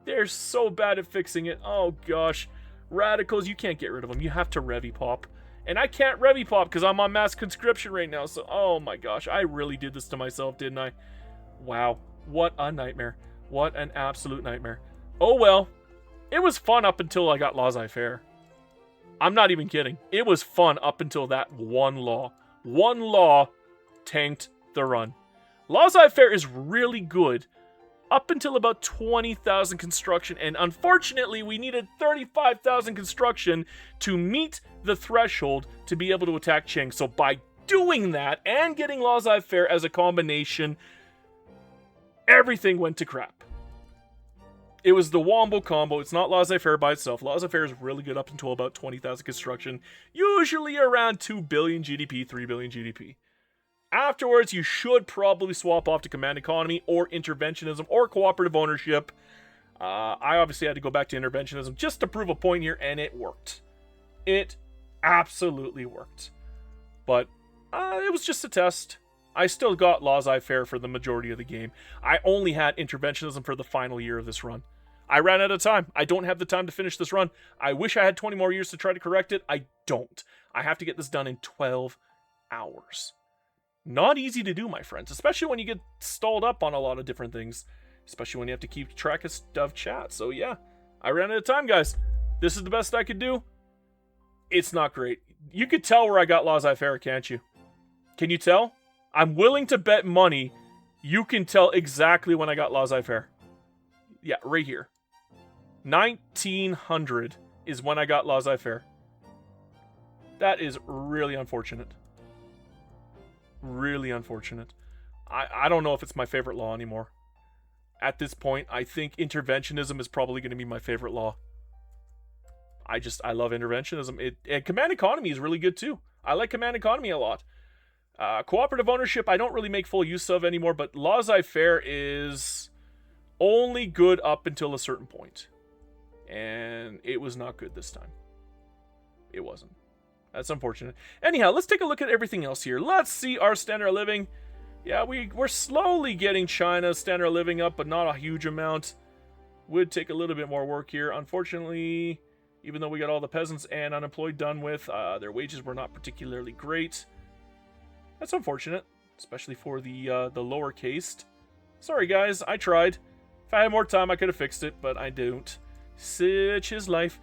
They're so bad at fixing it. Oh gosh. Radicals, you can't get rid of them. You have to revi-pop. And I can't revi-pop because I'm on mass conscription right now, so oh my gosh. I really did this to myself, didn't I? Wow. What a nightmare. What an absolute nightmare. Oh well. It was fun up until I got laissez-faire. I'm not even kidding. It was fun up until that one law. One law tanked the run. Laissez-faire is really good up until about 20,000 construction, and unfortunately we needed 35,000 construction to meet the threshold to be able to attack Qing. So by doing that and getting laissez-faire as a combination, everything went to crap. It was the wombo combo. It's not laissez-faire by itself. Laissez-faire is really good up until about 20,000 construction, usually around 2 billion GDP, 3 billion GDP. Afterwards, you should probably swap off to command economy or interventionism or cooperative ownership. I obviously had to go back to interventionism just to prove a point here, and it worked. It absolutely worked. But it was just a test. I still got laissez-faire for the majority of the game. I only had interventionism for the final year of this run. I ran out of time. I don't have the time to finish this run. I wish I had 20 more years to try to correct it. I don't. I have to get this done in 12 hours. Not easy to do, my friends, especially when you get stalled up on a lot of different things, especially when you have to keep track of stuff chat. So yeah, I ran out of time, guys. This is the best I could do. It's not great. You could tell where I got laissez-faire, can't you? Can you tell? I'm willing to bet money you can tell exactly when I got laissez-faire. Yeah, right here. 1900 is when I got laissez-faire. That is really unfortunate. Really unfortunate. I don't know if it's my favorite law anymore. At this point, I think interventionism is probably going to be my favorite law. I love interventionism. And command economy is really good too. I like command economy a lot. Cooperative ownership, I don't really make full use of anymore, but laissez-faire is only good up until a certain point. And it was not good this time. It wasn't. That's unfortunate. Anyhow, let's take a look at everything else here. Let's see our standard of living. Yeah, we're slowly getting China's standard of living up, but not a huge amount. Would take a little bit more work here. Unfortunately, even though we got all the peasants and unemployed done with, their wages were not particularly great. That's unfortunate, especially for the lower caste. Sorry, guys, I tried. If I had more time, I could have fixed it, but I don't. Such is life.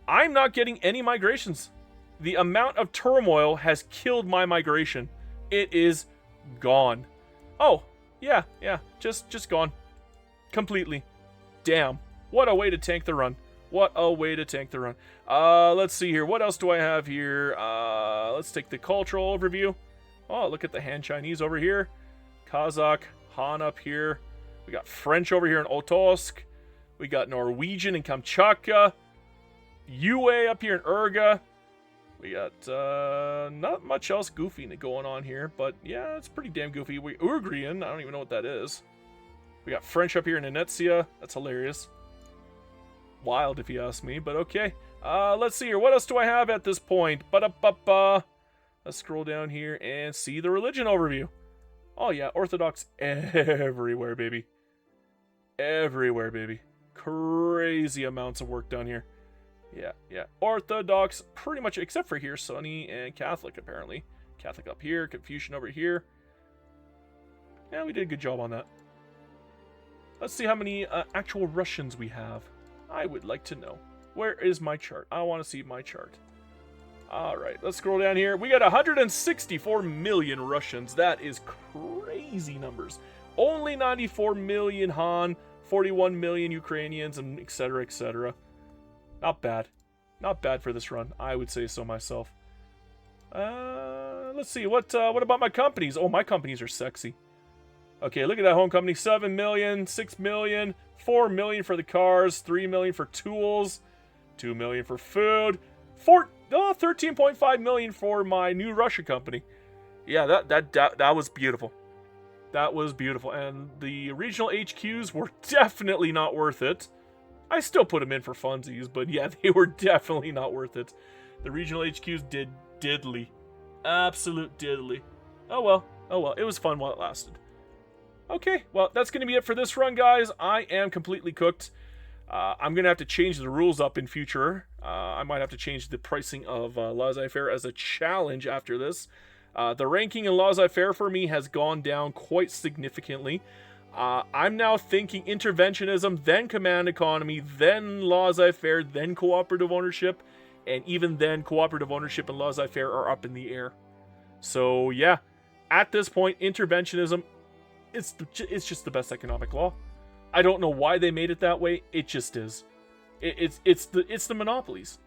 I'm not getting any migrations. The amount of turmoil has killed my migration. It is gone. Oh, yeah, just gone. Completely. Damn. What a way to tank the run. What a way to tank the run. Let's see here. What else do I have here? Let's take the cultural overview. Oh, look at the Han Chinese over here. Kazakh, Han up here. We got French over here in Otosk. We got Norwegian in Kamchatka. Yue up here in Urga. We got not much else goofy going on here, but yeah, it's pretty damn goofy. Ugrian, I don't even know what that is. We got French up here in Venetia. That's hilarious. Wild if you ask me, but okay. Let's see here. What else do I have at this point? Ba-da-ba-ba. Let's scroll down here and see the religion overview. Oh yeah, Orthodox everywhere, baby. Everywhere, baby. Crazy amounts of work done here. Yeah. Orthodox, pretty much, except for here, Sunni and Catholic, apparently. Catholic up here, Confucian over here. Yeah, we did a good job on that. Let's see how many actual Russians we have. I would like to know. Where is my chart? I want to see my chart. Alright, let's scroll down here. We got 164 million Russians. That is crazy numbers. Only 94 million Han, 41 million Ukrainians, and etc., etc. Not bad. Not bad for this run. I would say so myself. Let's see. What about my companies? Oh, my companies are sexy. Okay, look at that home company. 7 million, 6 million, 4 million for the cars, 3 million for tools, 2 million for food, 13.5 million for my new Russia company. Yeah, that was beautiful. That was beautiful. And the regional HQs were definitely not worth it. I still put them in for funsies, but yeah, they were definitely not worth it. The regional HQs did diddly. Absolute diddly. Oh well. It was fun while it lasted. Okay, well, that's going to be it for this run, guys. I am completely cooked. I'm going to have to change the rules up in future. I might have to change the pricing of laissez-faire as a challenge after this. The ranking in laissez-faire for me has gone down quite significantly. I'm now thinking interventionism, then command economy, then laissez-faire, then cooperative ownership, and even then cooperative ownership and laissez-faire are up in the air. So yeah, at this point, interventionism, it's just the best economic law. I don't know why they made it that way. It just is. It's the monopolies.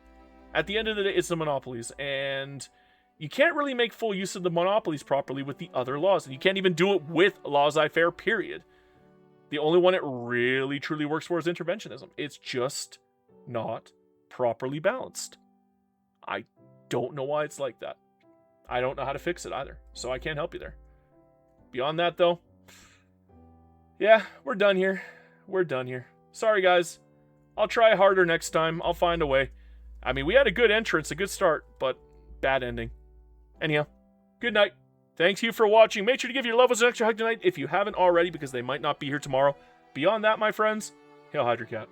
At the end of the day, it's the monopolies, and you can't really make full use of the monopolies properly with the other laws, and you can't even do it with laissez-faire, period. The only one it really truly works for is interventionism. It's just not properly balanced. I don't know why it's like that. I don't know how to fix it either, so I can't help you there. Beyond that, though, yeah, we're done here. We're done here. Sorry, guys. I'll try harder next time. I'll find a way. I mean, we had a good entrance, a good start, but bad ending. Anyhow, good night. Thanks you for watching. Make sure to give your loved ones an extra hug tonight if you haven't already, because they might not be here tomorrow. Beyond that, my friends, hail Hydra Cat.